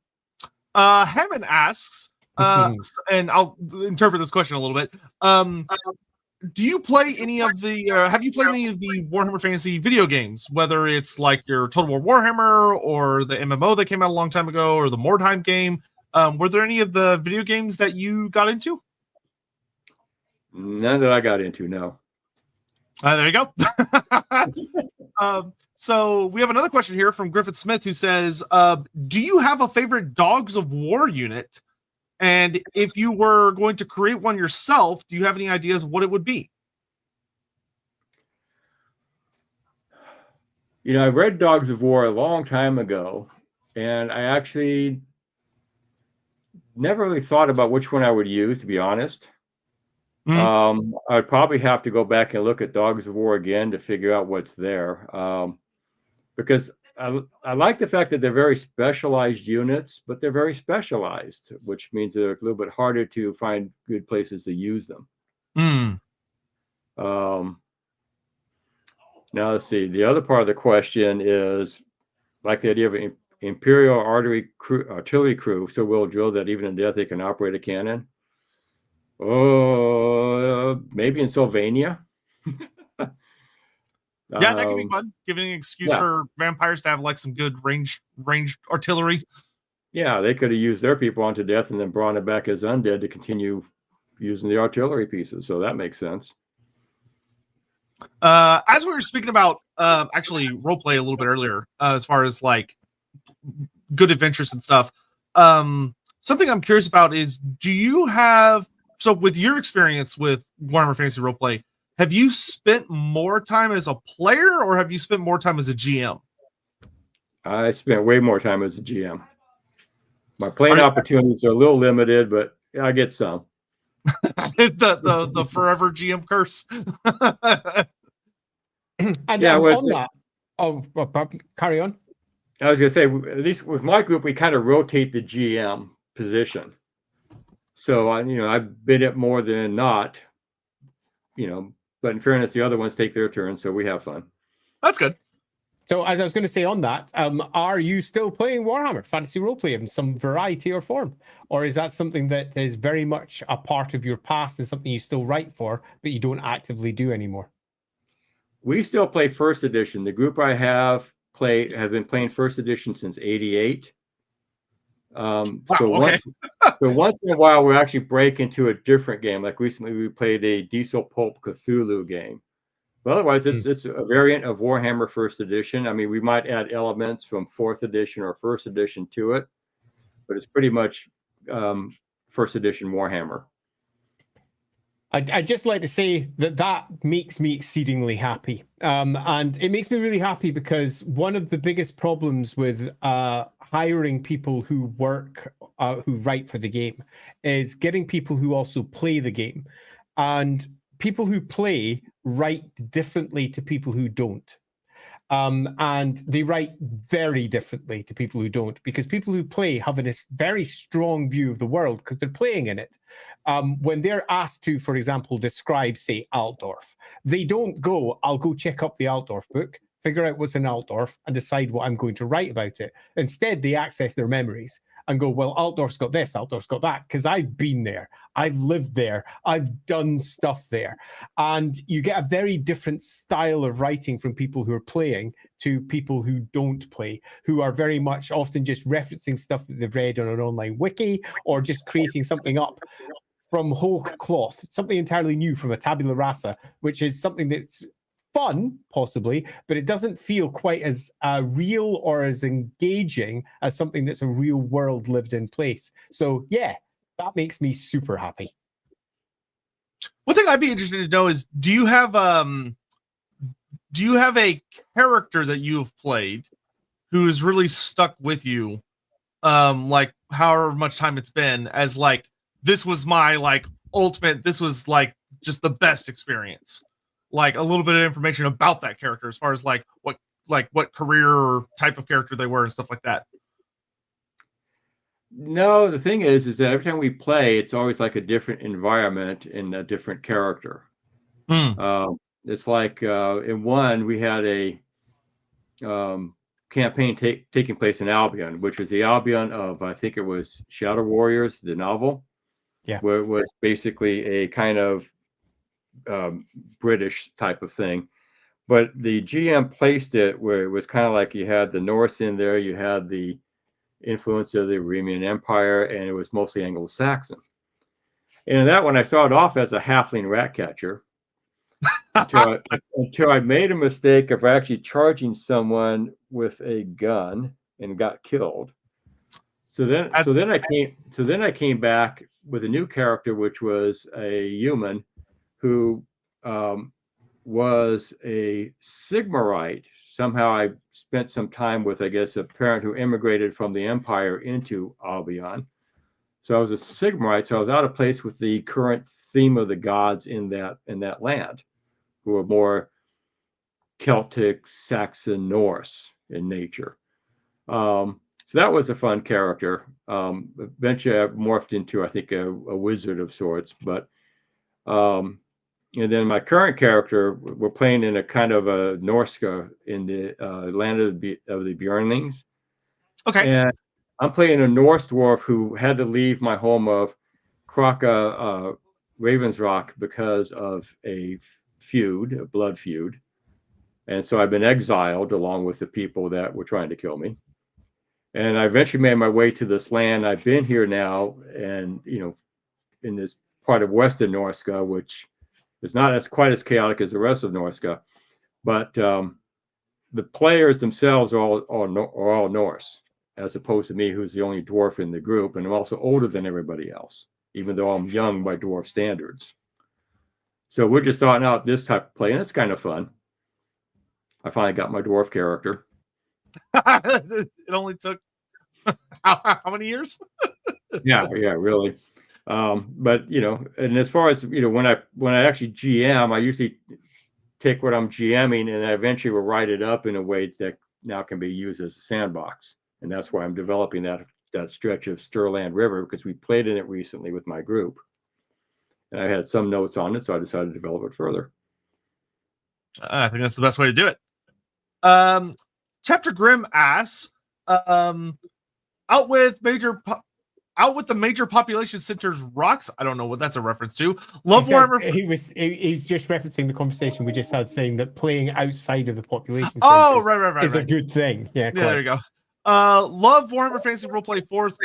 Hammond asks, and I'll interpret this question a little bit. Do you play any of the, have you played any of the Warhammer Fantasy video games, whether it's like your Total War Warhammer or the MMO that came out a long time ago or the Mordheim game? Were there any of the video games that you got into? None that I got into, no. There you go. So we have another question here from Griffith Smith, who says, do you have a favorite Dogs of War unit? And if you were going to create one yourself, do you have any ideas of what it would be? I read Dogs of War a long time ago, and I actually never really thought about which one I would use, to be honest. I'd probably have to go back and look at Dogs of War again to figure out what's there. Because I like the fact that they're very specialized units, but they're very specialized, which means they're a little bit harder to find good places to use them. Now let's see. The other part of the question is, like the idea of an Imperial artillery crew so well drilled that even in death they can operate a cannon. Oh, maybe in Sylvania. Yeah, that could be fun. Giving an excuse for vampires to have like some good ranged artillery. Yeah, they could have used their people onto death and then brought it back as undead to continue using the artillery pieces. So that makes sense. As we were speaking about actually roleplay a little bit earlier, as far as like good adventures and stuff, something I'm curious about is, do you have, so with your experience with Warhammer Fantasy Roleplay, have you spent more time as a player or have you spent more time as a GM? I spent way more time as a GM. My playing opportunities are a little limited, but I get some. the forever GM curse. And on that, carry on. I was going to say, at least with my group, we kind of rotate the GM position. So I've been it more than not, but in fairness, the other ones take their turn, so we have fun. That's good. So as I was going to say on that, are you still playing Warhammer Fantasy Roleplay in some variety or form? Or is that something that is very much a part of your past and something you still write for, but you don't actively do anymore? We still play first edition. The group I have been playing first edition since '88. So once in a while, we actually break into a different game. Like recently, we played a Diesel Pulp Cthulhu game. But otherwise, it's a variant of Warhammer First Edition. I mean, we might add elements from Fourth Edition or First Edition to it, but it's pretty much First Edition Warhammer. I'd just like to say that makes me exceedingly happy. And it makes me really happy because one of the biggest problems with hiring people who write for the game is getting people who also play the game. And people who play write differently to people who don't. And they write very differently to people who don't, because people who play have a very strong view of the world because they're playing in it. When they're asked to, for example, describe, say, Altdorf, they don't go, I'll go check up the Altdorf book, figure out what's in Altdorf, and decide what I'm going to write about it. Instead, they access their memories and go, well, Altdorf's got this, Altdorf's got that, because I've been there, I've lived there, I've done stuff there. And you get a very different style of writing from people who are playing to people who don't play, who are very much often just referencing stuff that they've read on an online wiki or just creating something up from whole cloth, something entirely new from a tabula rasa, which is something that's fun, possibly, but it doesn't feel quite as real or as engaging as something that's a real world lived in place. So yeah, that makes me super happy. One thing I'd be interested to know is, do you have a character that you have played who's really stuck with you, like however much time it's been, as like, this was my like ultimate, this was like just the best experience? Like a little bit of information about that character as far as like what career or type of character they were and stuff like that. No, the thing is that every time we play, it's always like a different environment and a different character. It's like in one, we had a campaign taking place in Albion, which was the Albion of, I think it was Shadow Warriors, the novel. Yeah. Where it was basically a kind of British type of thing, but the GM placed it where it was kind of like you had the Norse in there, you had the influence of the Rhenian Empire, and it was mostly Anglo-Saxon. And in that one, I started off as a halfling rat catcher until I made a mistake of actually charging someone with a gun and got killed. So then I came back with a new character, which was a human who was a Sigmarite. Somehow I spent some time with, I guess, a parent who immigrated from the Empire into Albion. So I was a Sigmarite, so I was out of place with the current theme of the gods in that land, who are more Celtic, Saxon, Norse in nature. So that was a fun character. Eventually I morphed into, I think, a wizard of sorts, but and then my current character, we're playing in a kind of a Norska in the land of the Björnlings. Okay. And I'm playing a Norse dwarf who had to leave my home of Kraka Ravensrock because of a blood feud. And so I've been exiled along with the people that were trying to kill me. And I eventually made my way to this land. I've been here now, and in this part of Western Norska, which is not quite as chaotic as the rest of Norska, but the players themselves are all Norse, as opposed to me, who's the only dwarf in the group, and I'm also older than everybody else, even though I'm young by dwarf standards. So we're just starting out this type of play, and it's kind of fun. I finally got my dwarf character. It only took how many years? yeah, really. But and as far as when I actually GM, I usually take what I'm GMing and I eventually will write it up in a way that now can be used as a sandbox. And that's why I'm developing that stretch of Stirland River, because we played in it recently with my group. And I had some notes on it, so I decided to develop it further. I think that's the best way to do it. Chapter Grim asks, out with the major population centers rocks. I don't know what that's a reference to. LAWhammer. He's just referencing the conversation we just had, saying that playing outside of the population right. is a good thing. Yeah, there you go. Love Warhammer Fantasy Roleplay 4th,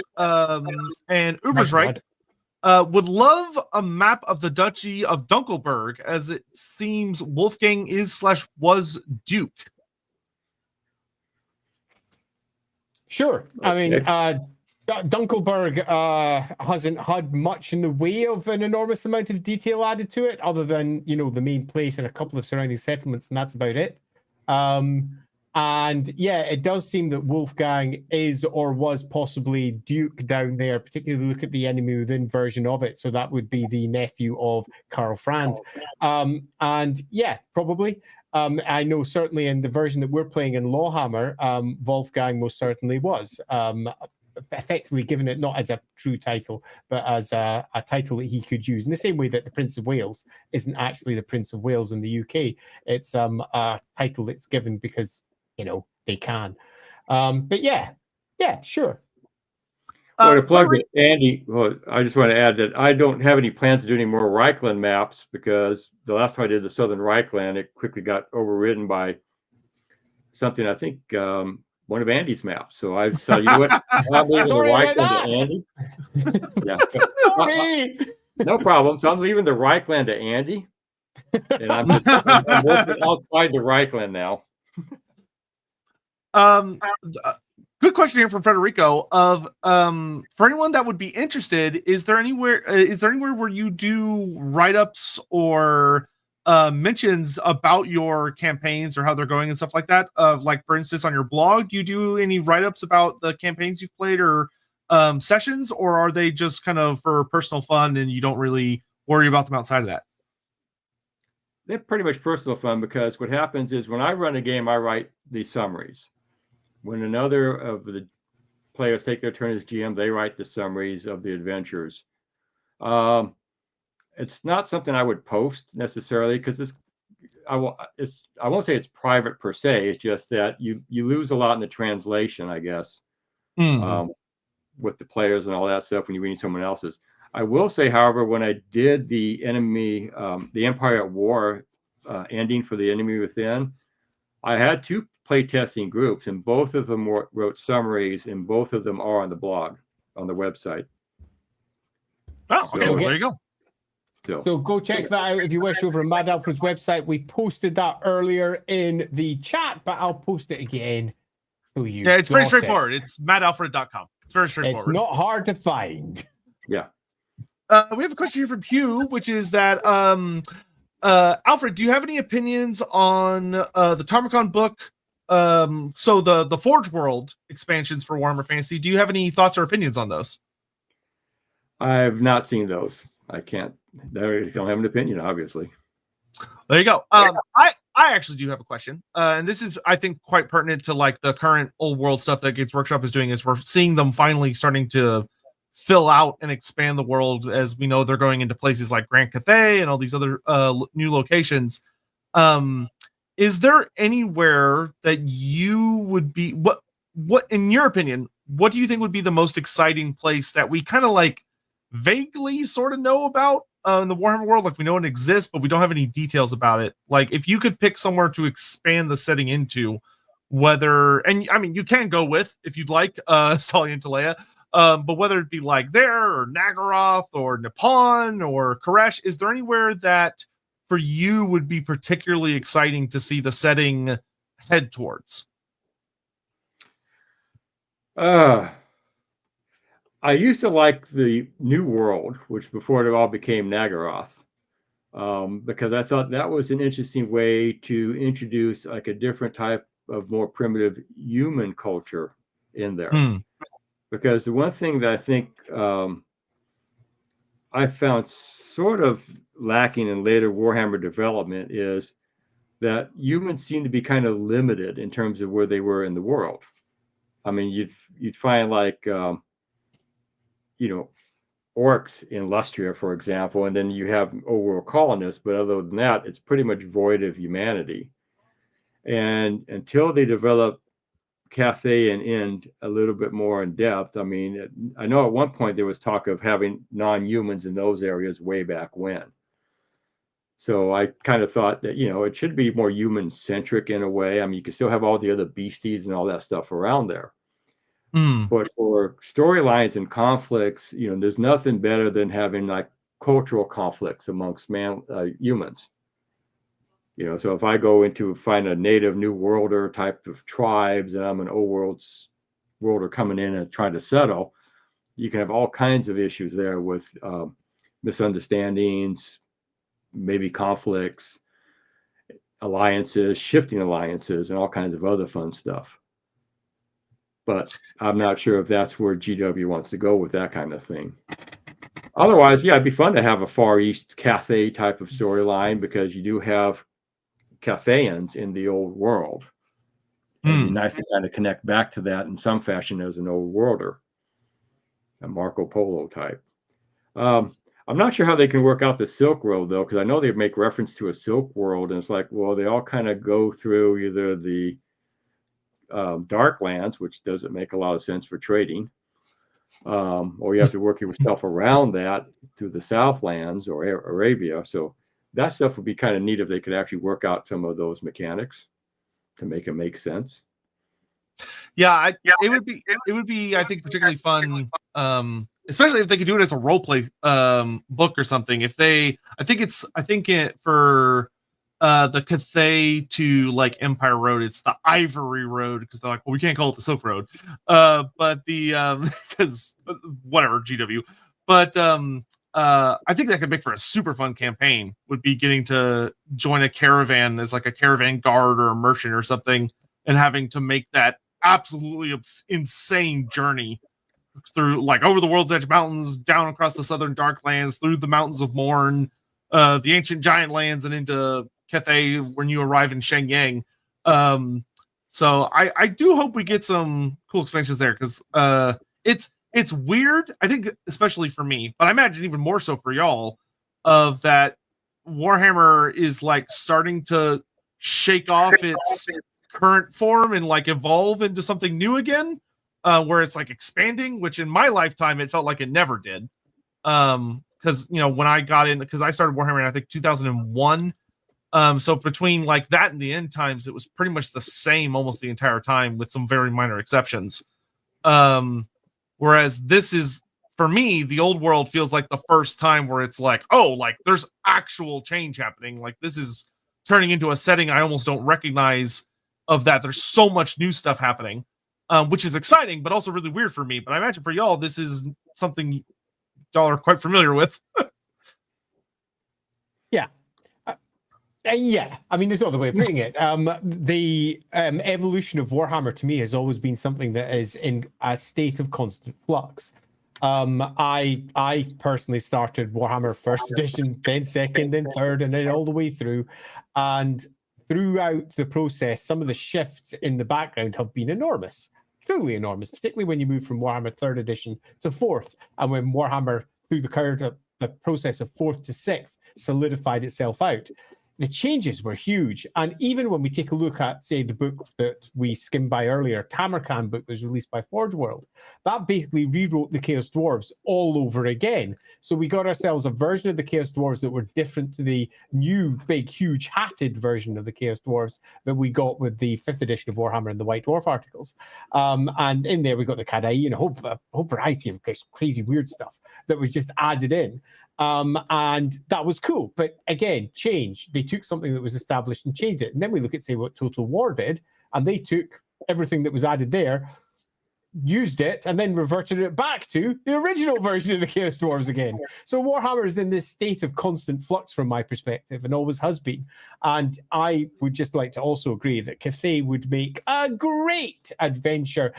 and Uber's right. Would love a map of the Duchy of Dunkelberg, as it seems Wolfgang is/was Duke. Sure. I mean, Dunkelberg hasn't had much in the way of an enormous amount of detail added to it, other than the main place and a couple of surrounding settlements, and that's about it. And yeah, it does seem that Wolfgang is or was possibly Duke down there, particularly look at the enemy within version of it. So that would be the nephew of Karl Franz. And yeah, probably. I know certainly in the version that we're playing in LAWhammer, Wolfgang most certainly was. Effectively given it not as a true title, but as a title that he could use in the same way that the Prince of Wales isn't actually the Prince of Wales in the UK. It's a title that's given because they can. But yeah, sure. Well, to plug it, Andy, I just want to add that I don't have any plans to do any more Reichland maps, because the last time I did the Southern Reichland, it quickly got overridden by something, I think, one of Andy's maps. So I decided, you know what? I'm leaving the Reichland to Andy. Yeah. Sorry. No problem. So I'm leaving the Reichland to Andy, and I'm working outside the Reichland now. Good question here from Federico. For anyone that would be interested, is there anywhere where you do write-ups or mentions about your campaigns or how they're going and stuff like that? Like, for instance, on your blog, do you do any write-ups about the campaigns you've played or sessions, or are they just kind of for personal fun and you don't really worry about them outside of that? They're pretty much personal fun, because what happens is when I run a game, I write the summaries. When another of the players take their turn as GM, they write the summaries of the adventures. It's not something I would post necessarily, because I won't say it's private per se. It's just that you lose a lot in the translation, I guess, with the players and all that stuff when you're reading someone else's. I will say, however, when I did the Empire at War ending for the Enemy Within, I had two playtesting groups, and both of them wrote summaries, and both of them are on the blog, on the website. Oh, okay. Well, there you go. So go check that out if you wish over on Madalfred's website. We posted that earlier in the chat, but I'll post it again so you. Yeah, it's pretty straightforward. It's madalfred.com. It's very straightforward. It's not hard to find. Yeah. We have a question here from Hugh, which is that Alfred, do you have any opinions on the Tarmacon book? So the Forge World expansions for Warhammer Fantasy. Do you have any thoughts or opinions on those? I've not seen those. I can't. I don't have an opinion, obviously. There you go. I actually do have a question, and this is, I think, quite pertinent to like the current old world stuff that Gates Workshop is doing. Is we're seeing them finally starting to fill out and expand the world. As we know, they're going into places like Grand Cathay and all these other new locations. Is there anywhere that you would be what in your opinion, what do you think would be the most exciting place that we kind of like vaguely sort of know about in the Warhammer world? Like we know it exists, but we don't have any details about it. Like if you could pick somewhere to expand the setting into, whether, and I mean, you can go with, if you'd like, Estalia and Talea, but whether it be like there or Nagaroth or Nippon or Koresh, is there anywhere that for you would be particularly exciting to see the setting head towards? I used to like the New World, which before it all became Nagaroth, because I thought that was an interesting way to introduce like a different type of more primitive human culture in there. Because the one thing that I think I found sort of lacking in later Warhammer development is that humans seem to be kind of limited in terms of where they were in the world. I mean, you'd find like orcs in Lustria, for example, and then you have overworld colonists, but other than that, it's pretty much void of humanity. And until they develop Cathay and Ind a little bit more in depth, I mean, I know at one point there was talk of having non-humans in those areas way back when. So I kind of thought that, it should be more human-centric in a way. I mean, you can still have all the other beasties and all that stuff around there. But for storylines and conflicts, there's nothing better than having like cultural conflicts amongst humans. So if I go into find a native New Worlder type of tribes and I'm an old worlder coming in and trying to settle, you can have all kinds of issues there with misunderstandings, maybe conflicts, alliances, shifting alliances, and all kinds of other fun stuff. But I'm not sure if that's where GW wants to go with that kind of thing. Otherwise, yeah, it'd be fun to have a Far East Cathay type of storyline because you do have Cathayans in the old world. It'd be nice to kind of connect back to that in some fashion as an old worlder, a Marco Polo type. I'm not sure how they can work out the Silk Road, though, because I know they make reference to a Silk World, and it's like, well, they all kind of go through either the Darklands, which doesn't make a lot of sense for trading, or you have to work yourself around that through the Southlands or Arabia. So that stuff would be kind of neat if they could actually work out some of those mechanics to make it make sense. Yeah, it would be I think particularly fun, especially if they could do it as a role play book or something. If they, I think it for the Cathay to like Empire Road, it's the Ivory Road because they're like, well, we can't call it the Silk Road, but the because whatever GW, but I think that could make for a super fun campaign. Would be getting to join a caravan as like a caravan guard or a merchant or something, and having to make that absolutely insane journey through like over the World's Edge Mountains, down across the Southern Darklands, through the Mountains of Morn, the ancient Giant Lands, and into Cathay when you arrive in Shenyang. So I do hope we get some cool expansions there because it's weird, I think, especially for me, but I imagine even more so for y'all, of that Warhammer is like starting to shake off its current form and like evolve into something new again, where it's like expanding, which in my lifetime it felt like it never did. Because when I got in, because I started Warhammer in I think 2001. So between like that and the end times, it was pretty much the same almost the entire time with some very minor exceptions. Whereas this is, for me, the old world feels like the first time where it's like, oh, like there's actual change happening. Like this is turning into a setting I almost don't recognize of that. There's so much new stuff happening, which is exciting, but also really weird for me. But I imagine for y'all, this is something y'all are quite familiar with. Yeah. Yeah, I mean, there's no other way of putting it. The evolution of Warhammer to me has always been something that is in a state of constant flux. I personally started Warhammer first edition, then second, then third, and then all the way through. And throughout the process, some of the shifts in the background have been enormous, truly enormous, particularly when you move from Warhammer third edition to fourth, and when Warhammer through the process of fourth to sixth solidified itself out. The changes were huge. And even when we take a look at, say, the book that we skimmed by earlier, Tamarkan book was released by Forge World, that basically rewrote the Chaos Dwarves all over again. So we got ourselves a version of the Chaos Dwarves that were different to the new, big, huge hatted version of the Chaos Dwarves that we got with the 5th edition of Warhammer and the White Dwarf articles. And in there, we got the Kadai and a whole variety of crazy, weird stuff that was just added in. And that was cool. But again, change. They took something that was established and changed it. And then we look at, say, what Total War did, and they took everything that was added there, used it, and then reverted it back to the original version of the Chaos Dwarves again. So Warhammer is in this state of constant flux from my perspective, and always has been. And I would just like to also agree that Cathay would make a great adventure.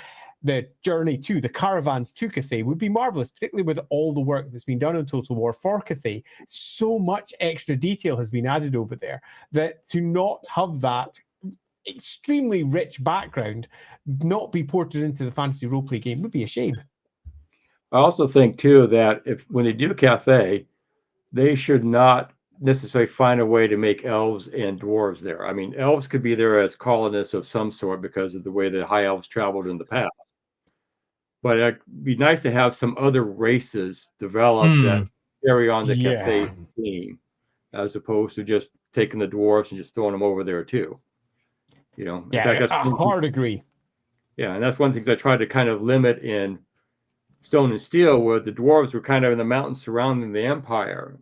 The journey to the caravans to Cathay would be marvelous, particularly with all the work that's been done on Total War for Cathay. So much extra detail has been added over there that to not have that extremely rich background not be ported into the fantasy roleplay game would be a shame. I also think too that when they do Cathay, they should not necessarily find a way to make elves and dwarves there. I mean, elves could be there as colonists of some sort because of the way the high elves traveled in the past. But it'd be nice to have some other races develop that carry on the Cathay theme, as opposed to just taking the dwarves and just throwing them over there too. You know, in fact, that's hard agree. Yeah, and that's one thing I tried to kind of limit in Stone and Steel, where the dwarves were kind of in the mountains surrounding the Empire,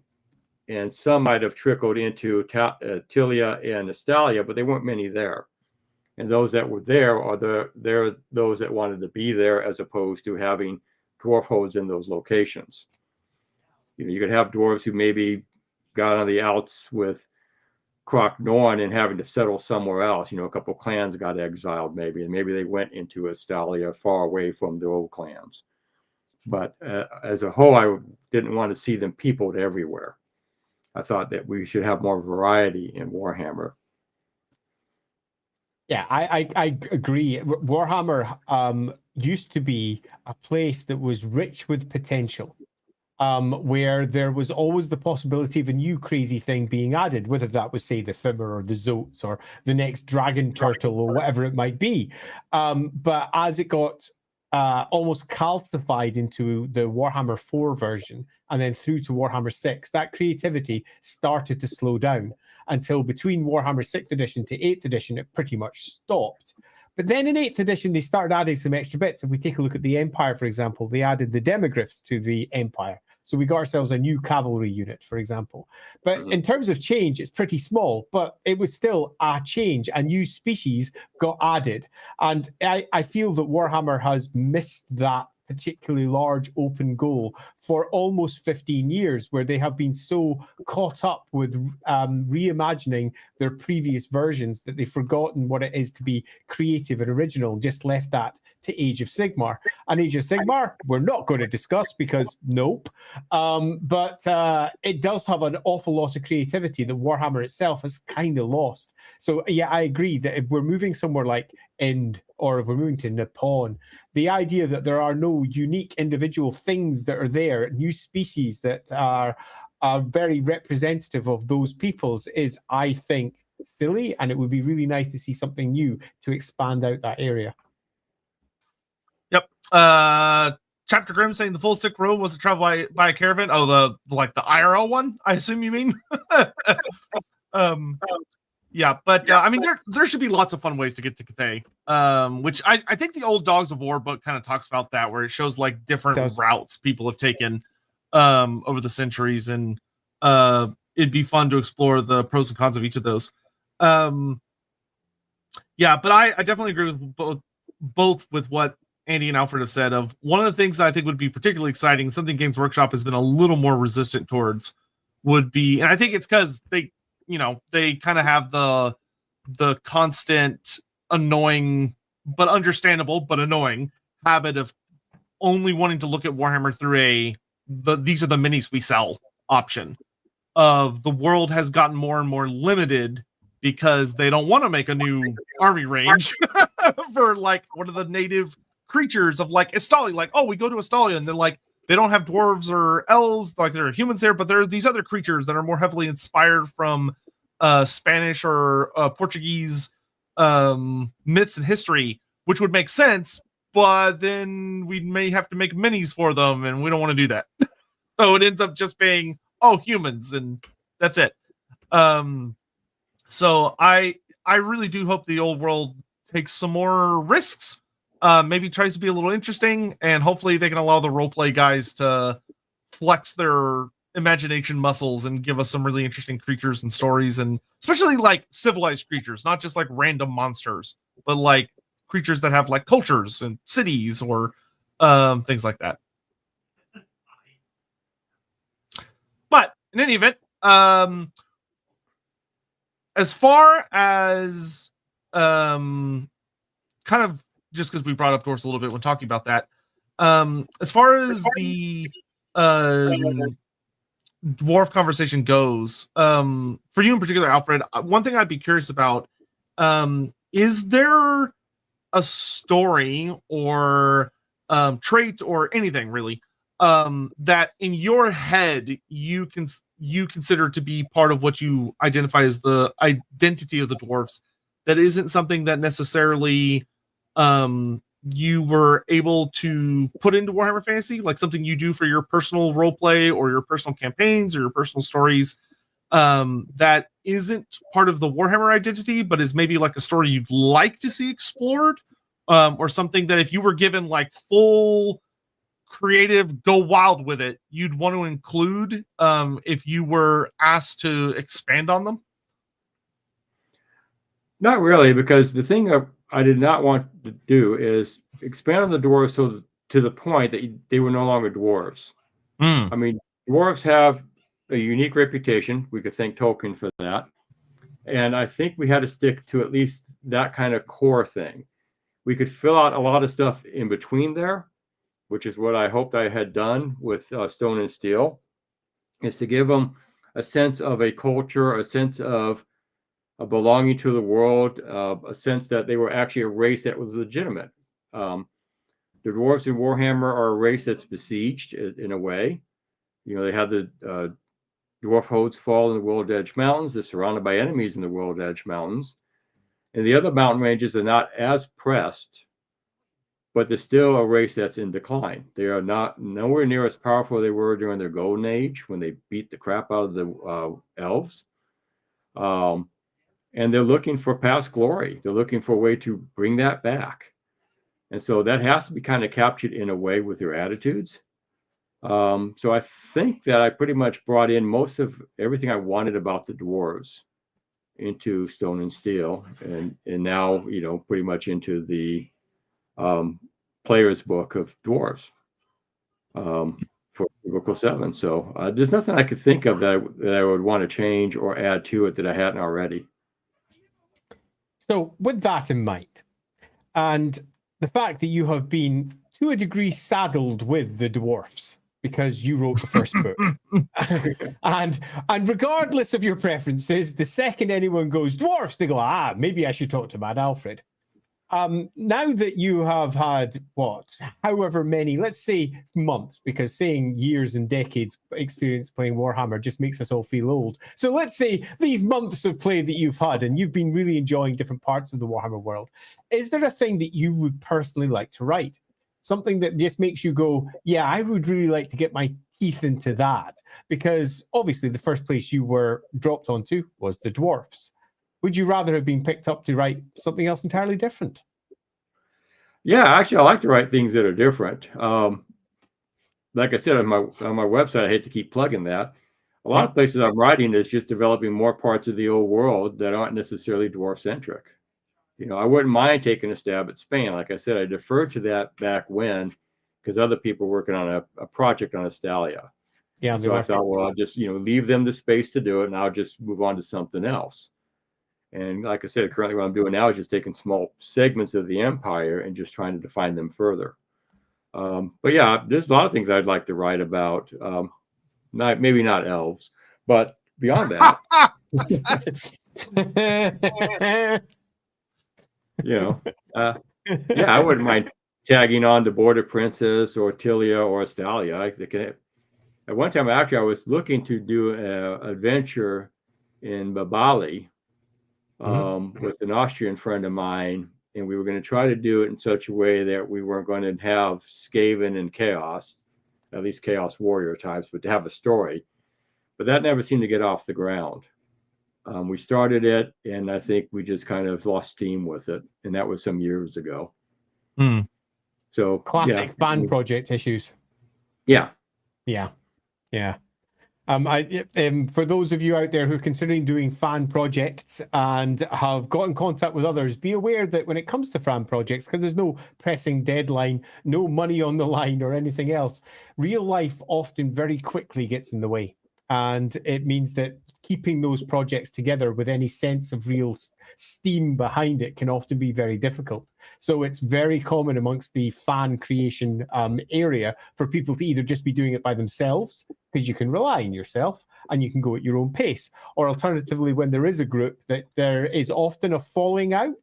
and some might have trickled into Tilia and Estalia, but there weren't many there. And those that were there are those that wanted to be there, as opposed to having dwarf holds in those locations. You know, you could have dwarves who maybe got on the outs with Croc Norn and having to settle somewhere else. You know, a couple of clans got exiled maybe, and maybe they went into Estalia far away from their old clans. But as a whole, I didn't want to see them peopled everywhere. I thought that we should have more variety in Warhammer. Yeah, I agree. Warhammer used to be a place that was rich with potential, where there was always the possibility of a new crazy thing being added, whether that was, say, the Fimmer or the Zotes or the next dragon turtle or whatever it might be. But as it got almost calcified into the Warhammer 4 version and then through to Warhammer 6, that creativity started to slow down until between Warhammer 6th edition to 8th edition, it pretty much stopped. But then in 8th edition, they started adding some extra bits. If we take a look at the Empire, for example, they added the demogryphs to the Empire. So we got ourselves a new cavalry unit, for example. But in terms of change, it's pretty small, but it was still a change. A new species got added. And I feel that Warhammer has missed that particularly large open goal for almost 15 years, where they have been so caught up with reimagining their previous versions that they've forgotten what it is to be creative and original, just left that to Age of Sigmar. And Age of Sigmar, we're not going to discuss because nope. But it does have an awful lot of creativity that Warhammer itself has kind of lost. So yeah, I agree that if we're moving somewhere like Ind or if we're moving to Nippon, the idea that there are no unique individual things that are there, new species that are very representative of those peoples is, I think, silly. And it would be really nice to see something new to expand out that area. Yep. Chapter Grim saying the full sick road was to travel by a caravan. Oh, the IRL one, I assume you mean. Yeah, but I mean, there should be lots of fun ways to get to Cathay. Which I think the old Dogs of War book kind of talks about that, where it shows like different routes people have taken over the centuries, and it'd be fun to explore the pros and cons of each of those. Yeah, but I definitely agree with both with what Andy and Alfred have said. Of one of the things that I think would be particularly exciting, something Games Workshop has been a little more resistant towards, would be, and I think it's because they kind of have the constant annoying but understandable but annoying habit of only wanting to look at Warhammer through these are the minis we sell option of the world has gotten more and more limited because they don't want to make a new army range for like one of the native creatures of like Estalia. Like, oh, we go to Estalia and they're like, they don't have dwarves or elves, like there are humans there, but there are these other creatures that are more heavily inspired from Spanish or Portuguese myths and history, which would make sense, but then we may have to make minis for them, and we don't want to do that. So it ends up just being, oh, humans, and that's it. So I really do hope the old world takes some more risks, maybe tries to be a little interesting, and hopefully they can allow the roleplay guys to flex their imagination muscles and give us some really interesting creatures and stories, and especially like civilized creatures, not just like random monsters, but like creatures that have like cultures and cities or things like that. But in any event, as far as kind of just because we brought up dwarfs a little bit when talking about that, as far as the dwarf conversation goes, for you in particular, Alfred, one thing I'd be curious about, is there a story or trait or anything really that in your head you consider to be part of what you identify as the identity of the dwarfs that isn't something that necessarily you were able to put into Warhammer Fantasy, like something you do for your personal role play or your personal campaigns or your personal stories, that isn't part of the Warhammer identity, but is maybe like a story you'd like to see explored, or something that if you were given like full creative go wild with it, you'd want to include if you were asked to expand on them? Not really, because the thing I did not want to do is expand on the dwarves to the point that they were no longer dwarves. I mean, dwarves have a unique reputation. We could thank Tolkien for that. And I think we had to stick to at least that kind of core thing. We could fill out a lot of stuff in between there, which is what I hoped I had done with Stone and Steel, is to give them a sense of a culture, a sense of a belonging to the world, a sense that they were actually a race that was legitimate. The dwarves in Warhammer are a race that's besieged in a way. You know, they have the dwarf hosts fall in the World Edge Mountains. They're surrounded by enemies in the World Edge Mountains. And the other mountain ranges are not as pressed, but they're still a race that's in decline. They are not nowhere near as powerful as they were during their golden age when they beat the crap out of the elves. And they're looking for past glory. They're looking for a way to bring that back. And so that has to be kind of captured in a way with their attitudes. So I think that I pretty much brought in most of everything I wanted about the dwarves into Stone and Steel, and now, you know, pretty much into the player's book of dwarves for Book 7. So there's nothing I could think of that I would want to change or add to it that I hadn't already. So with that in mind, and the fact that you have been to a degree saddled with the dwarfs because you wrote the first book, and regardless of your preferences, the second anyone goes dwarfs, they go, maybe I should talk to Madalfred. Now that you have had however many, let's say months, because saying years and decades experience playing Warhammer just makes us all feel old. So let's say these months of play that you've had and you've been really enjoying different parts of the Warhammer world. Is there a thing that you would personally like to write? Something that just makes you go, yeah, I would really like to get my teeth into that. Because obviously the first place you were dropped onto was the dwarfs. Would you rather have been picked up to write something else entirely different? Yeah, actually, I like to write things that are different. Like I said on my website, I hate to keep plugging that. A lot of places I'm writing is just developing more parts of the old world that aren't necessarily dwarf centric. You know, I wouldn't mind taking a stab at Spain. Like I said, I deferred to that back when, because other people were working on a project on Estalia. Yeah. So I thought, well, I'll just, you know, leave them the space to do it, and I'll just move on to something else. And like I said, currently what I'm doing now is just taking small segments of the empire and just trying to define them further. But yeah, there's a lot of things I'd like to write about. Maybe not elves, but beyond that, yeah, I wouldn't mind tagging on to Border Princess or Tilia or Estalia. At one time, actually, I was looking to do an adventure in Bali with an Austrian friend of mine, and we were going to try to do it in such a way that we weren't going to have Skaven and Chaos, at least Chaos Warrior types, but to have a story. But that never seemed to get off the ground. We started it, and I think we just kind of lost steam with it, and that was some years ago. So classic fan project issues. Yeah. For those of you out there who are considering doing fan projects and have got in contact with others, be aware that when it comes to fan projects, because there's no pressing deadline, no money on the line or anything else, real life often very quickly gets in the way. And it means that keeping those projects together with any sense of real steam behind it can often be very difficult. So it's very common amongst the fan creation area for people to either just be doing it by themselves, because you can rely on yourself and you can go at your own pace, or alternatively, when there is a group, that there is often a falling out,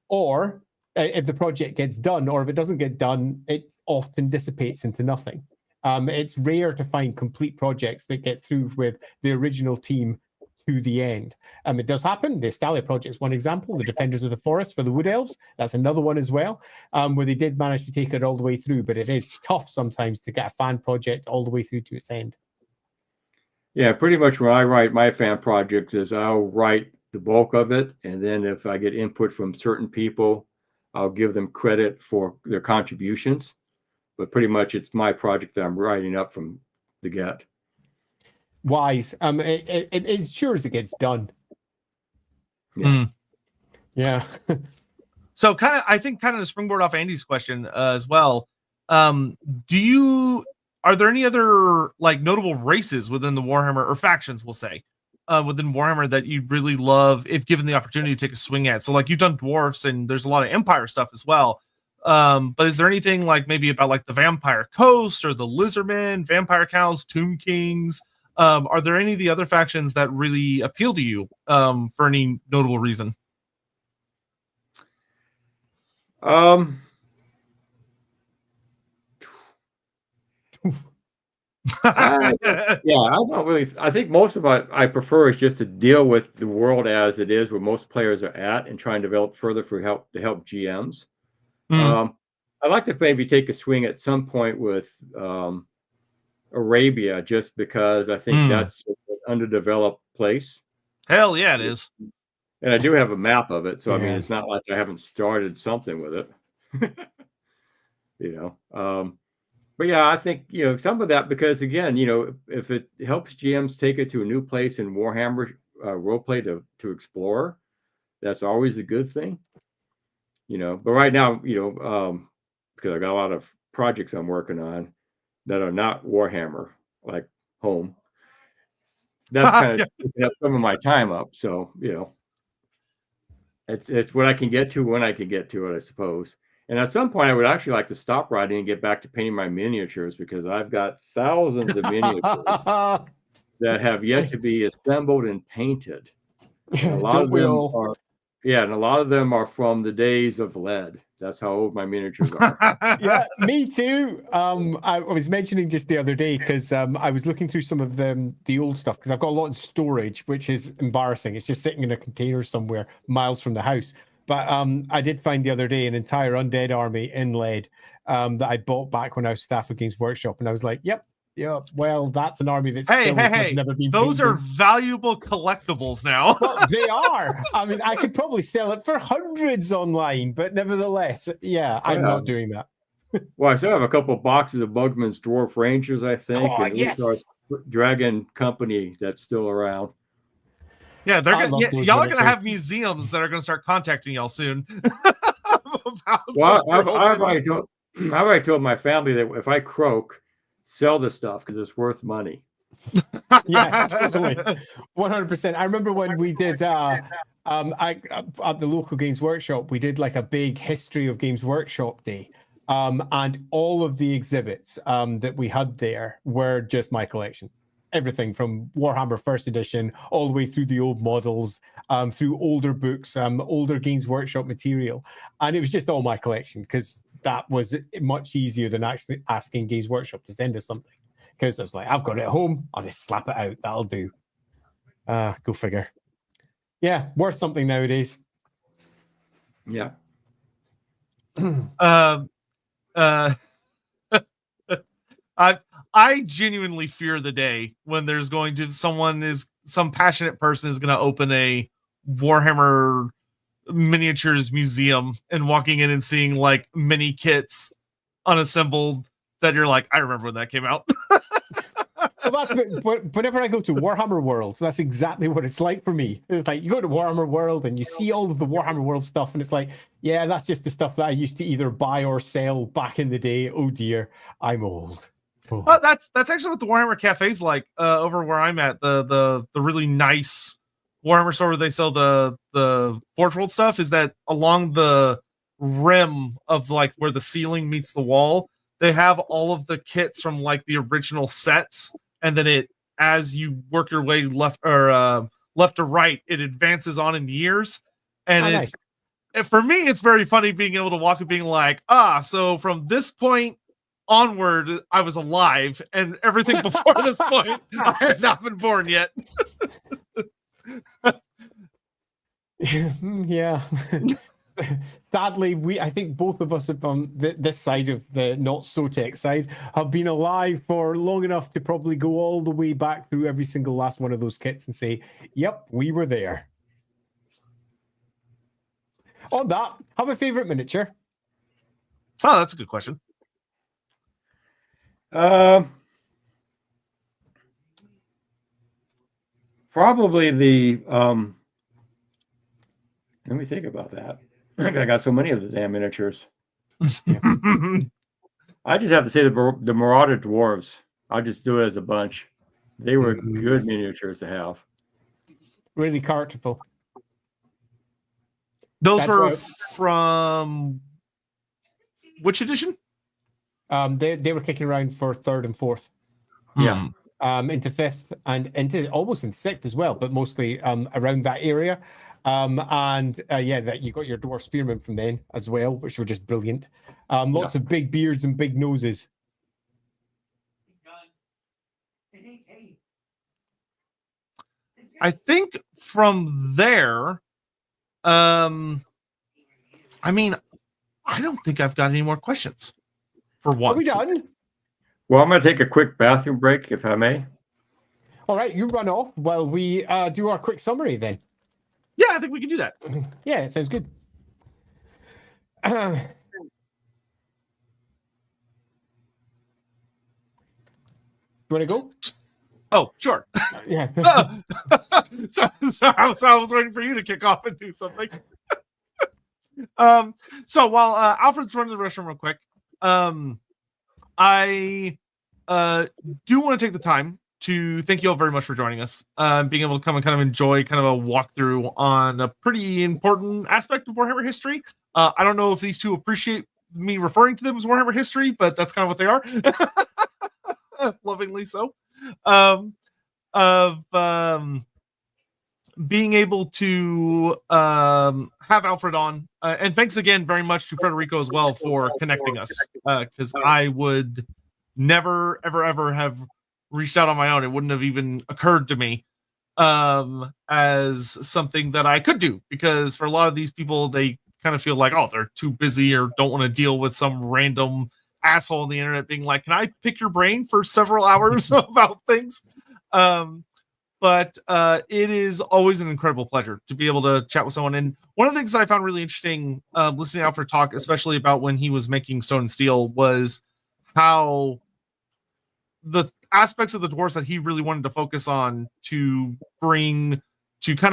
or if the project gets done, or if it doesn't get done, it often dissipates into nothing. It's rare to find complete projects that get through with the original team to the end. It does happen. The Estalia project is one example. The Defenders of the Forest for the Wood Elves, that's another one as well, where they did manage to take it all the way through, but it is tough sometimes to get a fan project all the way through to its end. Yeah, pretty much when I write my fan projects is I'll write the bulk of it, and then if I get input from certain people, I'll give them credit for their contributions. But pretty much it's my project that I'm writing up from the get. Wise. It sure as it gets done. Yeah. So I think to springboard off Andy's question as well. Are there any other like notable races within the Warhammer, or factions, we'll say, within Warhammer that you really love if given the opportunity to take a swing at? So like you've done dwarfs, and there's a lot of Empire stuff as well. But is there anything like maybe about like the Vampire Coast or the Lizardmen, Vampire Cows, Tomb Kings? Are there any of the other factions that really appeal to you for any notable reason? I don't really. I think most of what I prefer is just to deal with the world as it is, where most players are at, and try and develop further to help GMs. I'd like to maybe take a swing at some point with Arabia, just because I think that's an underdeveloped place. Hell yeah, it is. And I do have a map of it, so I mean, it's not like I haven't started something with it. But yeah, I think some of that, because again, if it helps GMs take it to a new place in Warhammer roleplay to explore, that's always a good thing. But right now, because I got a lot of projects I'm working on that are not Warhammer, like home. That's kind of taking up some of my time up. So, it's what I can get to when I can get to it, I suppose. And at some point, I would actually like to stop writing and get back to painting my miniatures, because I've got thousands of miniatures that have yet to be assembled and painted. And a lot of them are from the days of lead. That's how old my miniatures are. Yeah, me too. I was mentioning just the other day, because I was looking through some of the old stuff, because I've got a lot in storage, which is embarrassing. It's just sitting in a container somewhere miles from the house. But I did find the other day an entire undead army in lead that I bought back when I was staff of Games Workshop, and I was like, yep. Yeah, well, that's an army that's never been those painted. are valuable collectibles now. Well, they are. I mean, I could probably sell it for hundreds online, but nevertheless, I'm not doing that. Well, I still have a couple of boxes of Bugman's Dwarf Rangers, I think. Oh, and yes. Our Dragon Company that's still around. Yeah, y'all are going to have museums that are going to start contacting y'all soon. Well, I've already told my family that if I croak, sell the stuff, because it's worth money. Yeah, totally. 100%. I remember when we did at the local Games Workshop, we did like a big history of Games Workshop day. And all of the exhibits that we had there were just my collection. Everything from Warhammer First Edition all the way through the old models, through older books, older Games Workshop material. And it was just all my collection because that was much easier than actually asking Games Workshop to send us something. Because I was like, I've got it at home. I'll just slap it out. That'll do. Go figure. Yeah, worth something nowadays. Yeah. I genuinely fear the day when there's going to some passionate person is going to open a Warhammer miniatures museum and walking in and seeing like mini kits unassembled that you're like, I remember when that came out. Well, whenever I go to Warhammer World, that's exactly what it's like for me. It's like you go to Warhammer World and you see all of the Warhammer World stuff, and it's like, yeah, that's just the stuff that I used to either buy or sell back in the day. Oh dear, I'm old. Oh. Well, that's actually what the Warhammer Cafe's like over where I'm at. The really nice Warhammer store where they sell the Forge World stuff is that along the rim of like where the ceiling meets the wall, they have all of the kits from like the original sets, and then as you work your way left to right, it advances on in years, and nice. For me, it's very funny being able to walk and being like, so from this point onward, I was alive, and everything before this point, I had not been born yet. Yeah. Sadly, I think both of us on this side of the not Sotek side have been alive for long enough to probably go all the way back through every single last one of those kits and say, yep, we were there. On that, have a favorite miniature? Oh, that's a good question. Probably the let me think about that. I got so many of the damn miniatures. I just have to say the Marauder Dwarves. I'll just do it as a bunch. They were good miniatures to have. Really characterful. Those were from which edition? They were kicking around for 3rd and 4th. Yeah. Into 5th and into almost in 6th as well, but mostly around that area. That you got your Dwarf Spearmen from then as well, which were just brilliant. Lots of big beards and big noses. I think from there, I mean, I don't think I've got any more questions for once. Are we done? Well, I'm going to take a quick bathroom break, if I may. All right, you run off while we do our quick summary then. Yeah, I think we can do that. Yeah, it sounds good. You want to go? Oh, sure. Yeah. so I was waiting for you to kick off and do something. So while Alfred's running the restroom real quick, I do want to take the time to thank you all very much for joining us, being able to come and kind of enjoy kind of a walkthrough on a pretty important aspect of Warhammer history. I don't know if these two appreciate me referring to them as Warhammer history, but that's kind of what they are. Lovingly so. Being able to have Alfred on, and thanks again very much to Federico as well for connecting us, because I would never ever have reached out on my own. It wouldn't have even occurred to me as something that I could do, because for a lot of these people, they kind of feel like, oh, they're too busy or don't want to deal with some random asshole on the internet being like, can I pick your brain for several hours about things? But it is always an incredible pleasure to be able to chat with someone. And one of the things that I found really interesting listening to Alfred talk, especially about when he was making Stone and Steel, was how the aspects of the dwarves that he really wanted to focus on to kind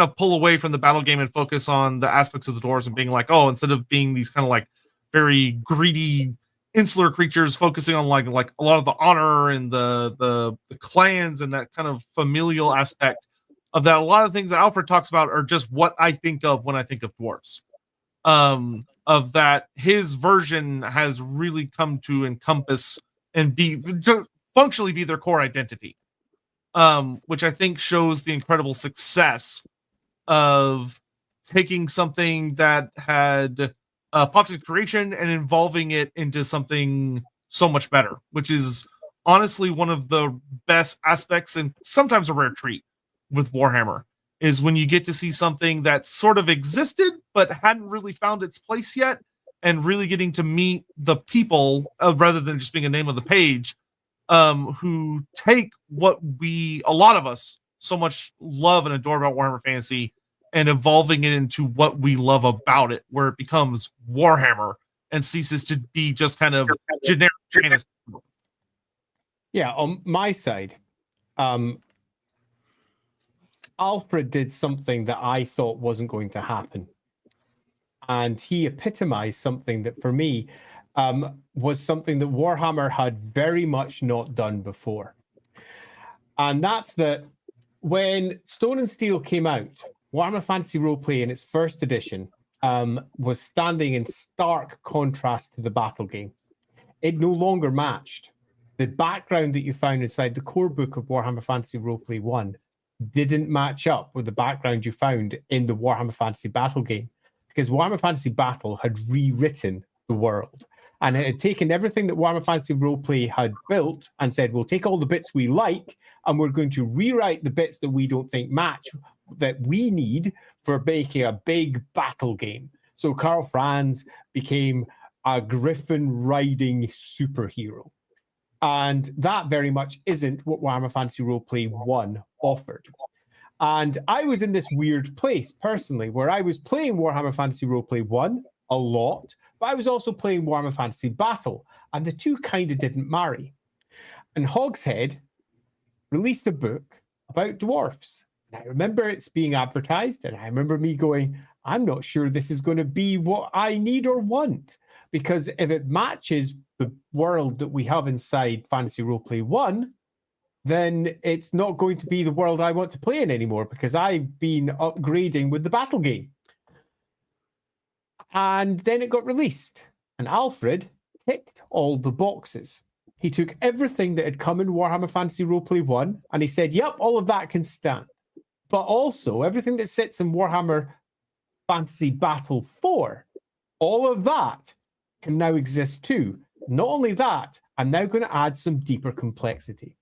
of pull away from the battle game and focus on the aspects of the dwarves and being like, oh, instead of being these kind of like very greedy insular creatures, focusing on like a lot of the honor and the clans and that kind of familial aspect of that. A lot of things that Alfred talks about are just what I think of when I think of dwarves. of that his version has really come to encompass and to functionally be their core identity, which I think shows the incredible success of taking something that had popped into creation and evolving it into something so much better, which is honestly one of the best aspects and sometimes a rare treat with Warhammer, is when you get to see something that sort of existed but hadn't really found its place yet, and really getting to meet the people rather than just being a name of the page, who take what a lot of us so much love and adore about Warhammer Fantasy and evolving it into what we love about it, where it becomes Warhammer and ceases to be just kind of generic fantasy. Yeah, on my side, Alfred did something that I thought wasn't going to happen. And he epitomized something that, for me, was something that Warhammer had very much not done before. And that's that when Stone and Steel came out, Warhammer Fantasy Roleplay in its first edition was standing in stark contrast to the battle game. It no longer matched. The background that you found inside the core book of Warhammer Fantasy Roleplay 1 didn't match up with the background you found in the Warhammer Fantasy Battle game, because Warhammer Fantasy Battle had rewritten the world. And it had taken everything that Warhammer Fantasy Roleplay had built and said, we'll take all the bits we like and we're going to rewrite the bits that we don't think match, that we need for making a big battle game. So Karl Franz became a griffin riding superhero. And that very much isn't what Warhammer Fantasy Roleplay 1 offered. And I was in this weird place personally, where I was playing Warhammer Fantasy Roleplay 1 a lot, but I was also playing Warhammer Fantasy Battle, and the two kind of didn't marry. And Hogshead released a book about dwarfs. And I remember it's being advertised, and I remember me going, I'm not sure this is going to be what I need or want, because if it matches the world that we have inside Fantasy Roleplay 1, then it's not going to be the world I want to play in anymore, because I've been upgrading with the battle game. And then it got released, and Alfred ticked all the boxes. He took everything that had come in Warhammer Fantasy Roleplay 1, and he said, yep, all of that can stand. But also, everything that sits in Warhammer Fantasy Battle 4, all of that can now exist too. Not only that, I'm now going to add some deeper complexity.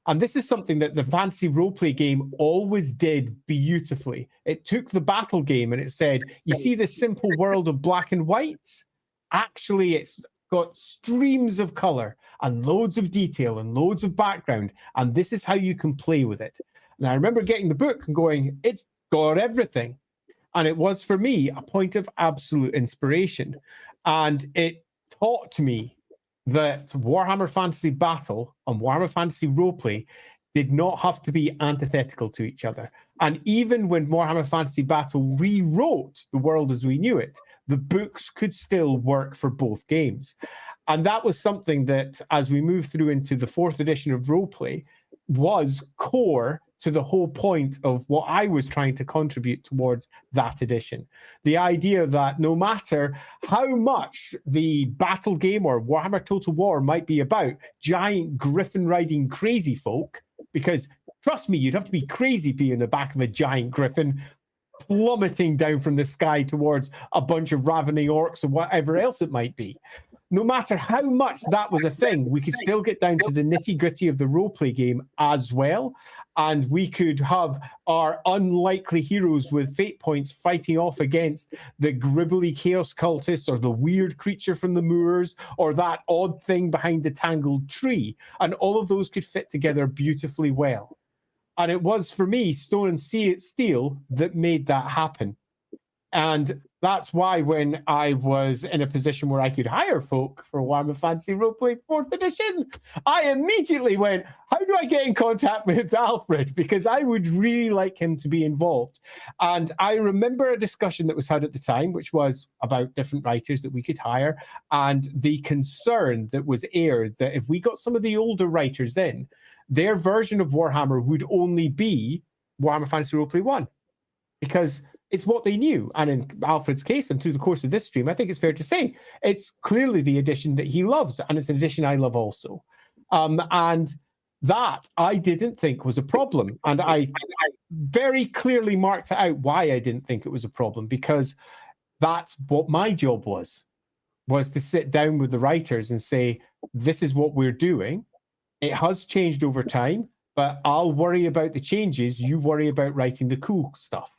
And this is something that the Fantasy Roleplay game always did beautifully. It took the battle game and it said, you see this simple world of black and whites? Actually, it's got streams of color and loads of detail and loads of background. And this is how you can play with it. And I remember getting the book and going, it's got everything. And it was, for me, a point of absolute inspiration. And it taught me that Warhammer Fantasy Battle and Warhammer Fantasy Roleplay did not have to be antithetical to each other. And even when Warhammer Fantasy Battle rewrote the world as we knew it, the books could still work for both games. And that was something that, as we move through into the 4th edition of Roleplay, was core to the whole point of what I was trying to contribute towards that edition. The idea that no matter how much the battle game or Warhammer Total War might be about giant griffin riding crazy folk, because trust me, you'd have to be crazy to be in the back of a giant griffin plummeting down from the sky towards a bunch of ravening orcs or whatever else it might be. No matter how much that was a thing, we could still get down to the nitty-gritty of the roleplay game as well. And we could have our unlikely heroes with fate points fighting off against the gribbly chaos cultists or the weird creature from the moors or that odd thing behind the tangled tree. And all of those could fit together beautifully well. And it was, for me, Stone and Steel that made that happen. And that's why when I was in a position where I could hire folk for Warhammer Fantasy Roleplay 4th edition, I immediately went, how do I get in contact with Alfred? Because I would really like him to be involved. And I remember a discussion that was had at the time, which was about different writers that we could hire, and the concern that was aired that if we got some of the older writers in, their version of Warhammer would only be Warhammer Fantasy Roleplay 1. Because it's what they knew. And in Alfred's case, and through the course of this stream, I think it's fair to say it's clearly the edition that he loves, and it's an edition I love also. And that I didn't think was a problem. And I very clearly marked out why I didn't think it was a problem, because that's what my job was to sit down with the writers and say, this is what we're doing. It has changed over time, but I'll worry about the changes. You worry about writing the cool stuff.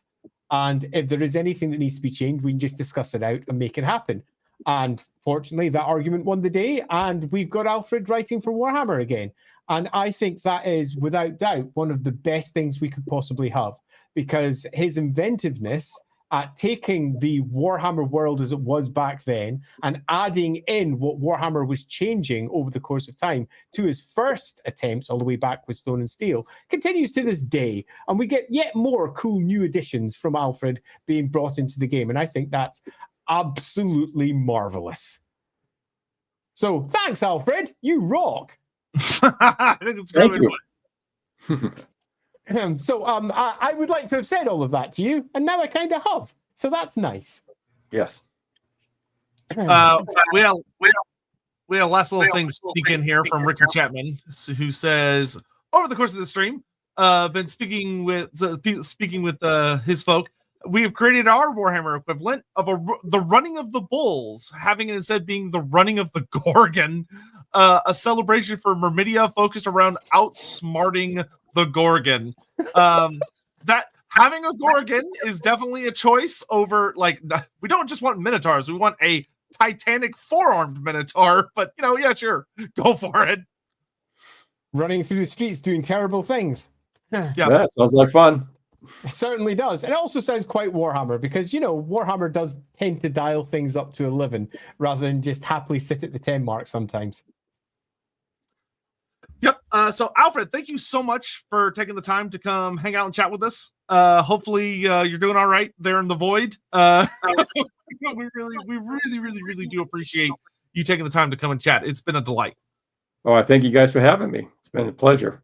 And if there is anything that needs to be changed, we can just discuss it out and make it happen. And fortunately, that argument won the day, and we've got Alfred writing for Warhammer again. And I think that is, without doubt, one of the best things we could possibly have, because his inventiveness at taking the Warhammer world as it was back then and adding in what Warhammer was changing over the course of time to his first attempts all the way back with Stone and Steel continues to this day. And we get yet more cool new additions from Alfred being brought into the game. And I think that's absolutely marvelous. So thanks, Alfred. You rock. I think it's going Thank you. So I would like to have said all of that to you, and now I kind of have. So that's nice. Yes. We have a last little thing sneak in here from Ricky Chapman, who says, over the course of the stream, been speaking with his folk. We have created our Warhammer equivalent of the running of the bulls, having it instead being the running of the Gorgon, a celebration for Myrmidia focused around outsmarting the Gorgon. That having a Gorgon is definitely a choice over, like, we don't just want Minotaurs, we want a Titanic four-armed Minotaur, but, you know, yeah, sure, go for it. Running through the streets doing terrible things. Yeah, That sounds like fun. It certainly does. And it also sounds quite Warhammer, because, you know, Warhammer does tend to dial things up to 11 rather than just happily sit at the 10 mark sometimes. Yep. So, Alfred, thank you so much for taking the time to come hang out and chat with us. Hopefully, you're doing all right there in the void. We really do appreciate you taking the time to come and chat. It's been a delight. Oh, I thank you guys for having me. It's been a pleasure.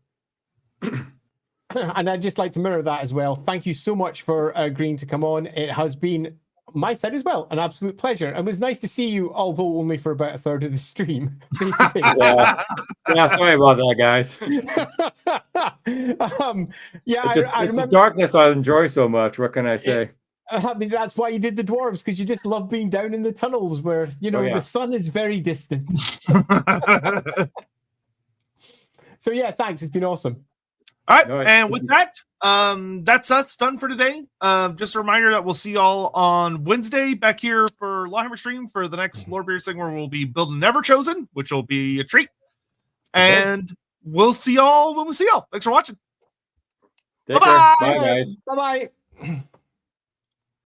And I'd just like to mirror that as well. Thank you so much for agreeing to come on. It has been, my side as well, an absolute pleasure. And it was nice to see you, although only for about a third of the stream. Yeah, sorry about that, guys. It's the darkness I enjoy so much. What can I say? I mean, that's why you did the dwarves, because you just love being down in the tunnels where, you know, the sun is very distant. So yeah, thanks. It's been awesome. All right, and with that, that's us done for today. Just a reminder that we'll see y'all on Wednesday back here for LAWhammer stream for the next Lorebeards thing, where we'll be building Neverchosen, which will be a treat. And we'll see y'all when we see y'all. Thanks for watching. Take care. Bye, guys. Bye-bye.